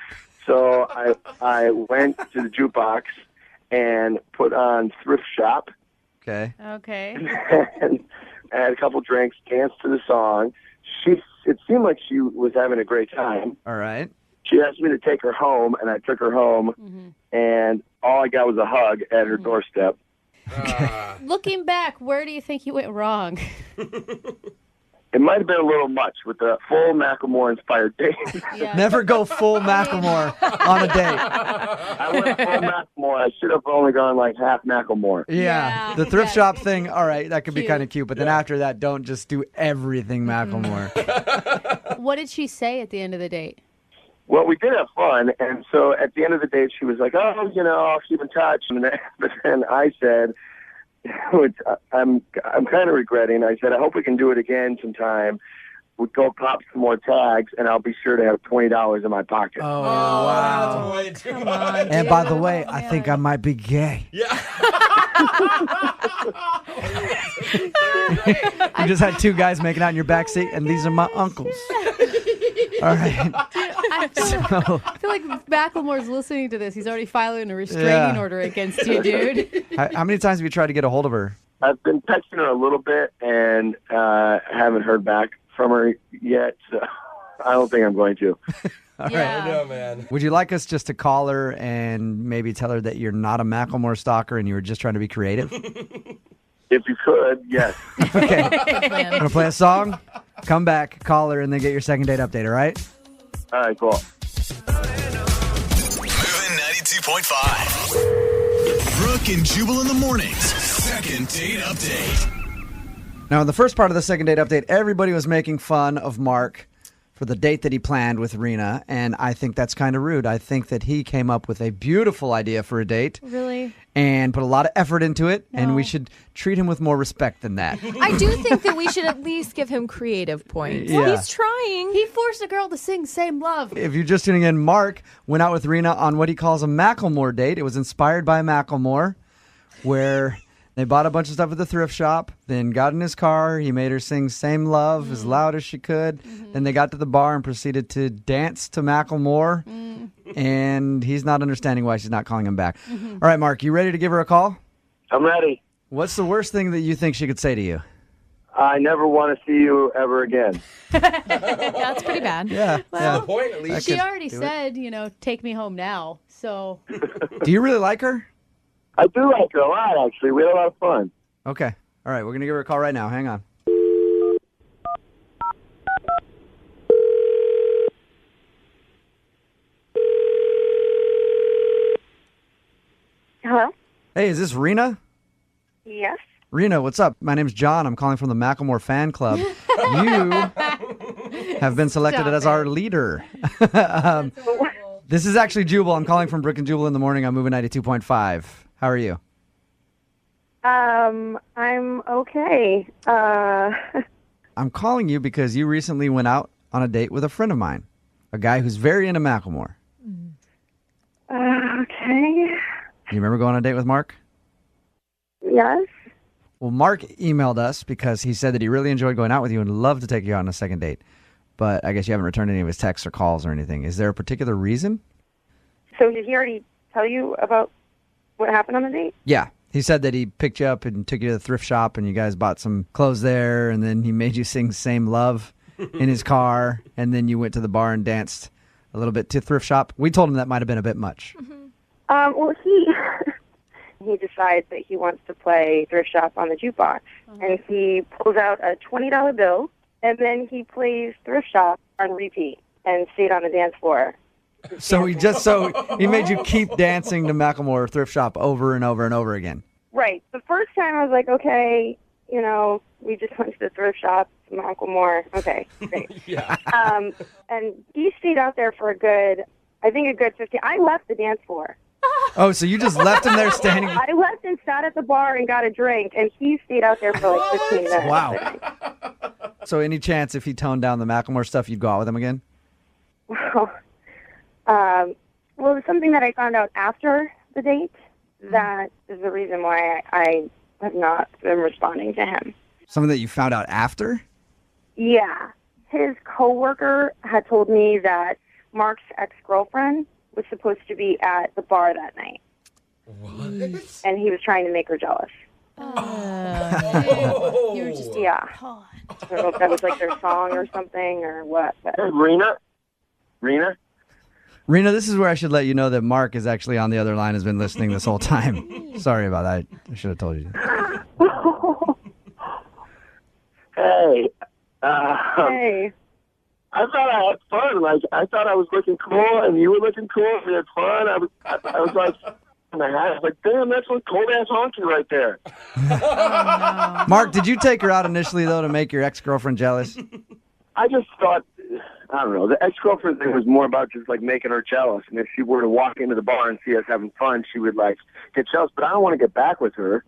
So I went to the jukebox and put on Thrift Shop. Okay. Okay. And I had a couple drinks, danced to the song. It seemed like she was having a great time. All right. She asked me to take her home, and I took her home, and all I got was a hug at her doorstep. Looking back, where do you think you went wrong? It might have been a little much with the full Macklemore-inspired date. Yeah. Never go full Macklemore on a date. I went full Macklemore. I should have only gone like half Macklemore. Yeah. The thrift shop thing, all right, that could be kind of cute. But then after that, don't just do everything Macklemore. What did she say at the end of the date? Well, we did have fun, and so at the end of the date, she was like, "Oh, I'll keep in touch." But then I said, which I'm kind of regretting. I said, "I hope we can do it again sometime. We go pop some more tags, and I'll be sure to have $20 in my pocket." Oh, wow. That's way too Come on, And dude. by the way, I think I might be gay. Yeah. You just had two guys making out in your backseat, and these are my uncles. All right. I feel like Macklemore's listening to this. He's already filing a restraining Yeah. order against you, dude. How many times have you tried to get a hold of her? I've been texting her a little bit, and haven't heard back from her yet. So I don't think I'm going to. All Yeah. I know, man. Would you like us just to call her and maybe tell her that you're not a Macklemore stalker and you were just trying to be creative? If you could, yes. Okay. I'm going to play a song, come back, call her, and then get your second date update, all right? All right, cool. Moving 92.5. Brooke and Jubal in the mornings. Second date update. Now, in the first part of the second date update, everybody was making fun of Mark for the date that he planned with Rena, and I think that's kind of rude. I think that he came up with a beautiful idea for a date Really? and put a lot of effort into it, and we should treat him with more respect than that. I do think that we should at least give him creative points. Yeah. He's trying. He forced a girl to sing Same Love. If you're just tuning in, Mark went out with Rena on what he calls a Macklemore date. It was inspired by Macklemore, where they bought a bunch of stuff at the thrift shop, then got in his car. He made her sing Same Love as loud as she could. Then they got to the bar and proceeded to dance to Macklemore. And he's not understanding why she's not calling him back. All right, Mark, you ready to give her a call? I'm ready. What's the worst thing that you think she could say to you? I never want to see you ever again. That's pretty bad. Yeah. Well, The point, at least. She already said, take me home now. So Do you really like her? I do like her a lot, actually. We had a lot of fun. Okay. All right, we're going to give her a call right now. Hang on. Hello? Hey, is this Rena? Yes. Rena, what's up? My name's John. I'm calling from the Macklemore fan club. You have been selected Stop as it. our leader. This is actually Jubal. I'm calling from Brooke and Jubal in the morning. I'm moving 92.5. How are you? I'm okay. I'm calling you because you recently went out on a date with a friend of mine, a guy who's very into Macklemore. Okay. You remember going on a date with Mark? Yes. Well, Mark emailed us because he said that he really enjoyed going out with you and loved to take you out on a second date. But I guess you haven't returned any of his texts or calls or anything. Is there a particular reason? So did he already tell you about what happened on the date? Yeah. He said that he picked you up and took you to the thrift shop and you guys bought some clothes there, and then he made you sing Same Love in his car, and then you went to the bar and danced a little bit to thrift shop. We told him that might have been a bit much. Well, he decides that he wants to play thrift shop on the jukebox, and he pulls out a $20 bill, and then he plays thrift shop on repeat and stayed on the dance floor. So he made you keep dancing to Macklemore thrift shop over and over and over again. Right. The first time I was like, okay, we just went to the thrift shop, some Uncle Moore. Okay, great. Yeah. And he stayed out there for a good 15. I left the dance floor. Oh, so you just left him there standing? I left and sat at the bar and got a drink, and he stayed out there for like 15 minutes. Wow. So any chance if he toned down the Macklemore stuff, you'd go out with him again? Well, it was something that I found out after the date. That is the reason why I have not been responding to him. Something that you found out after? Yeah. His coworker had told me that Mark's ex-girlfriend was supposed to be at the bar that night. What? And he was trying to make her jealous. Oh. You were just Yeah. I don't know if that was like their song or something or what. But. Hey, Rena? Rena, this is where I should let you know that Mark is actually on the other line, has been listening this whole time. Sorry about that. I should have told you. Hey. Hey. I thought I had fun. Like, I thought I was looking cool, and you were looking cool. We had fun. I was like, and I was like, damn, that's one cold-ass honky right there. Mark, did you take her out initially, though, to make your ex-girlfriend jealous? I just thought, I don't know, the ex-girlfriend thing was more about just, like, making her jealous. And if she were to walk into the bar and see us having fun, she would, like, get jealous. But I don't want to get back with her.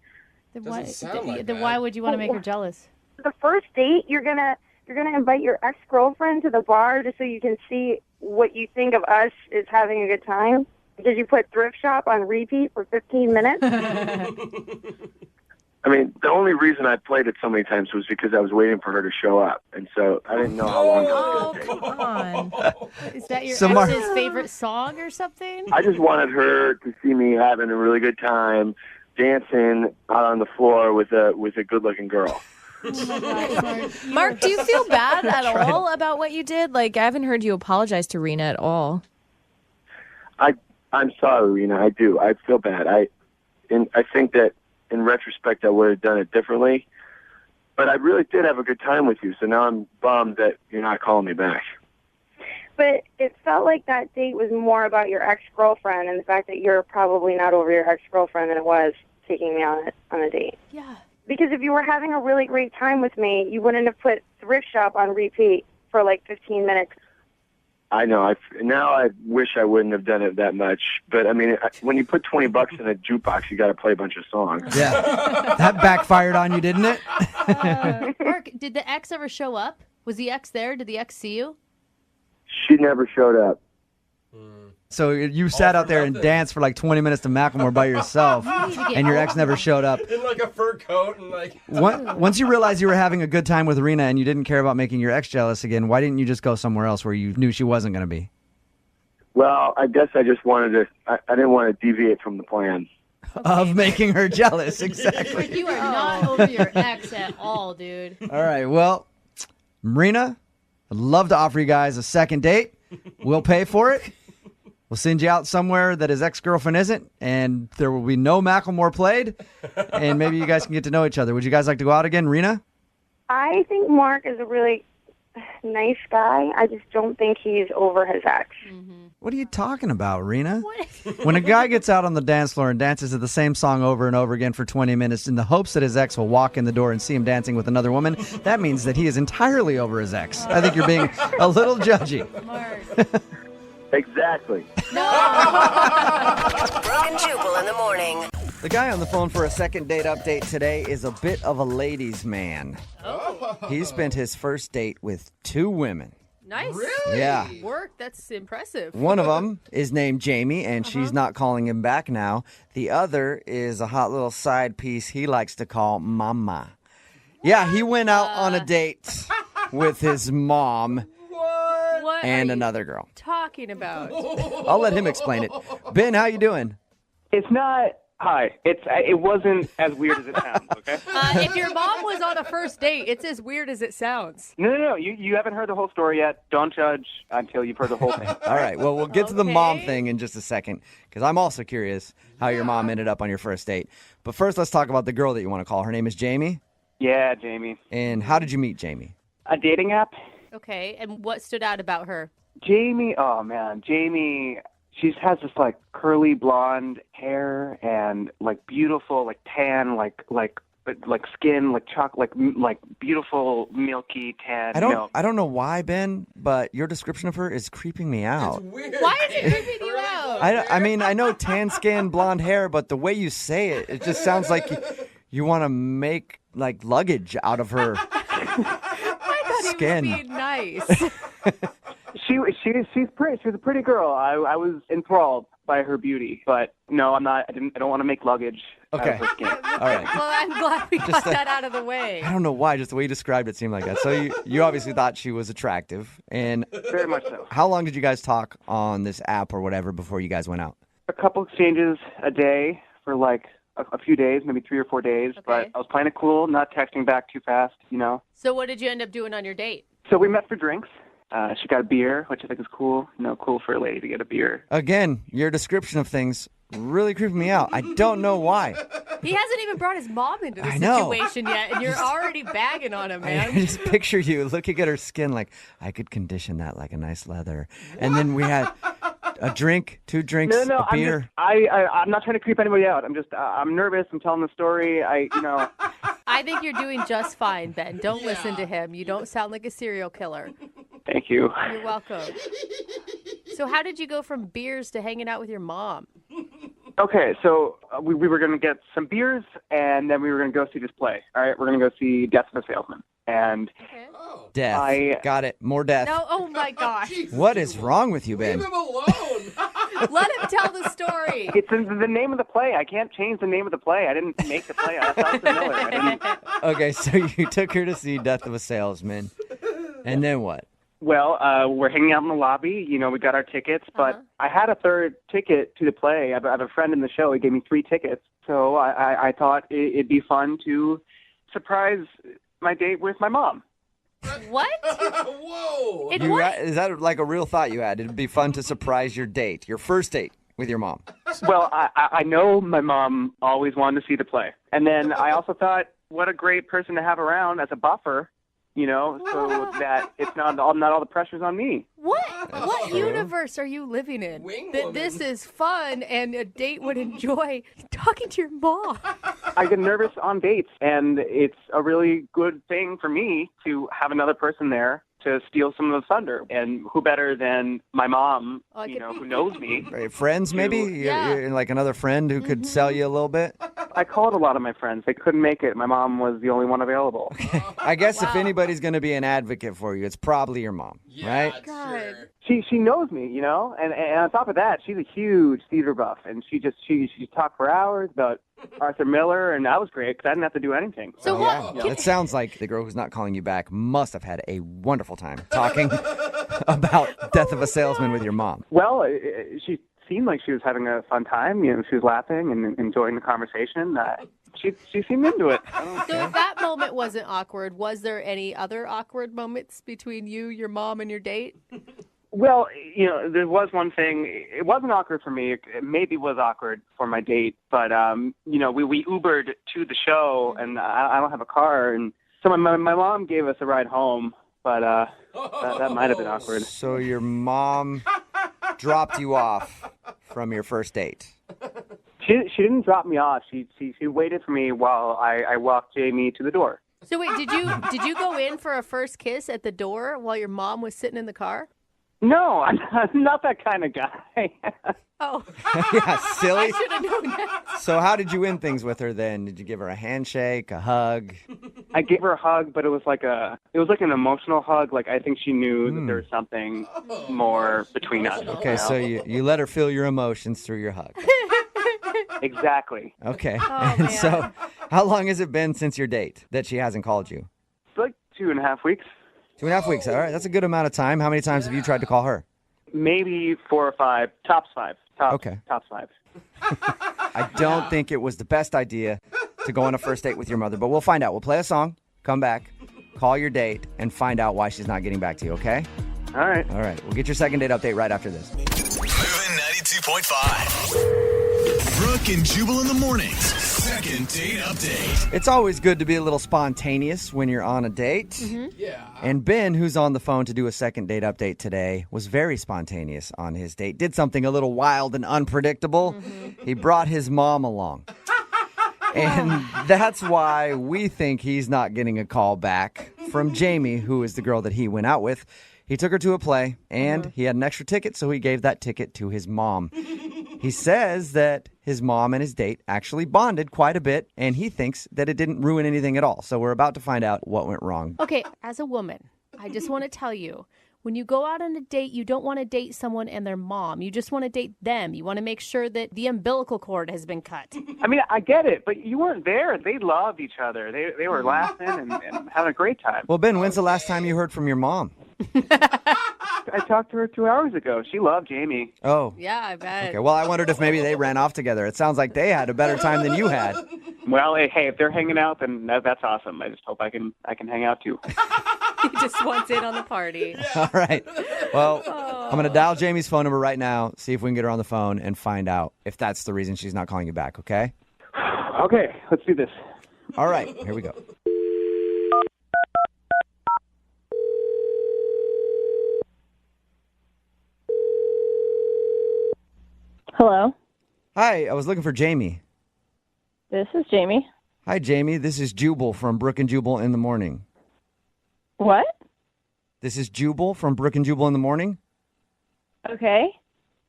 Then why would you want to make her jealous? The first date, you're gonna invite your ex-girlfriend to the bar just so you can see what you think of us is having a good time? Did you put Thrift Shop on repeat for 15 minutes? I mean, the only reason I played it so many times was because I was waiting for her to show up. And so I didn't know how long it was going to take. Come on. Is that your So ex's favorite song or something? I just wanted her to see me having a really good time, dancing out on the floor with a good-looking girl. Mark, do you feel bad at all about what you did? Like, I haven't heard you apologize to Rena at all. I'm sorry, Rena. I do. I feel bad. I think that in retrospect I would have done it differently. But I really did have a good time with you, so now I'm bummed that you're not calling me back. But it felt like that date was more about your ex-girlfriend and the fact that you're probably not over your ex-girlfriend than it was taking me on a date. Yeah. Because if you were having a really great time with me, you wouldn't have put Thrift Shop on repeat for like 15 minutes. I know. Now I wish I wouldn't have done it that much. But, I mean, when you put $20 in a jukebox, you got to play a bunch of songs. Yeah. That backfired on you, didn't it? Mark, did the ex ever show up? Was the ex there? Did the ex see you? She never showed up. So you sat out there and danced for like 20 minutes to Macklemore by yourself, and your ex never showed up. In like a fur coat and like... Once you realized you were having a good time with Rena and you didn't care about making your ex jealous again, why didn't you just go somewhere else where you knew she wasn't going to be? Well, I guess I just wanted to... I didn't want to deviate from the plan. Of making her jealous, exactly. You are not over your ex at all, dude. All right, well, Rena, I'd love to offer you guys a second date. We'll pay for it. We'll send you out somewhere that his ex-girlfriend isn't, and there will be no Macklemore played, and maybe you guys can get to know each other. Would you guys like to go out again, Rena? I think Mark is a really nice guy. I just don't think he's over his ex. What are you talking about, Rena? When a guy gets out on the dance floor and dances to the same song over and over again for 20 minutes in the hopes that his ex will walk in the door and see him dancing with another woman, that means that he is entirely over his ex. I think you're being a little judgy. Mark. Exactly. Brooke and Jubal in the morning. The guy on the phone for a second date update today is a bit of a ladies' man. Oh. He spent his first date with 2 women. Nice. Really? Yeah. Work. That's impressive. One of them is named Jamie, and she's not calling him back now. The other is a hot little side piece he likes to call Mama. Yeah, he went out on a date with his mom What and are another girl. you talking about? I'll let him explain it. Ben, how you doing? It's not. Hi. It wasn't as weird as it sounds. Okay. If your mom was on a first date, it's as weird as it sounds. No. You haven't heard the whole story yet. Don't judge until you've heard the whole thing. All right, well, we'll get to the mom thing in just a second, because I'm also curious how your mom ended up on your first date. But first, let's talk about the girl that you want to call. Her name is Jamie. Yeah, Jamie. And how did you meet Jamie? A dating app. Okay, and what stood out about her? Jamie. Oh man, Jamie. She has this like curly blonde hair and like beautiful like tan like skin like chocolate like beautiful milky tan milk. I don't know why, Ben, but your description of her is creeping me out. It's weird. Why is it creeping you out? I mean, I know tan skin, blonde hair, but the way you say it, it just sounds like you want to make like luggage out of her I thought skin. he was being nice. she's pretty. She was a pretty girl. I was enthralled by her beauty, but no, I'm not. I don't want to make luggage out of her skin. All right. Well, I'm glad we got that out of the way. I don't know why, just the way you described it seemed like that. So you obviously thought she was attractive. And very much so. How long did you guys talk on this app or whatever before you guys went out? A couple exchanges a day for like a few days, maybe 3 or 4 days. Okay. But I was playing it cool, not texting back too fast, So what did you end up doing on your date? So we met for drinks. She got a beer, which I think is cool. Cool for a lady to get a beer. Again, your description of things really creeped me out. I don't know why. He hasn't even brought his mom into the I know. situation yet, and you're already bagging on him, I man. just picture you looking at her skin like, I could condition that like a nice leather. And then we had a drink, 2 drinks, No, a beer. I'm not trying to creep anybody out. I'm nervous. I'm telling the story. I think you're doing just fine, Ben. Don't listen to him. You don't sound like a serial killer. Thank you. You're welcome. So how did you go from beers to hanging out with your mom? Okay, so we were going to get some beers, and then we were going to go see this play. All right, we're going to go see Death of a Salesman. And Death. Got it. More death. No, oh my gosh. What is wrong with you, Ben? Leave him alone. Let him tell the story. It's in the name of the play. I can't change the name of the play. I didn't make the play. That's Arthur Miller. I didn't. Okay, so you took her to see Death of a Salesman. And then what? Well, we're hanging out in the lobby. We got our tickets, but I had a third ticket to the play. I have a friend in the show. He gave me 3 tickets. So I thought it'd be fun to surprise my date with my mom. What? Whoa. Is that like a real thought you had? It'd be fun to surprise your date, your first date with your mom. Well, I know my mom always wanted to see the play. And then I also thought, what a great person to have around as a buffer, so that it's not all the pressure's on me. What universe are you living in? That this is fun and a date would enjoy talking to your mom. I get nervous on dates, and it's a really good thing for me to have another person there to steal some of the thunder. And who better than my mom, who knows me. Right, friends, maybe? You're like another friend who could sell you a little bit? I called a lot of my friends. They couldn't make it. My mom was the only one available. I guess if anybody's going to be an advocate for you, it's probably your mom, right? God. She knows me, and on top of that, she's a huge theater buff, and she talked for hours about Arthur Miller, and that was great because I didn't have to do anything. So It sounds like the girl who's not calling you back must have had a wonderful time talking about Death of a Salesman with your mom. Well, she seemed like she was having a fun time. She was laughing and enjoying the conversation. She seemed into it. So if that moment wasn't awkward, was there any other awkward moments between you, your mom, and your date? Well, there was one thing. It wasn't awkward for me. It maybe was awkward for my date. But, we Ubered to the show, and I don't have a car. And so my mom gave us a ride home, but that might have been awkward. So your mom dropped you off from your first date. She didn't drop me off. She waited for me while I walked Jamie to the door. So wait, did you go in for a first kiss at the door while your mom was sitting in the car? No, I'm not that kind of guy. Oh. Yeah, silly. I should have known that. So how did you end things with her then? Did you give her a handshake, a hug? I gave her a hug, but it was like an emotional hug. Like I think she knew that there was something more between us. Okay, so you let her feel your emotions through your hug. Exactly. Okay. Oh, And man. so how long has it been since your date that she hasn't called you? It's like 2.5 weeks. 2.5 weeks. All right. That's a good amount of time. How many times have you tried to call her? Maybe 4 or 5. Tops 5. Tops 5. I don't think it was the best idea to go on a first date with your mother, but we'll find out. We'll play a song, come back, call your date, and find out why she's not getting back to you, okay? All right. All right. We'll get your second date update right after this. Moving 92.5. Brooke and Jubal in the mornings. Second date update. It's always good to be a little spontaneous when you're on a date. Mm-hmm. Yeah. And Ben, who's on the phone to do a second date update today, was very spontaneous on his date. Did something a little wild and unpredictable. Mm-hmm. He brought his mom along. And that's why we think he's not getting a call back from Jamie, who is the girl that he went out with. He took her to a play, and he had an extra ticket, so he gave that ticket to his mom. He says that his mom and his date actually bonded quite a bit, and he thinks that it didn't ruin anything at all. So we're about to find out what went wrong. Okay, as a woman, I just want to tell you, when you go out on a date, you don't want to date someone and their mom. You just want to date them. You want to make sure that the umbilical cord has been cut. I mean, I get it, but you weren't there. They loved each other. They were laughing and having a great time. Well, Ben, when's the last time you heard from your mom? I talked to her 2 hours ago. She loved Jamie. Oh. Yeah, I bet. Okay, well, I wondered if maybe they ran off together. It sounds like they had a better time than you had. Well, hey, if they're hanging out, then that's awesome. I just hope I can hang out too. He just wants in on the party. All right. Well, I'm going to dial Jamie's phone number right now, see if we can get her on the phone and find out if that's the reason she's not calling you back, okay? Okay, let's do this. All right, here we go. Hello. Hi, I was looking for Jamie. This is Jamie. Hi, Jamie. This is Jubal from Brooke and Jubal in the Morning. What? This is Jubal from Brooke and Jubal in the Morning. Okay.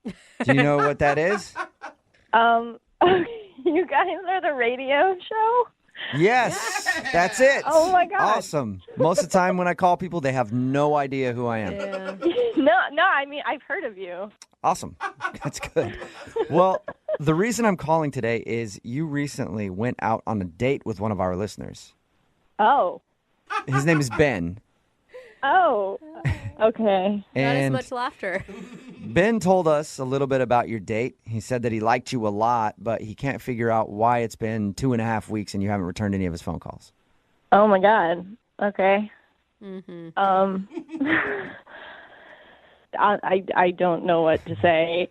Do you know what that is? You guys are the radio show? Yes, that's it. Oh, my God. Awesome. Most of the time when I call people, they have no idea who I am. No, I mean, I've heard of you. Awesome. That's good. Well, the reason I'm calling today is you recently went out on a date with one of our listeners. Oh. His name is Ben. Oh. Okay. Not as And much laughter. Ben told us a little bit about your date. He said that he liked you a lot, but he can't figure out why it's been 2.5 weeks and you haven't returned any of his phone calls. Oh, my God. Okay. Mm-hmm. I don't know what to say.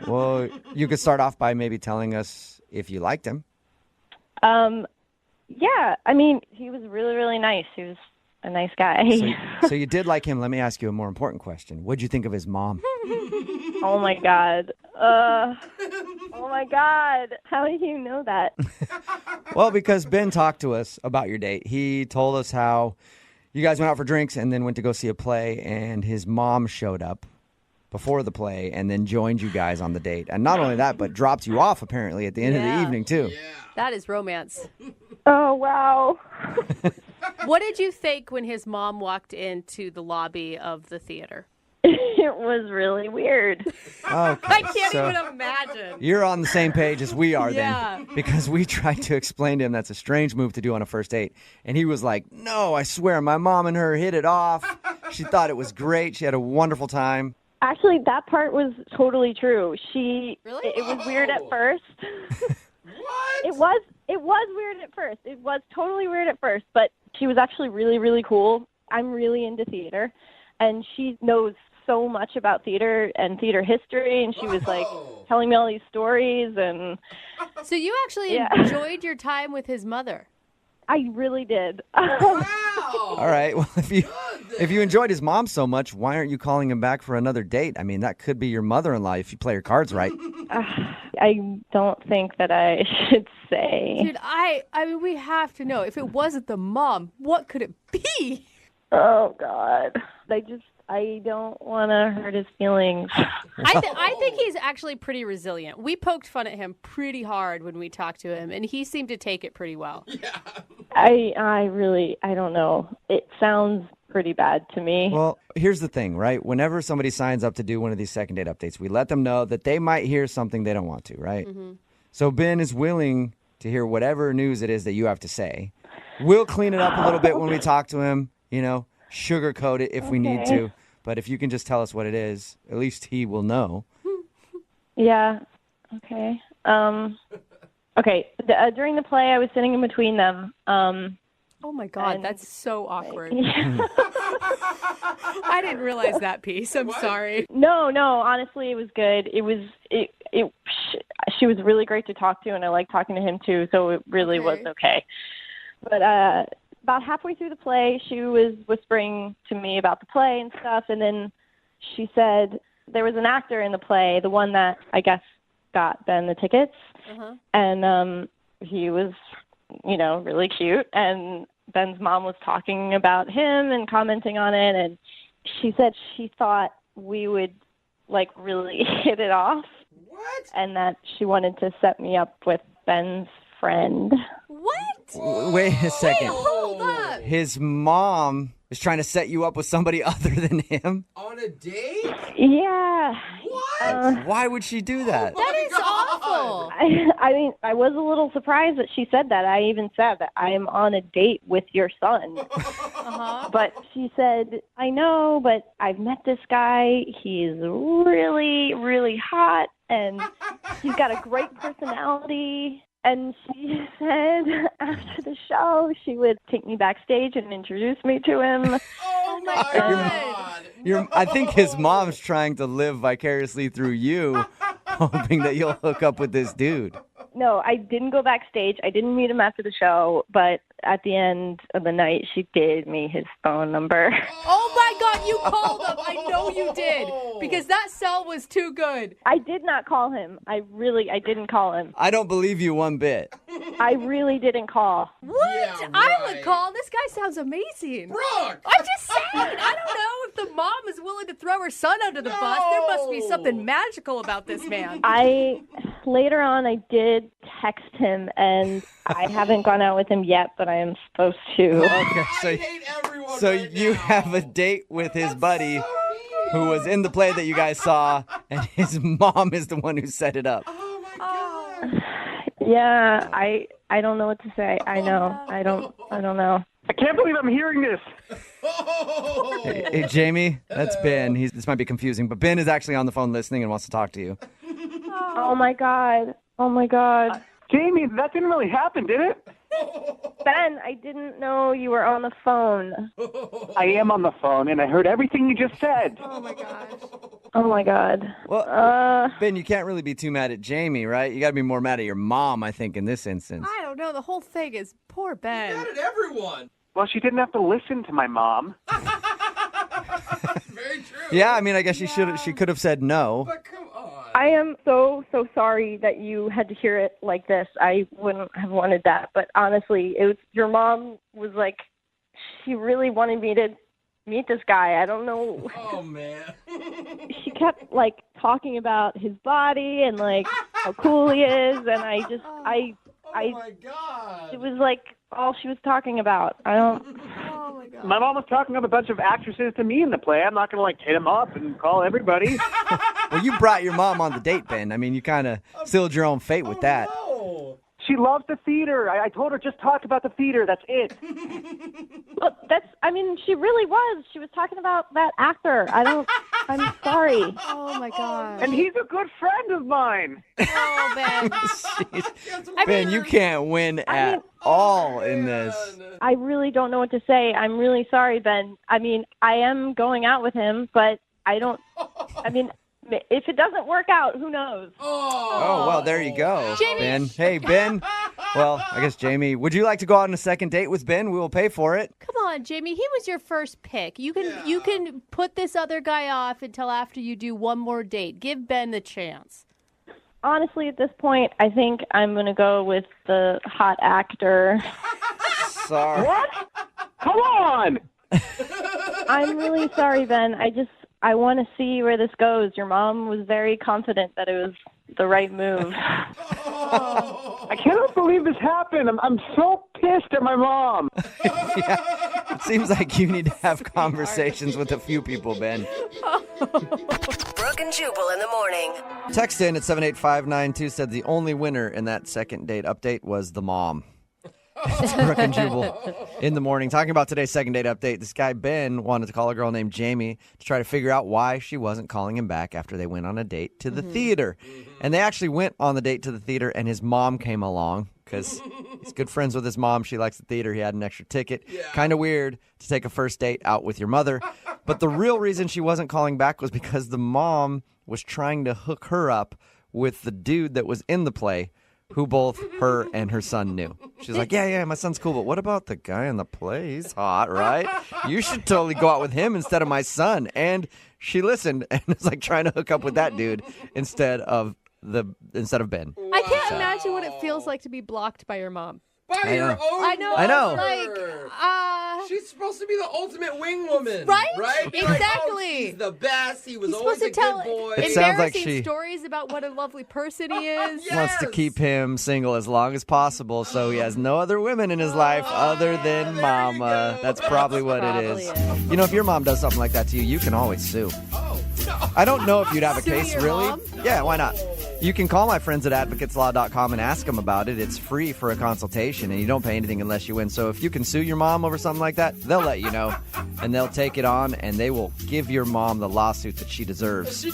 Well, you could start off by maybe telling us if you liked him. Yeah, I mean, he was really, really nice. He was a nice guy. So you did like him. Let me ask you a more important question. What'd you think of his mom? Oh, my God. Oh, my God. How did you know that? Well, because Ben talked to us about your date. He told us how you guys went out for drinks and then went to go see a play, and his mom showed up before the play and then joined you guys on the date. And not only that, but dropped you off, apparently, at the end of the evening, too. That is romance. Oh, wow. What did you think when his mom walked into the lobby of the theater? It was really weird. Okay, I can't so even imagine. You're on the same page as we are Yeah. then. Because we tried to explain to him that's a strange move to do on a first date. And he was like, no, I swear, my mom and her hit it off. She thought it was great. She had a wonderful time. Actually, that part was totally true. Really? It was weird at first. What? It was weird at first. It was totally weird at first, but she was actually really, really cool. I'm really into theater, and she knows so much about theater and theater history, and she was like telling me all these stories. And So you actually enjoyed your time with his mother. I really did. All right. Well, if you enjoyed his mom so much, why aren't you calling him back for another date? I mean, that could be your mother-in-law if you play your cards right. I don't think that I should say. Dude, I mean, we have to know. If it wasn't the mom, what could it be? Oh, God. I don't want to hurt his feelings. I think he's actually pretty resilient. We poked fun at him pretty hard when we talked to him, and he seemed to take it pretty well. I don't know. It sounds pretty bad to me. Well, here's the thing, right? Whenever somebody signs up to do one of these second date updates, we let them know that they might hear something they don't want to, right? Mm-hmm. So Ben is willing to hear whatever news it is that you have to say. We'll clean it up a little bit when we talk to him, sugarcoat it if we need to. But if you can just tell us what it is, at least he will know. Yeah. Okay. Okay. During the play, I was sitting in between them. Oh my God, that's so awkward. I didn't realize that piece. I'm sorry. No. Honestly, it was good. She was really great to talk to, and I liked talking to him too. So it really was okay. But about halfway through the play, she was whispering to me about the play and stuff, and then she said there was an actor in the play, the one that I guess got Ben the tickets, and he was, really cute, and Ben's mom was talking about him and commenting on it, and she said she thought we would, really hit it off. What? And that she wanted to set me up with Ben's friend. What? Wait a second. Wait, hold up. His mom is trying to set you up with somebody other than him? On a date? Yeah. What? Why would she do that? That is awful. I mean, I was a little surprised that she said that. I even said that I am on a date with your son. But she said, I know, but I've met this guy. He's really, really hot, and he's got a great personality. And she said after the show, she would take me backstage and introduce me to him. Oh, my God. I think his mom's trying to live vicariously through you, hoping that you'll hook up with this dude. No, I didn't go backstage. I didn't meet him after the show, but at the end of the night, she gave me his phone number. Oh, my God, you called him. I know you did, because that sell was too good. I did not call him. I didn't call him. I don't believe you one bit. I really didn't call. What? Yeah, I would right. call. This guy sounds amazing. Brooke! I'm just saying. I don't know if the mom is willing to throw her son under the bus. There must be something magical about this man. Later on, I did text him, and I haven't gone out with him yet, but I am supposed to. Okay, so you have a date with his buddy who was in the play that you guys saw, and his mom is the one who set it up. Oh, my God. Yeah, I don't know what to say. I know. I don't know. I can't believe I'm hearing this. Hey, Jamie, that's Ben. This might be confusing, but Ben is actually on the phone listening and wants to talk to you. Oh, my God. Oh, my God. Jamie, that didn't really happen, did it? Ben, I didn't know you were on the phone. I am on the phone, and I heard everything you just said. Oh, my gosh. Oh, my God. Well, Ben, you can't really be too mad at Jamie, right? You got to be more mad at your mom, I think, in this instance. I don't know. The whole thing is poor Ben. Mad at everyone. Well, she didn't have to listen to my mom. Very true. Yeah, I mean, I guess she could have said no. But come on. I am so sorry that you had to hear it like this. I wouldn't have wanted that. But honestly, your mom was like, she really wanted me to meet this guy. I don't know. Oh, man. She kept, like, talking about his body and, like, how cool he is. And I just, Oh, my God. it was, like, all she was talking about. I don't. Oh, my God. My mom was talking up a bunch of actresses to me in the play. I'm not going to, like, hit him up and call everybody. Well, you brought your mom on the date, Ben. I mean, you kind of sealed your own fate with that. No. She loves the theater. I told her just talk about the theater. That's it. Well, she really was. She was talking about that actor. I'm sorry. Oh, my God. And he's a good friend of mine. Oh, Ben. Jeez. Ben, you can't win at all in this. I really don't know what to say. I'm really sorry, Ben. I mean, I am going out with him, but if it doesn't work out, who knows? Oh, well, there you go, Jamie. Ben. Hey, Ben. Well, I guess, Jamie, would you like to go out on a second date with Ben? We will pay for it. Come on, Jamie. He was your first pick. You can put this other guy off until after you do one more date. Give Ben the chance. Honestly, at this point, I think I'm going to go with the hot actor. Sorry. What? Come on. I'm really sorry, Ben. I want to see where this goes. Your mom was very confident that it was the right move. I cannot believe this happened. I'm so pissed at my mom. Yeah, it seems like you need to have conversations with a few people, Ben. Brooke and Jubal in the morning. Text in at 78592 said the only winner in that second date update was the mom. It's Brooke and Jubal in the morning. Talking about today's second date update, this guy Ben wanted to call a girl named Jamie to try to figure out why she wasn't calling him back after they went on a date to the theater. And they actually went on the date to the theater, and his mom came along because he's good friends with his mom. She likes the theater. He had an extra ticket. Yeah. Kind of weird to take a first date out with your mother. But the real reason she wasn't calling back was because the mom was trying to hook her up with the dude that was in the play, who both her and her son knew. She's like, yeah, my son's cool, but what about the guy in the play? He's hot, right? You should totally go out with him instead of my son. And she listened and was like trying to hook up with that dude instead of Ben. I can't imagine what it feels like to be blocked by your mom. By I your know. own I know. I know. Like, she's supposed to be the ultimate wing woman. Right? Right? Be like, oh, Exactly. he's the best. He was he's always supposed a to tell good boy. It sounds like embarrassing she- stories about what a lovely person he is. Wants to keep him single as long as possible, so he has no other women in his life other than Mama. That's probably what it is. You know, if your mom does something like that to you, you can always sue. I don't know if you'd have a Sue case, your really. mom? Yeah, why not? You can call my friends at advocateslaw.com and ask them about it. It's free for a consultation, and you don't pay anything unless you win. So if you can sue your mom over something like that, they'll let you know, and they'll take it on, and they will give your mom the lawsuit that she deserves.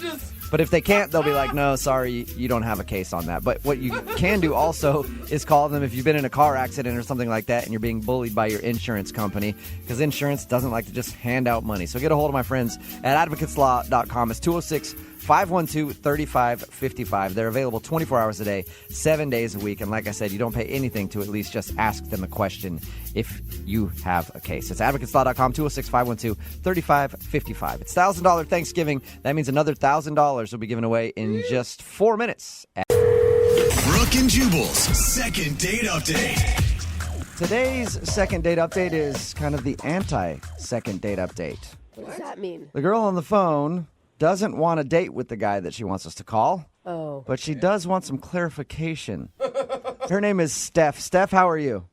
But if they can't, they'll be like, no, sorry, you don't have a case on that. But what you can do also is call them if you've been in a car accident or something like that and you're being bullied by your insurance company, because insurance doesn't like to just hand out money. So get a hold of my friends at advocateslaw.com. It's 206-512-3555. They're available 24 hours a day, 7 days a week. And like I said, you don't pay anything to at least just ask them a question if you have a case. It's advocateslaw.com, 206-512-3555. It's $1,000 Thanksgiving. That means another $1,000 will be given away in just 4 minutes. Brooke and Jubal's second date update. Today's second date update is kind of the anti-second date update. What does that mean? The girl on the phone doesn't want a date with the guy that she wants us to call. Oh. But she does want some clarification. Her name is Steph. Steph, how are you?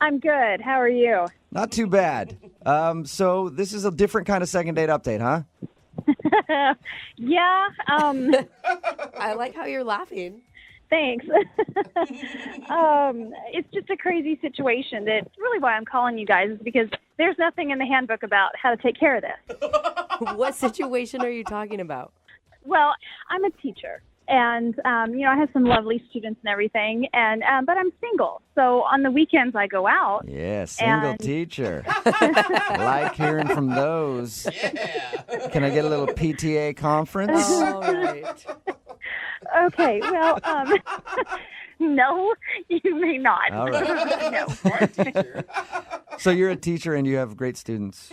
I'm good. How are you? Not too bad. So this is a different kind of second date update, huh? Yeah. I like how you're laughing. Thanks. It's just a crazy situation. That's really why I'm calling you guys, is because there's nothing in the handbook about how to take care of this. What situation are you talking about? Well, I'm a teacher, and I have some lovely students and everything, and but I'm single. So on the weekends I go out. Yeah, single teacher. Like hearing from those. Yeah. Can I get a little PTA conference? All right. Okay, well, no, you may not. All right. No. So you're a teacher and you have great students.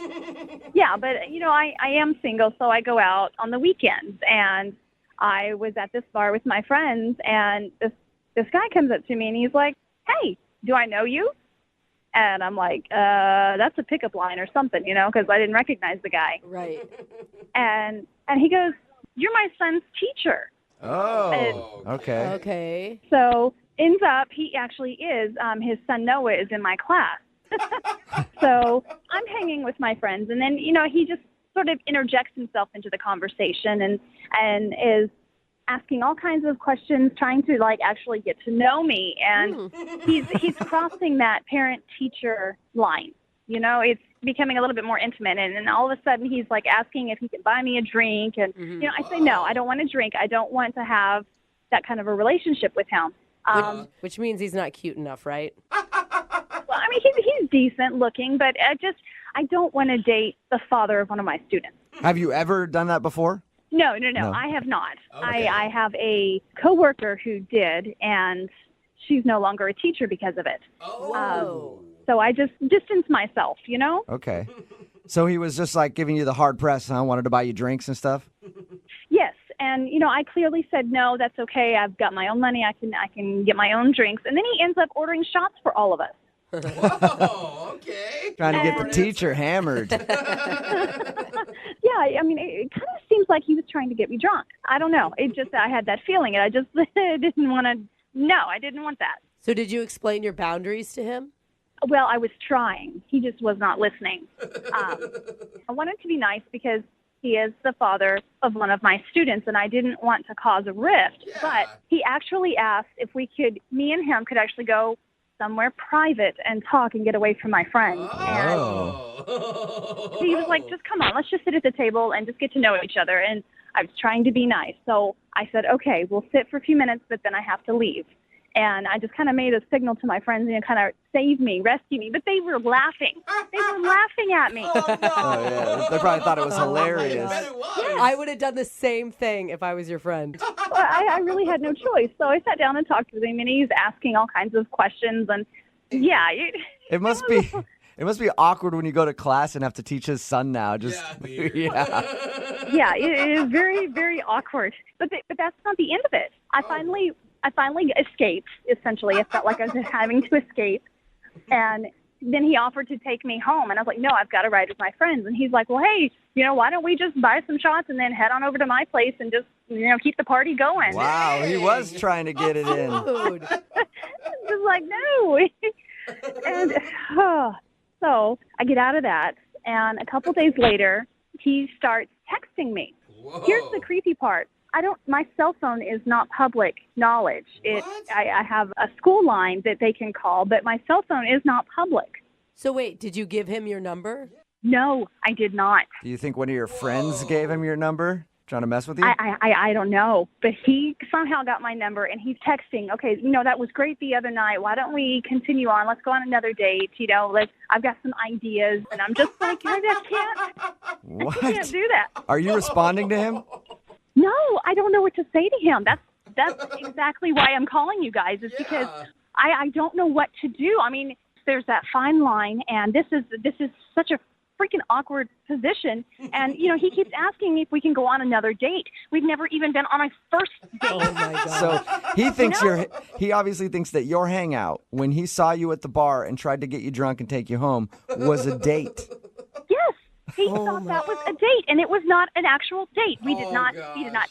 Yeah, but, I am single, so I go out on the weekends. And I was at this bar with my friends, and this guy comes up to me, and he's like, hey, do I know you? And I'm like, that's a pickup line or something, because I didn't recognize the guy. Right. And he goes, you're my son's teacher. Oh, okay. Okay. So ends up, he actually is, his son Noah is in my class. So I'm hanging with my friends, and then, he just sort of interjects himself into the conversation and is asking all kinds of questions, trying to actually get to know me. And he's crossing that parent-teacher line. It's becoming a little bit more intimate. And then all of a sudden he's asking if he can buy me a drink. And, I say, no, I don't want a drink. I don't want to have that kind of a relationship with him. Which means he's not cute enough, right? Well, I mean, he's decent looking, but I don't want to date the father of one of my students. Have you ever done that before? No, I have not. Okay. I have a coworker who did, and she's no longer a teacher because of it. Oh. So I just distanced myself, Okay. So he was just giving you the hard press, huh? Wanted to buy you drinks and stuff? Yes. And, I clearly said, no, that's okay. I've got my own money. I can get my own drinks. And then he ends up ordering shots for all of us. Whoa, okay. Trying to get the teacher hammered. Yeah, I mean, it kind of seems like he was trying to get me drunk. I don't know. I had that feeling, and I just didn't want to. No, I didn't want that. So did you explain your boundaries to him? Well, I was trying. He just was not listening. I wanted to be nice because he is the father of one of my students, and I didn't want to cause a rift. Yeah. But he actually asked if me and him could actually go somewhere private and talk and get away from my friends. Oh. And he was like, just come on, let's just sit at the table and just get to know each other. And I was trying to be nice. So I said, okay, we'll sit for a few minutes, but then I have to leave. And I just kind of made a signal to my friends, kind of save me, rescue me. But they were laughing. They were laughing at me. Oh, yeah. They probably thought it was hilarious. I would have done the same thing if I was your friend. Well, I really had no choice. So I sat down and talked with him, and he's asking all kinds of questions. And, yeah. It must be awkward when you go to class and have to teach his son now. Just yeah. Yeah, it is very, very awkward. But that's not the end of it. I finally escaped, essentially. I felt like I was having to escape. And then he offered to take me home, and I was like, no, I've got to ride with my friends. And he's like, well, hey, why don't we just buy some shots and then head on over to my place and just, keep the party going. Wow, he was trying to get it in. Just like, no. And so I get out of that, and a couple days later, he starts texting me. Whoa. Here's the creepy part. My cell phone is not public knowledge. I have a school line that they can call, but my cell phone is not public. So wait, did you give him your number? No, I did not. Do you think one of your friends gave him your number, trying to mess with you? I don't know, but he somehow got my number, and he's texting, okay, that was great the other night. Why don't we continue on? Let's go on another date. I've got some ideas, and I'm just like, I can't do that. Are you responding to him? No, I don't know what to say to him. That's exactly why I'm calling you guys, is because I don't know what to do. I mean, there's that fine line, and this is such a freaking awkward position. And, he keeps asking me if we can go on another date. We've never even been on a first date. Oh, my God. So he thinks he obviously thinks that your hangout, when he saw you at the bar and tried to get you drunk and take you home, was a date. Yes. He thought that was a date, and it was not an actual date. He did not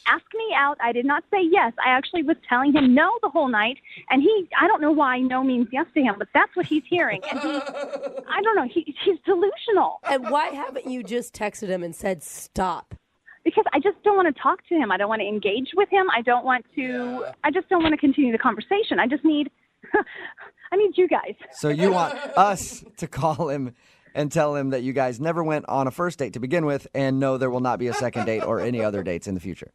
ask me out. I did not say yes. I actually was telling him no the whole night, and I don't know why no means yes to him, but that's what he's hearing. And I don't know, he's delusional. And why haven't you just texted him and said stop? Because I just don't want to talk to him. I don't want to engage with him. I just don't want to continue the conversation. I just need, I need you guys. So you want us to call him and tell him that you guys never went on a first date to begin with, and no, there will not be a second date or any other dates in the future.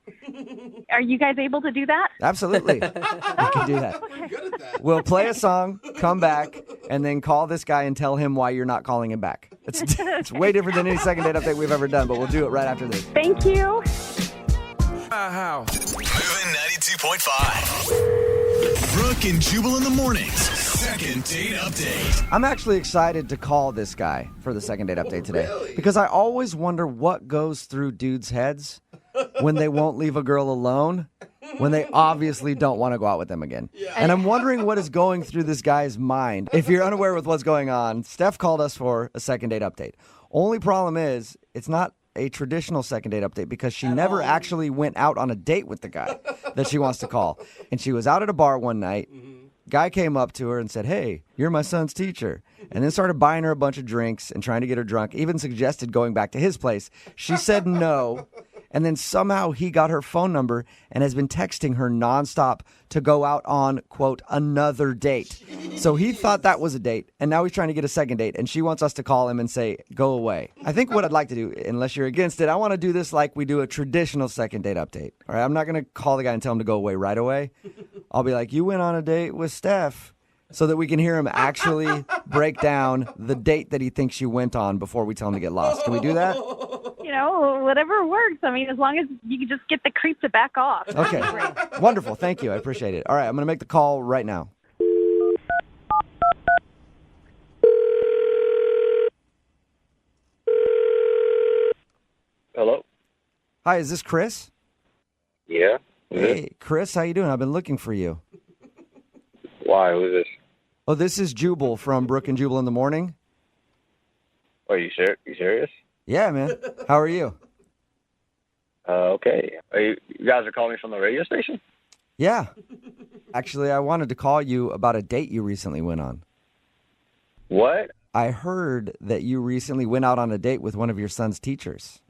Are you guys able to do that? Absolutely. We can do that. Okay. We'll play a song, come back, and then call this guy and tell him why you're not calling him back. It's way different than any second date update we've ever done, but we'll do it right after this. Thank you. How? Moving 92.5. Brooke and Jubal in the mornings. Second date update. I'm actually excited to call this guy for the second date update today. Really? Because I always wonder what goes through dudes' heads when they won't leave a girl alone, when they obviously don't want to go out with them again. Yeah. And I'm wondering what is going through this guy's mind. If you're unaware with what's going on, Steph called us for a second date update. Only problem is, it's not a traditional second date update because she never actually went out on a date with the guy that she wants to call. And she was out at a bar one night. Guy came up to her and said, hey, you're my son's teacher. And then started buying her a bunch of drinks and trying to get her drunk, even suggested going back to his place. She said no. And then somehow he got her phone number and has been texting her nonstop to go out on, quote, another date. So he thought that was a date, and now he's trying to get a second date, and she wants us to call him and say, go away. I think what I'd like to do, unless you're against it, I want to do this like we do a traditional second date update. All right, I'm not going to call the guy and tell him to go away right away. I'll be like, you went on a date with Steph, so that we can hear him actually break down the date that he thinks you went on before we tell him to get lost. Can we do that? Whatever works. I mean, as long as you can just get the creep to back off. Okay. Wonderful. Thank you. I appreciate it. All right, I'm going to make the call right now. Hello? Hi, is this Chris? Yeah. Hey, Chris, how you doing? I've been looking for you. Why? Who's this? Oh, this is Jubal from Brooke and Jubal in the morning. Oh, you serious? Yeah, man. How are you? Okay. You guys are calling me from the radio station? Yeah. Actually, I wanted to call you about a date you recently went on. What? I heard that you recently went out on a date with one of your son's teachers.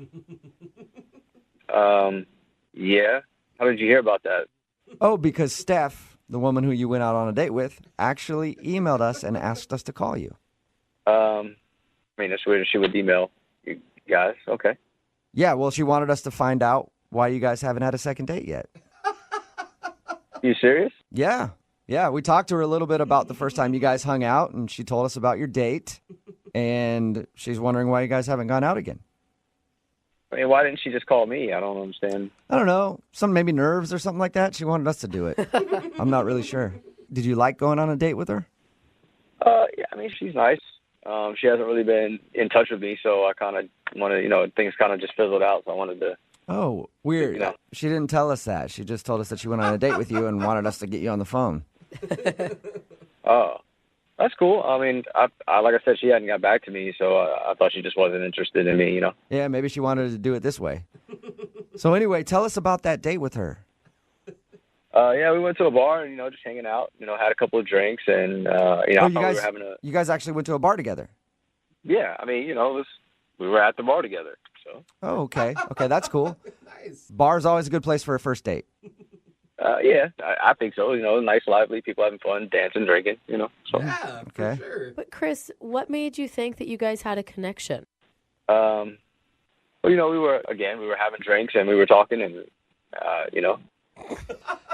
Yeah. How did you hear about that? Oh, because Steph, the woman who you went out on a date with, actually emailed us and asked us to call you. I mean, that's weird. She would email you guys. Okay. Yeah, well, she wanted us to find out why you guys haven't had a second date yet. You serious? Yeah. Yeah, we talked to her a little bit about the first time you guys hung out, and she told us about your date, and she's wondering why you guys haven't gone out again. I mean, why didn't she just call me? I don't understand. I don't know. Some maybe nerves or something like that. She wanted us to do it. I'm not really sure. Did you like going on a date with her? Yeah, I mean, she's nice. She hasn't really been in touch with me, so I kind of wanted, things kind of just fizzled out, so I wanted to. Oh, weird. She didn't tell us that. She just told us that she went on a date with you and wanted us to get you on the phone. Oh, That's cool. I mean, I like I said, she hadn't got back to me, so I thought she just wasn't interested in me, you know? Yeah, maybe she wanted to do it this way. So anyway, tell us about that date with her. Yeah, we went to a bar and, just hanging out, had a couple of drinks and, I thought we were having You guys actually went to a bar together? Yeah, I mean, we were at the bar together, so. Oh, okay. Okay, that's cool. Nice. Bar's always a good place for a first date. Yeah, I think so. Nice, lively, people having fun, dancing, drinking, So. Yeah, okay. for sure. But Chris, what made you think that you guys had a connection? Well, we were having drinks and we were talking and,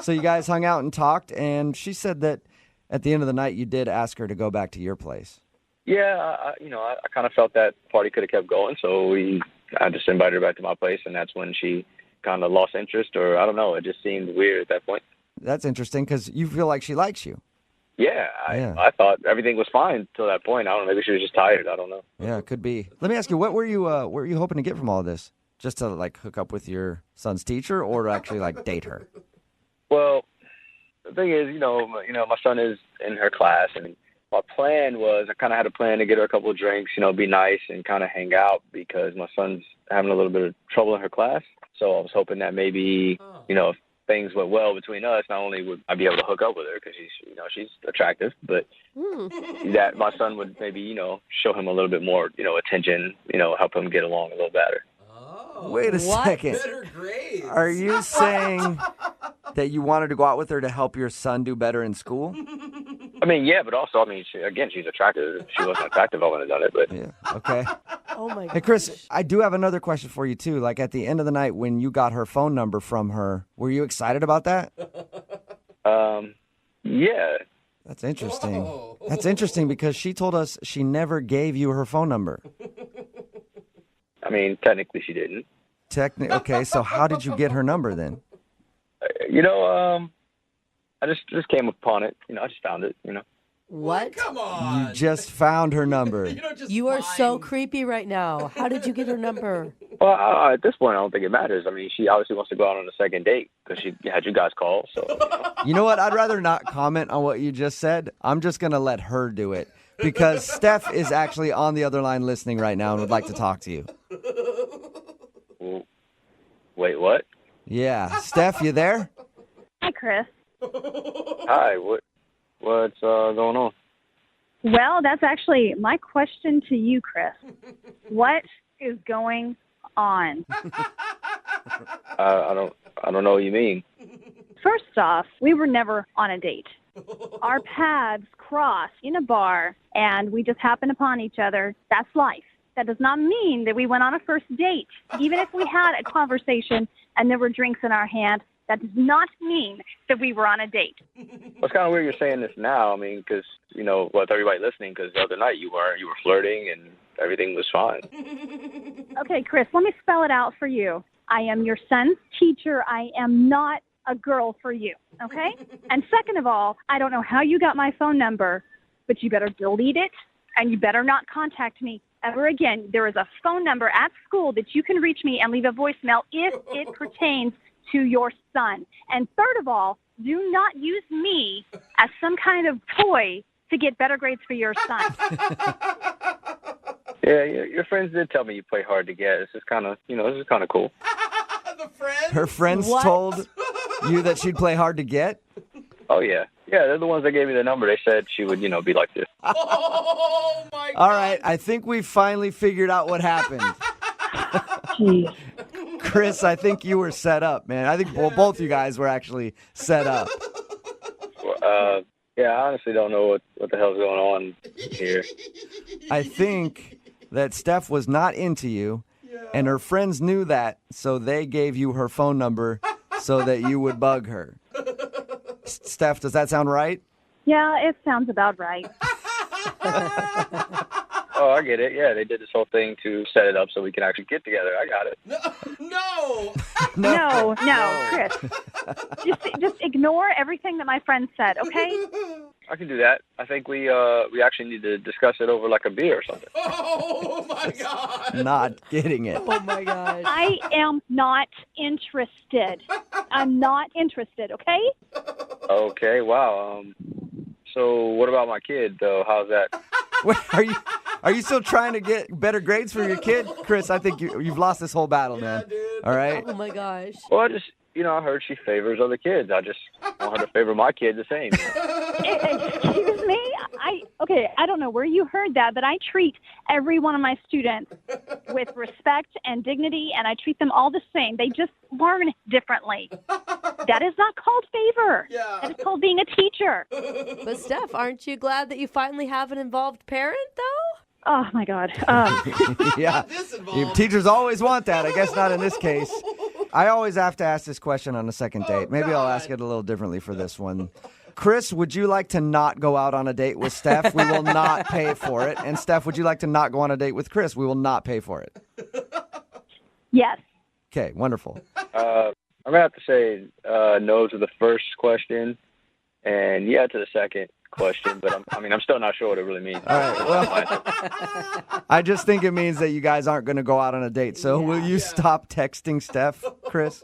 So you guys hung out and talked, and she said that at the end of the night you did ask her to go back to your place. Yeah, I kind of felt that party could have kept going, so I just invited her back to my place, and that's when she kind of lost interest, or I don't know, it just seemed weird at that point. That's interesting because you feel like she likes you. Yeah, I thought everything was fine till that point. I don't know, maybe she was just tired. I don't know. Yeah, it could be. Let me ask you, what were you hoping to get from all of this? Just to like hook up with your son's teacher, or to actually like date her? Well, the thing is, my son is in her class, and my plan was, I kind of had a plan to get her a couple of drinks, be nice and kind of hang out because my son's having a little bit of trouble in her class. So I was hoping that maybe, if things went well between us, not only would I be able to hook up with her because she's attractive, but that my son would maybe, show him a little bit more, attention, help him get along a little better. Wait a second. Better grades. Are you saying that you wanted to go out with her to help your son do better in school? I mean, yeah, but also, she's attractive. If she wasn't attractive, I wouldn't have done it. But yeah, okay. Oh my god. Hey, Chris, I do have another question for you too. Like at the end of the night, when you got her phone number from her, were you excited about that? Yeah. That's interesting. Whoa. That's interesting because she told us she never gave you her phone number. I mean, technically, she didn't. Okay, so how did you get her number then? I just came upon it. I just found it. What? Come on. You just found her number. You are so creepy right now. How did you get her number? Well, at this point, I don't think it matters. I mean, she obviously wants to go out on a second date because she had you guys call. So, You know what? I'd rather not comment on what you just said. I'm just going to let her do it because Steph is actually on the other line listening right now and would like to talk to you. Wait, what? Yeah. Steph, you there? Hi, Chris. Hi. What's going on? Well, that's actually my question to you, Chris. What is going on? I don't know what you mean. First off, we were never on a date. Our paths crossed in a bar, and we just happened upon each other. That's life. That does not mean that we went on a first date. Even if we had a conversation and there were drinks in our hand, that does not mean that we were on a date. Well, it's kind of weird you're saying this now. I mean, because, with everybody listening, because the other night you were flirting and everything was fine. Okay, Chris, let me spell it out for you. I am your son's teacher. I am not a girl for you, okay? And second of all, I don't know how you got my phone number, but you better delete it, and you better not contact me ever again. There is a phone number at school that you can reach me and leave a voicemail if it pertains to your son. And third of all, do not use me as some kind of toy to get better grades for your son. Yeah, your friends did tell me you play hard to get. This is kind of cool. The friends? Her friends told you that she'd play hard to get? Oh, yeah. Yeah, they're the ones that gave me the number. They said she would, be like this. Oh, my God. All right, I think we finally figured out what happened. Chris, I think you were set up, man. I think both you guys were actually set up. Yeah, I honestly don't know what the hell's going on here. I think that Steph was not into you, and her friends knew that, so they gave you her phone number so that you would bug her. Steph, does that sound right? Yeah, it sounds about right. Oh, I get it. Yeah, they did this whole thing to set it up so we can actually get together. I got it. No. No, Chris. Just ignore everything that my friend said, okay? I can do that. I think we actually need to discuss it over like a beer or something. Oh, my God. Not getting it. Oh, my gosh. I am not interested. I'm not interested, okay? Okay, wow. So what about my kid, though? How's that? Wait, are you still trying to get better grades for your kid? Chris, I think you've lost this whole battle, man. All right? Oh, my gosh. Well, I just, I heard she favors other kids. I just want her to favor my kid the same. Excuse me? I don't know where you heard that, but I treat every one of my students with respect and dignity, and I treat them all the same. They just learn differently. That is not called favor. Yeah. That is called being a teacher. But, Steph, aren't you glad that you finally have an involved parent, though? Oh, my God. Yeah. Teachers always want that. I guess not in this case. I always have to ask this question on a second date. Maybe I'll ask it a little differently for this one. Chris, would you like to not go out on a date with Steph? We will not pay for it. And Steph, would you like to not go on a date with Chris? We will not pay for it. Yes. Okay, wonderful. I'm going to have to say no to the first question and yeah to the second question, but I'm still not sure what it really means. All right, well, I just think it means that you guys aren't going to go out on a date. So will you stop texting Steph, Chris?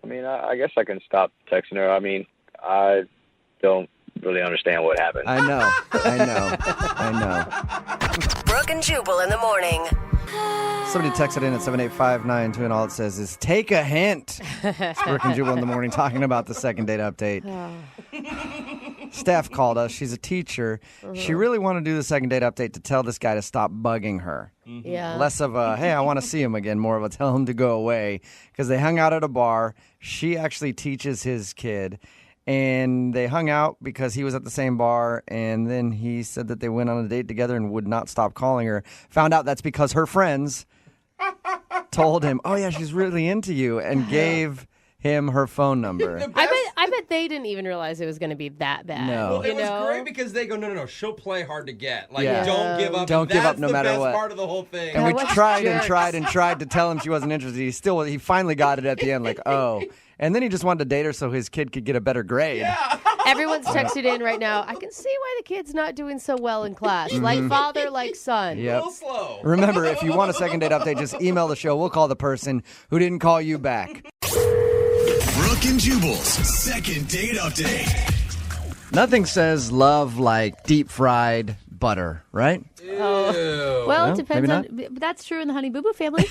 I guess I can stop texting her. I don't really understand what happened. I know. Brooke and Jubal in the morning. Somebody texted in at 78592 and all it says is, take a hint. It's Brooke and Jubal in the morning talking about the second date update. Steph called us. She's a teacher. She really wanted to do the second date update to tell this guy to stop bugging her. Yeah. Less of a, hey, I want to see him again, more of a tell him to go away. Because they hung out at a bar. She actually teaches his kid. And they hung out because he was at the same bar, and then he said that they went on a date together and would not stop calling her. Found out that's because her friends told him, oh, yeah, she's really into you, and gave him her phone number. I bet they didn't even realize it was going to be that bad. No. Well, it was great because they go, no, she'll play hard to get. Like, Yeah. don't give up. Don't give up no matter That's the what. best part of the whole thing. And we tried to tell him she wasn't interested. He finally got it at the end, like, oh. And then he just wanted to date her so his kid could get a better grade. Yeah. Everyone's texted in right now. I can see why the kid's not doing so well in class. Like father, like son. Yep. A little slow. Remember, if you want a second date update, just email the show. We'll call the person who didn't call you back. Brooke and Jubal's second date update. Nothing says love like deep fried butter, right? Well, No, it depends maybe on. That's true in the Honey Boo Boo family.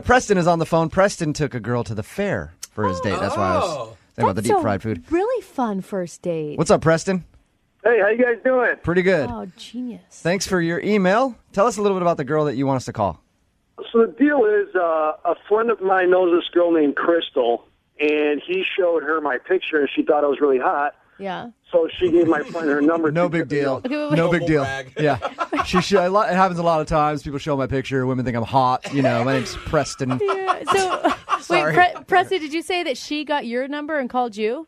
Preston is on the phone. Preston took a girl to the fair for his date. That's why I was saying about the deep fried food. Really fun first date. What's up, Preston? Hey, how you guys doing? Pretty good. Oh, genius. Thanks for your email. Tell us a little bit about the girl that you want us to call. So the deal is, a friend of mine knows this girl named Crystal, and he showed her my picture, and she thought I was really hot. Yeah. So she gave my friend her number. No big deal. Okay, No big deal. Brag. Yeah. It happens a lot of times. People show my picture. Women think I'm hot. My name's Preston. Yeah. So, Sorry. wait, Preston, did you say that she got your number and called you?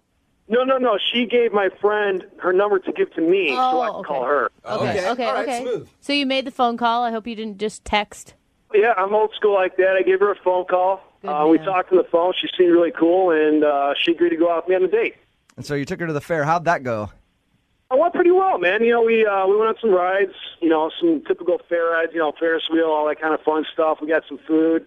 No. She gave my friend her number to give to me so I could call her. Okay. All right, smooth. So you made the phone call. I hope you didn't just text. Yeah, I'm old school like that. I gave her a phone call. We talked on the phone. She seemed really cool, and she agreed to go out with me on a date. And so you took her to the fair. How'd that go? I went pretty well, man. We went on some rides, some typical fair rides, Ferris wheel, all that kind of fun stuff. We got some food.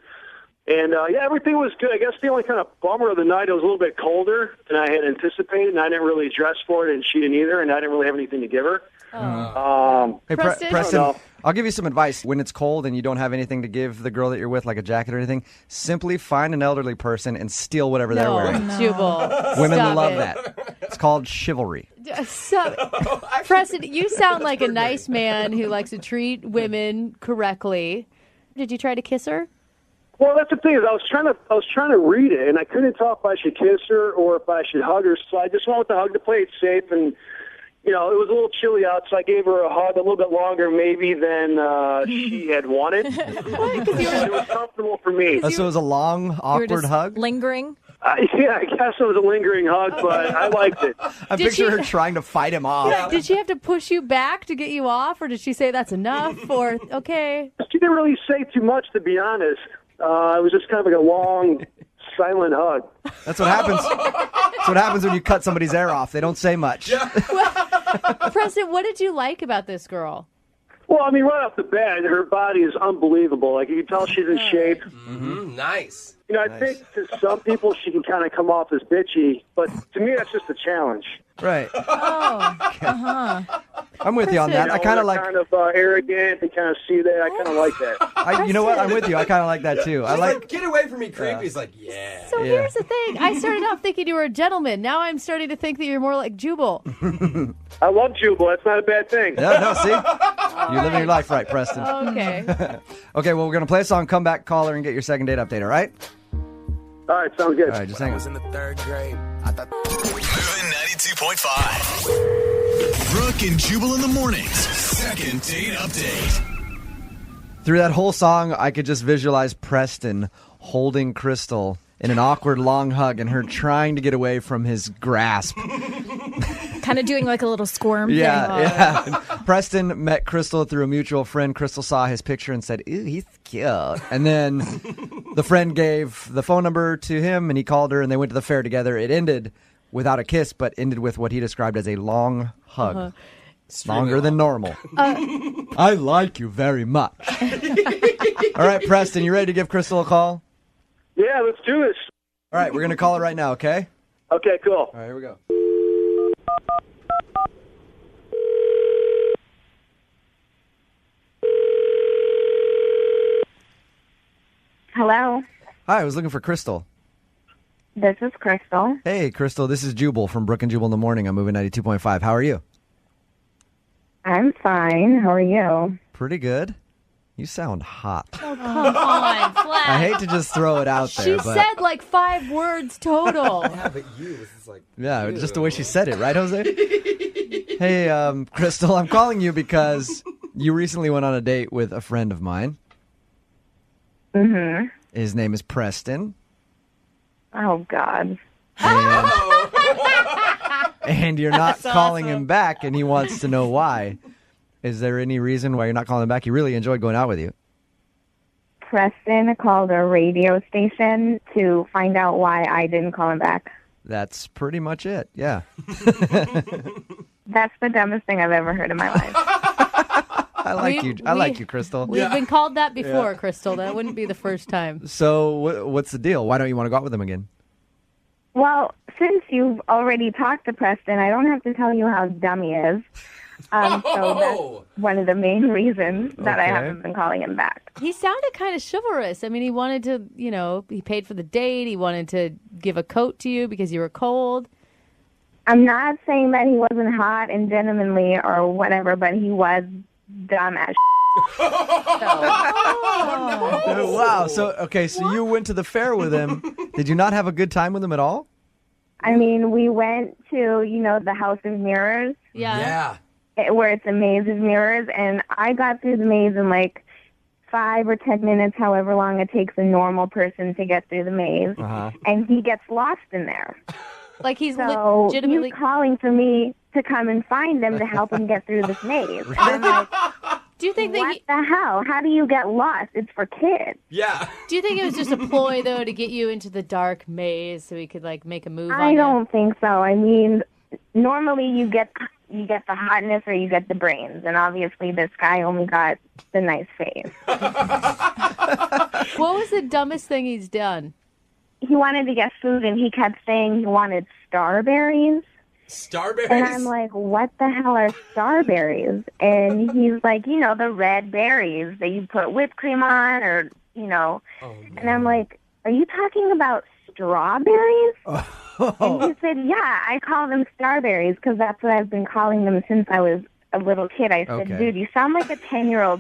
And, everything was good. I guess the only kind of bummer of the night, it was a little bit colder than I had anticipated, and I didn't really dress for it, and she didn't either, and I didn't really have anything to give her. Hey, Preston? Preston, I'll give you some advice. When it's cold and you don't have anything to give the girl that you're with, like a jacket or anything, simply find an elderly person and steal whatever they're wearing. Jubal. Women Stop love it. that. It's called chivalry. Preston, you sound like a nice man who likes to treat women correctly. Did you try to kiss her? Well, that's the thing is I was trying to read it, and I couldn't tell if I should kiss her or if I should hug her, so I just went with the hug to play it safe, and it was a little chilly out, so I gave her a hug a little bit longer maybe than she had wanted. It was comfortable for me. So it was a long, awkward hug? Lingering? Yeah, I guess it was a lingering hug, but I liked it. I picture her trying to fight him off. Did she have to push you back to get you off, or did she say that's enough, or okay? She didn't really say too much, to be honest. It was just kind of like a long, silent hug. That's what happens. That's what happens when you cut somebody's hair off. They don't say much. Preston, what did you like about this girl? Well, I mean, right off the bat, her body is unbelievable. Like, you can tell she's in shape. Mm-hmm. Nice. You know, I think to some people she can kind of come off as bitchy, but to me, that's just a challenge. Right. Oh, uh-huh. I'm with you on that. You know, I kind of like. kind of arrogant. They kind of see that. I kind of like that. You know what? I'm with you. I kind of like that too. I like. Get away from me, creepy. He's like, yeah. So here's the thing. I started off thinking you were a gentleman. Now I'm starting to think that you're more like Jubal. I love Jubal. That's not a bad thing. Yeah, no, see? You're living your life right, Preston. Okay. Okay, well, we're going to play a song, come back, call her, and get your second date update, all right? All right, sounds good. All right, just hang on. In the third grade. Moving 92.5. Brooke and Jubal in the mornings. Second date update. Through that whole song, I could just visualize Preston holding Crystal in an awkward long hug and her trying to get away from his grasp. Kind of doing like a little squirm Yeah, thing. yeah. Preston met Crystal through a mutual friend. Crystal saw his picture and said, "Ooh, he's cute." And then the friend gave the phone number to him, and he called her, and they went to the fair together. It ended without a kiss, but ended with what he described as a long hug. Longer than normal. I like you very much. All right, Preston, you ready to give Crystal a call? Yeah, let's do this. All right, we're going to call her right now, okay? Okay, cool. All right, here we go. Hello, Hi, I was looking for Crystal. this is Crystal. Hey, Crystal, this is Jubal from Brooke and Jubal in the Morning. I'm moving 92.5. How are you? I'm fine. How are you? Pretty good. You sound hot. Oh, come on, Flash. I hate to just throw it out there, She but said like 5 words total. Yeah, but you, this is like. yeah, just the way she said it, right, Jose? Hey, Crystal, I'm calling you because you recently went on a date with a friend of mine. Mm-hmm. His name is Preston. Oh, God. And you're not That's calling awesome. him back, and he wants to know why. Is there any reason why you're not calling him back? He really enjoyed going out with you. Preston called a radio station to find out why I didn't call him back. That's pretty much it, yeah. That's the dumbest thing I've ever heard in my life. I like you, Crystal. We've been called that before, Crystal. That wouldn't be the first time. So what's the deal? Why don't you want to go out with him again? Well, since you've already talked to Preston, I don't have to tell you how dumb he is. So that's one of the main reasons that I Okay. haven't been calling him back. He sounded kind of chivalrous. I mean, he wanted to, he paid for the date. He wanted to give a coat to you because you were cold. I'm not saying that he wasn't hot and gentlemanly or whatever, but he was dumb as Oh, wow. So you went to the fair with him. Did you not have a good time with him at all? I mean, we went to, the House of Mirrors. Yeah. Where it's a maze of mirrors, and I got through the maze in like 5 or 10 minutes, however long it takes a normal person to get through the maze, and he gets lost in there. Like he's so legitimately he's calling for me to come and find him to help him get through this maze. And I'm like, do you think what the hell? How do you get lost? It's for kids. Yeah. Do you think it was just a ploy though to get you into the dark maze so he could like make a move on I you? don't think so. I mean, normally you get the hotness or you get the brains, and obviously this guy only got the nice face. What was the dumbest thing he's done? He wanted to get food, and he kept saying he wanted starberries. Starberries? And I'm like, what the hell are starberries? And he's like, the red berries that you put whipped cream on, or, And I'm like, are you talking about strawberries? And he said, yeah, I call them starberries because that's what I've been calling them since I was a little kid. I said, dude, you sound like a 10-year-old.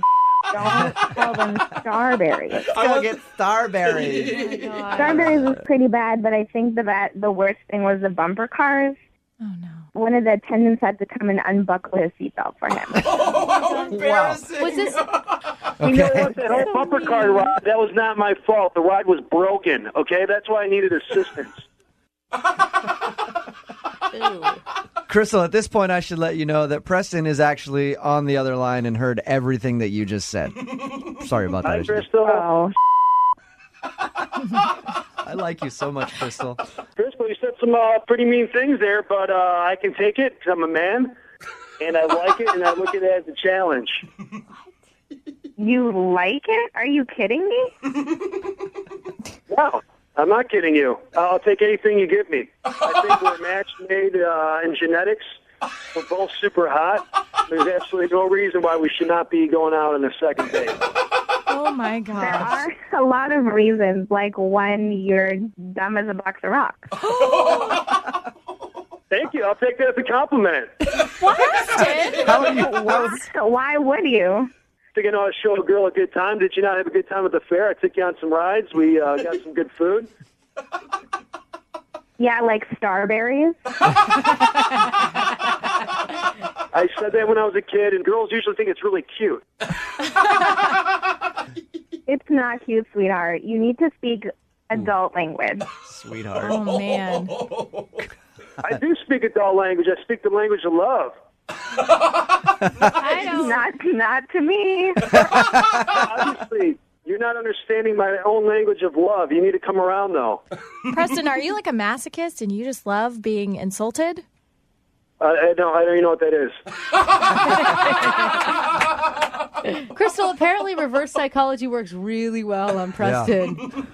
Don't call them starberries. Go get starberries. Starberries was pretty bad, but I think the worst thing was the bumper cars. Oh, no. One of the attendants had to come and unbuckle his seatbelt for him. Oh, embarrassing. Was this? You know what? That whole bumper car ride, that was not my fault. The ride was broken, okay? That's why I needed assistance. Crystal, at this point, I should let you know that Preston is actually on the other line and heard everything that you just said. Sorry about that. Hi, Crystal. Oh, I like you so much, Crystal. Crystal, you said some pretty mean things there, but I can take it because I'm a man, and I like it, and I look at it as a challenge. You like it? Are you kidding me? No, I'm not kidding you. I'll take anything you give me. I think we're a match made in genetics. We're both super hot. There's absolutely no reason why we should not be going out on a second date. Oh, my gosh. There are a lot of reasons, like one, you're dumb as a box of rocks. Thank you. I'll take that as a compliment. Why would you? Think I know how to show a girl a good time. Did you not have a good time at the fair? I took you on some rides. We got some good food. Yeah, like starberries. I said that when I was a kid, and girls usually think it's really cute. It's not cute, sweetheart. You need to speak adult language. Sweetheart. Oh, man. I do speak adult language. I speak the language of love. I don't. Not to me. Obviously, you're not understanding my own language of love. You need to come around, though. Preston, are you like a masochist and you just love being insulted? I don't even know what that is. Crystal, apparently reverse psychology works really well on Preston.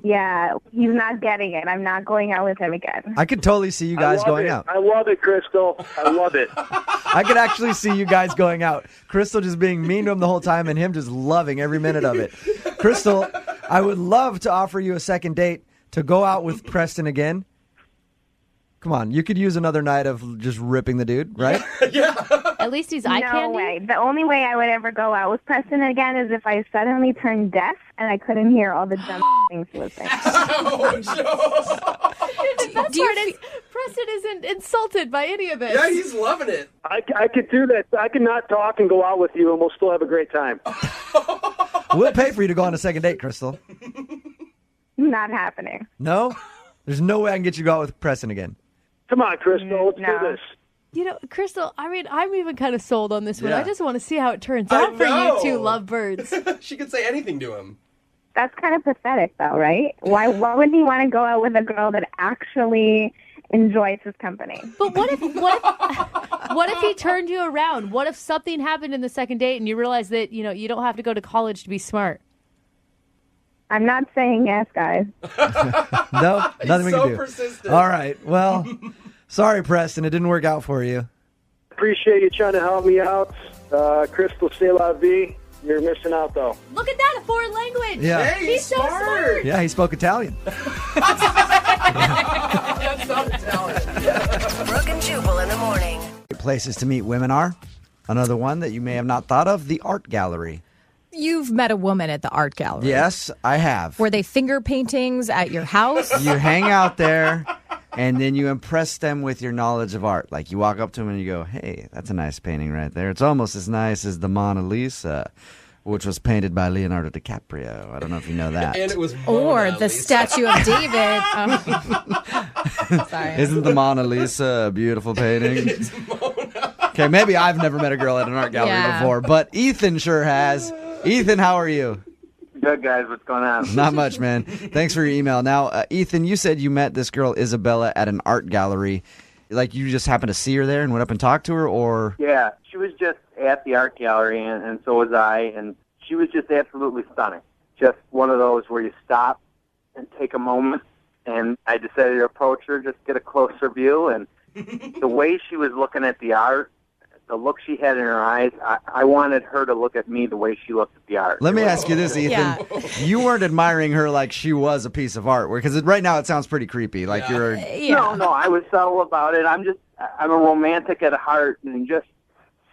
Yeah, he's not getting it. I'm not going out with him again. I could totally see you guys going out. I love it, Crystal. I love it. I could actually see you guys going out. Crystal just being mean to him the whole time and him just loving every minute of it. Crystal, I would love to offer you a second date to go out with Preston again. Come on, you could use another night of just ripping the dude, right? Yeah. At least he's eye candy. No way. The only way I would ever go out with Preston again is if I suddenly turned deaf and I couldn't hear all the dumb things he was saying. The best part is Preston isn't insulted by any of this. Yeah, he's loving it. I could do that. I could not talk and go out with you, and we'll still have a great time. We'll pay for you to go on a second date, Crystal. Not happening. No? There's no way I can get you to go out with Preston again. Come on, Crystal. Let's do this. You know, Crystal, I mean, I'm even kind of sold on this one. Yeah. I just want to see how it turns out for you two lovebirds. She could say anything to him. That's kind of pathetic, though, right? Why wouldn't he want to go out with a girl that actually enjoys his company? But what if he turned you around? What if something happened in the second date and you realize that, you know, you don't have to go to college to be smart? I'm not saying yes, guys. No? Nothing we can do. Persistent. All right. Well, sorry, Preston. It didn't work out for you. Appreciate you trying to help me out. Crystal, c'est la vie. You're missing out, though. Look at that, a foreign language. Yeah. Hey, He's so smart. Yeah, he spoke Italian. That's not Italian. Brooke and Jubal in the morning. Places to meet women are. Another one that you may have not thought of, the art gallery. You've met a woman at the art gallery. Yes, I have. Were they finger paintings at your house? You hang out there, and then you impress them with your knowledge of art. Like, you walk up to them and you go, hey, that's a nice painting right there. It's almost as nice as the Mona Lisa, which was painted by Leonardo DiCaprio. I don't know if you know that. And it was Or the Statue of David. Sorry. Isn't the Mona Lisa a beautiful painting? Okay, maybe I've never met a girl at an art gallery before, but Ethan sure has. Ethan, how are you? Good, guys. What's going on? Not much, man. Thanks for your email. Now, Ethan, you said you met this girl, Isabella, at an art gallery. Like, you just happened to see her there and went up and talked to her, or? Yeah, she was just at the art gallery, and so was I, and she was just absolutely stunning. Just one of those where you stop and take a moment, and I decided to approach her, just get a closer view, and the way she was looking at the art, the look she had in her eyes, I wanted her to look at me the way she looked at the art. Let me ask you this, Ethan. Yeah. You weren't admiring her like she was a piece of art, because right now it sounds pretty creepy. Like you're. No, I was subtle about it. I'm a romantic at heart, and just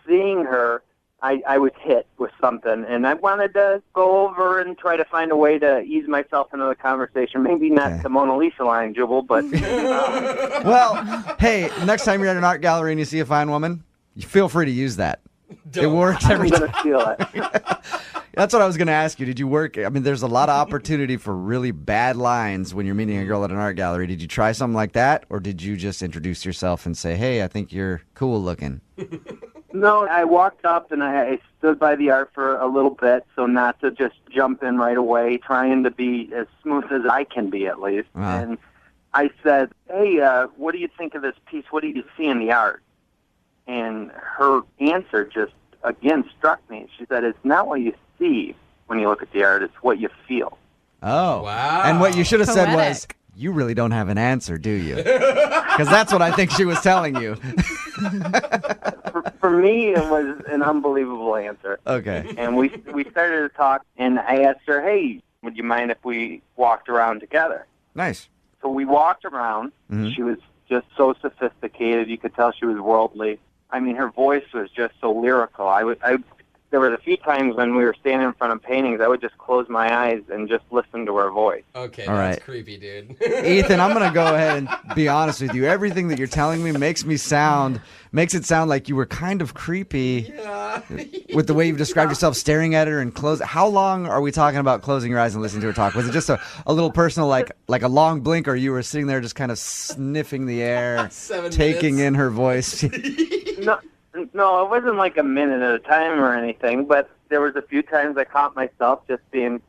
seeing her, I was hit with something, and I wanted to go over and try to find a way to ease myself into the conversation. Maybe not the Mona Lisa line, Jubal, but... Well, hey, next time you're at an art gallery and you see a fine woman, you feel free to use that. It works every time. I'm going to steal it. That's what I was going to ask you. Did you work? I mean, there's a lot of opportunity for really bad lines when you're meeting a girl at an art gallery. Did you try something like that, or did you just introduce yourself and say, hey, I think you're cool looking? No, I walked up and I stood by the art for a little bit, so not to just jump in right away, trying to be as smooth as I can be at least. And I said, hey, what do you think of this piece? What do you see in the art? And her answer just, again, struck me. She said, it's not what you see when you look at the art. It's what you feel. Oh. Wow. And what you should have said was, Poetic. you really don't have an answer, do you? Because that's what I think she was telling you. For me, it was an unbelievable answer. Okay. And we started to talk, and I asked her, hey, would you mind if we walked around together? Nice. So we walked around. Mhm. She was just so sophisticated. You could tell she was worldly. I mean, her voice was just so lyrical. There was a few times when we were standing in front of paintings, I would just close my eyes and just listen to her voice. Okay, All that's right. creepy, dude. Ethan, I'm going to go ahead and be honest with you. Everything that you're telling me makes it sound like you were kind of creepy with the way you've described yourself, staring at her and close. How long are we talking about closing your eyes and listening to her talk? Was it just a little personal, like a long blink, or you were sitting there just kind of sniffing the air, 7 taking minutes. in her voice? No, it wasn't like a minute at a time or anything, but there was a few times I caught myself just being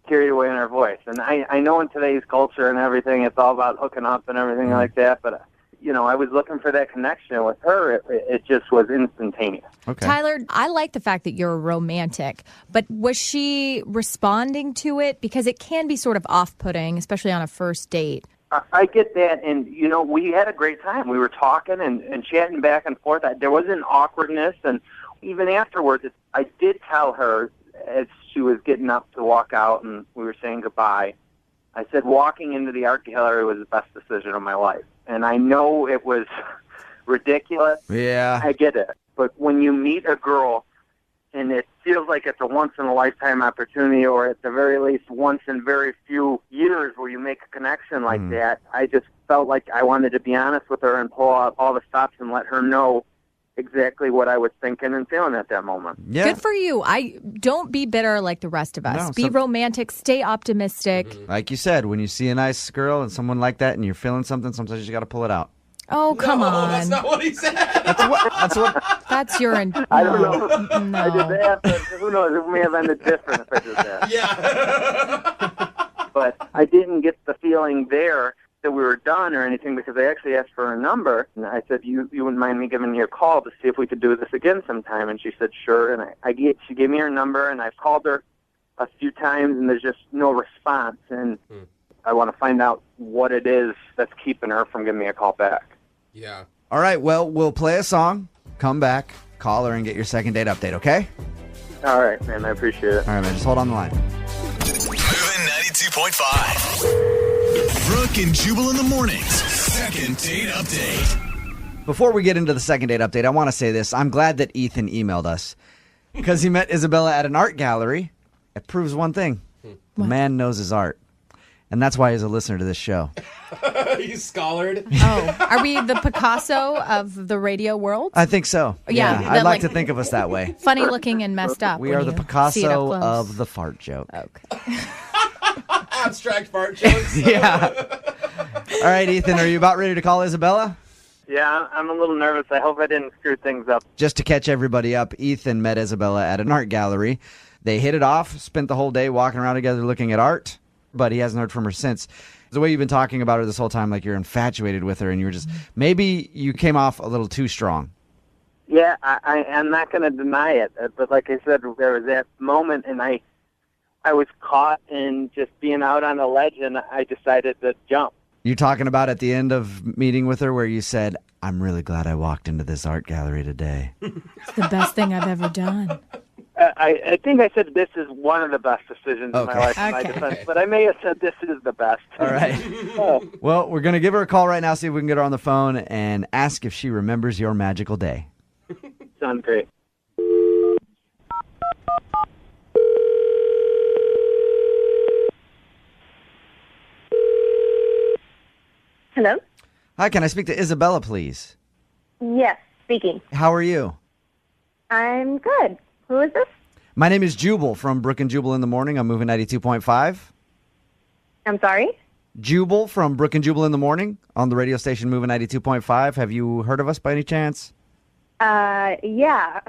carried away in her voice. And I know in today's culture and everything, it's all about hooking up and everything like that, but, I was looking for that connection with her. It just was instantaneous. Okay. Tyler, I like the fact that you're romantic, but was she responding to it? Because it can be sort of off-putting, especially on a first date. I get that, and, we had a great time. We were talking and chatting back and forth. There was an awkwardness, and even afterwards, I did tell her as she was getting up to walk out and we were saying goodbye, I said walking into the art gallery was the best decision of my life. And I know it was ridiculous. Yeah. I get it. But when you meet a girl and it feels like it's a once-in-a-lifetime opportunity, or at the very least once in very few years where you make a connection like that, I just felt like I wanted to be honest with her and pull out all the stops and let her know exactly what I was thinking and feeling at that moment. Yeah. Good for you. Don't be bitter like the rest of us. No, be romantic. Stay optimistic. Like you said, when you see a nice girl and someone like that and you're feeling something, sometimes you just got to pull it out. Oh, come on. That's not what he said. That's your... I don't know. No. I did that, but who knows? It may have ended different if I did that. Yeah. But I didn't get the feeling there that we were done or anything, because I actually asked for her number, and I said, you wouldn't mind me giving you a call to see if we could do this again sometime? And she said, sure. And she gave me her number, and I've called her a few times, and there's just no response. And I want to find out what it is that's keeping her from giving me a call back. Yeah. All right, well, we'll play a song, come back, call her, and get your second date update, okay? All right, man. I appreciate it. All right, man. Just hold on the line. Moving 92.5. Brooke and Jubal in the mornings. Second date update. Before we get into the second date update, I want to say this. I'm glad that Ethan emailed us because he met Isabella at an art gallery. It proves one thing. The man knows his art. And that's why he's a listener to this show. He's scholared. Oh, are we the Picasso of the radio world? I think so. Yeah, I'd like like- to think of us that way. Funny looking and messed up. We when are the you see it up Picasso close. of the fart joke. Okay. Abstract fart jokes. Yeah. All right, Ethan, are you about ready to call Isabella? Yeah, I'm a little nervous. I hope I didn't screw things up. Just to catch everybody up, Ethan met Isabella at an art gallery. They hit it off, spent the whole day walking around together looking at art, but he hasn't heard from her since. The way you've been talking about her this whole time, like you're infatuated with her, and you're just, maybe you came off a little too strong. Yeah, I'm not going to deny it. But like I said, there was that moment, and I was caught in just being out on a ledge, and I decided to jump. You're talking about at the end of meeting with her where you said, I'm really glad I walked into this art gallery today. It's the best thing I've ever done. I think I said this is one of the best decisions in my life in my defense, but I may have said this is the best. All right. Well, we're going to give her a call right now, see if we can get her on the phone, and ask if she remembers your magical day. Sounds great. Hello? Hi, can I speak to Isabella, please? Yes, speaking. How are you? I'm good. Who is this? My name is Jubal from Brooke and Jubal in the morning. I'm moving 92.5. I'm sorry? Jubal from Brooke and Jubal in the morning on the radio station moving 92.5. Have you heard of us by any chance? Yeah,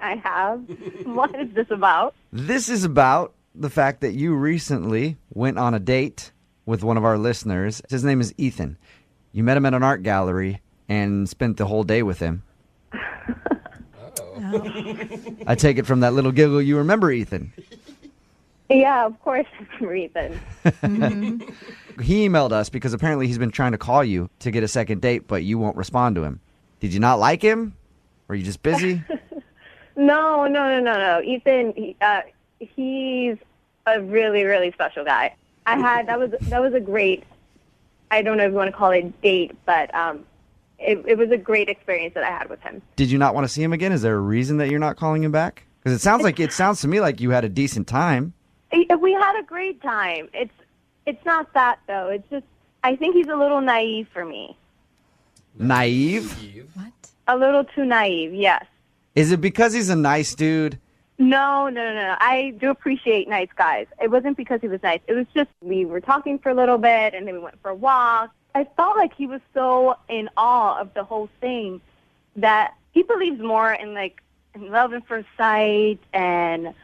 I have. What is this about? This is about the fact that you recently went on a date with one of our listeners. His name is Ethan. You met him at an art gallery and spent the whole day with him. I take it from that little giggle you remember Ethan. Yeah, of course, Ethan. He emailed us because apparently he's been trying to call you to get a second date, but you won't respond to him. Did you not like him? Were you just busy? No. Ethan, he's a really, really special guy. That was a great, I don't know if you want to call it a date, but it was a great experience that I had with him. Did you not want to see him again? Is there a reason that you're not calling him back? Because it sounds to me like you had a decent time. We had a great time. It's not that, though. It's just, I think he's a little naive for me. Naive? What? A little too naive, yes. Is it because he's a nice dude? No. I do appreciate nice guys. It wasn't because he was nice. It was just we were talking for a little bit, and then we went for a walk. I felt like he was so in awe of the whole thing that he believes more in, like, in love at first sight and,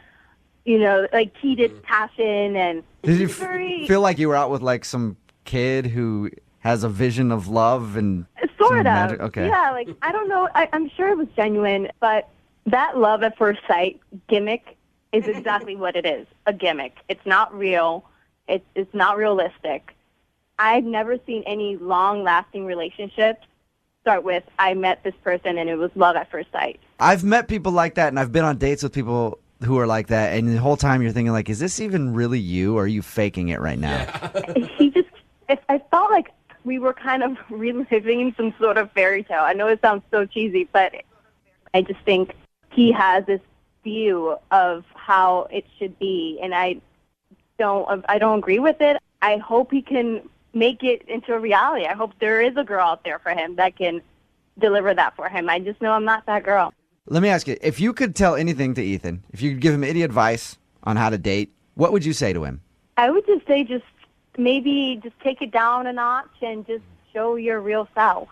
you know, like heated passion. And did you feel like you were out with, like, some kid who has a vision of love and sort of magic? Okay. Yeah, like, I don't know. I'm sure it was genuine, but that love at first sight gimmick is exactly what it is, a gimmick. It's not real. It's not realistic. I've never seen any long-lasting relationships start with, I met this person and it was love at first sight. I've met people like that, and I've been on dates with people who are like that, and the whole time you're thinking, like, is this even really you, or are you faking it right now? I felt like we were kind of reliving some sort of fairy tale. I know it sounds so cheesy, but I just think he has this view of how it should be, and I don't agree with it. I hope he can make it into a reality. I hope there is a girl out there for him that can deliver that for him. I just know I'm not that girl. Let me ask you, if you could tell anything to Ethan, if you could give him any advice on how to date, what would you say to him? I would just say maybe take it down a notch and just show your real self.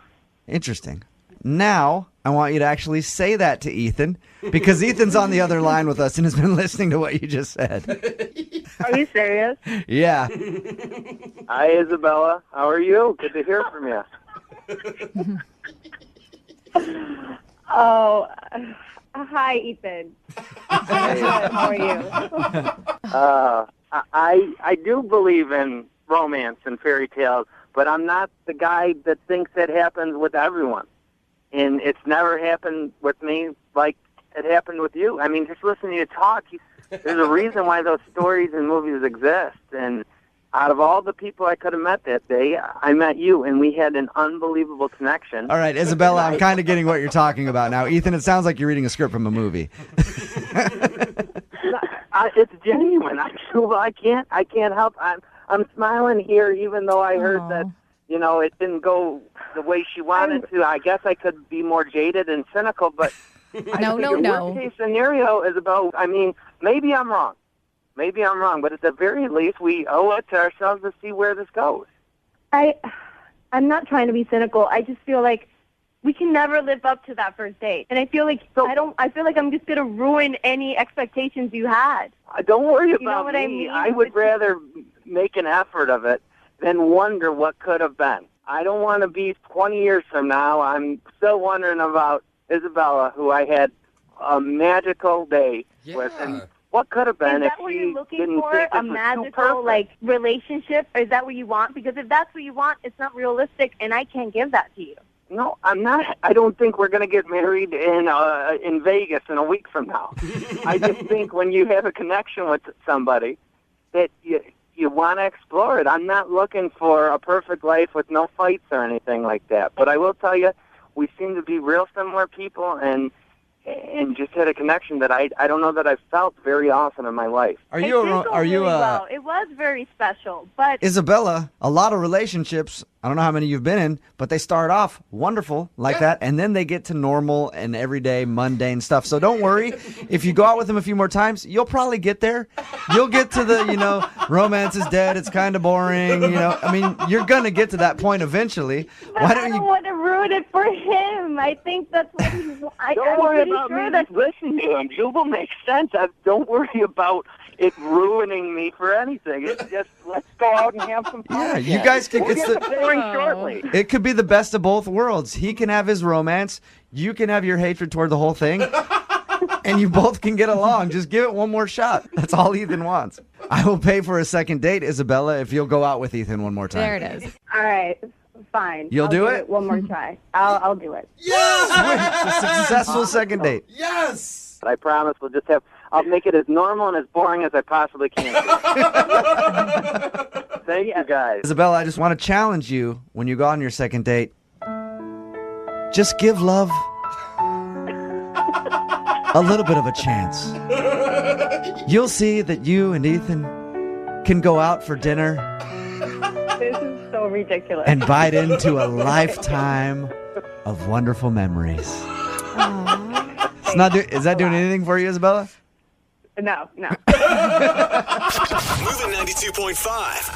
Interesting. Now, I want you to actually say that to Ethan, because Ethan's on the other line with us and has been listening to what you just said. Are you serious? Yeah. Hi, Isabella. How are you? Good to hear from you. Oh, hi, Ethan. How are you? I do believe in romance and fairy tales, but I'm not the guy that thinks it happens with everyone. And it's never happened with me like it happened with you. I mean, just listening to you talk, there's a reason why those stories and movies exist. And out of all the people I could have met that day, I met you, and we had an unbelievable connection. All right, Isabella, I'm kind of getting what you're talking about now. Ethan, it sounds like you're reading a script from a movie. It's genuine. I can't help. I'm smiling here, even though I heard that, you know, it didn't go the way she wanted to. I guess I could be more jaded and cynical, but No. worst case scenario is about, I mean, maybe I'm wrong, but at the very least, we owe it to ourselves to see where this goes. I'm not trying to be cynical. I just feel like we can never live up to that first date, and I feel like I feel like I'm just gonna ruin any expectations you had. Don't worry about you know what me. I mean? I would rather make an effort of it than wonder what could have been. I don't want to be 20 years from now. I'm still wondering about Isabella, who I had a magical day with, and what could have been Is if that what she you're looking didn't for? think A this was too magical, perfect. like, relationship? Is that what you want? Because if that's what you want, it's not realistic, and I can't give that to you. No, I'm not. I don't think we're going to get married in Vegas in a week from now. I just think when you have a connection with somebody that you want to explore it. I'm not looking for a perfect life with no fights or anything like that. But I will tell you, we seem to be real similar people, and just had a connection that I don't know that I've felt very often in my life. Are you well. It was very special, but Isabella, a lot of relationships, I don't know how many you've been in, but they start off wonderful like that, and then they get to normal and everyday mundane stuff. So don't worry. If you go out with them a few more times, you'll probably get there. You'll get to the, romance is dead, it's kind of boring, I mean, you're going to get to that point eventually. I don't want to ruin it for him. I think that's what he wants. Don't worry about me. Just listen to him. Jubal makes sense. Don't worry about it ruining me for anything. It's just, let's go out and have some fun. Yeah, you guys can. We'll get the pouring shortly. It could be the best of both worlds. He can have his romance. You can have your hatred toward the whole thing. and you both can get along. Just give it one more shot. That's all Ethan wants. I will pay for a second date, Isabella, if you'll go out with Ethan one more time. There it is. All right, fine. You'll I'll do give it? One more try. I'll do it. It's a successful second date. Yes. I promise I'll make it as normal and as boring as I possibly can. Thank you, guys. Isabella, I just want to challenge you when you go on your second date. Just give love a little bit of a chance. You'll see that you and Ethan can go out for dinner This is so ridiculous. and bite into a lifetime of wonderful memories. Is that doing anything for you, Isabella? No. Moving 92.5.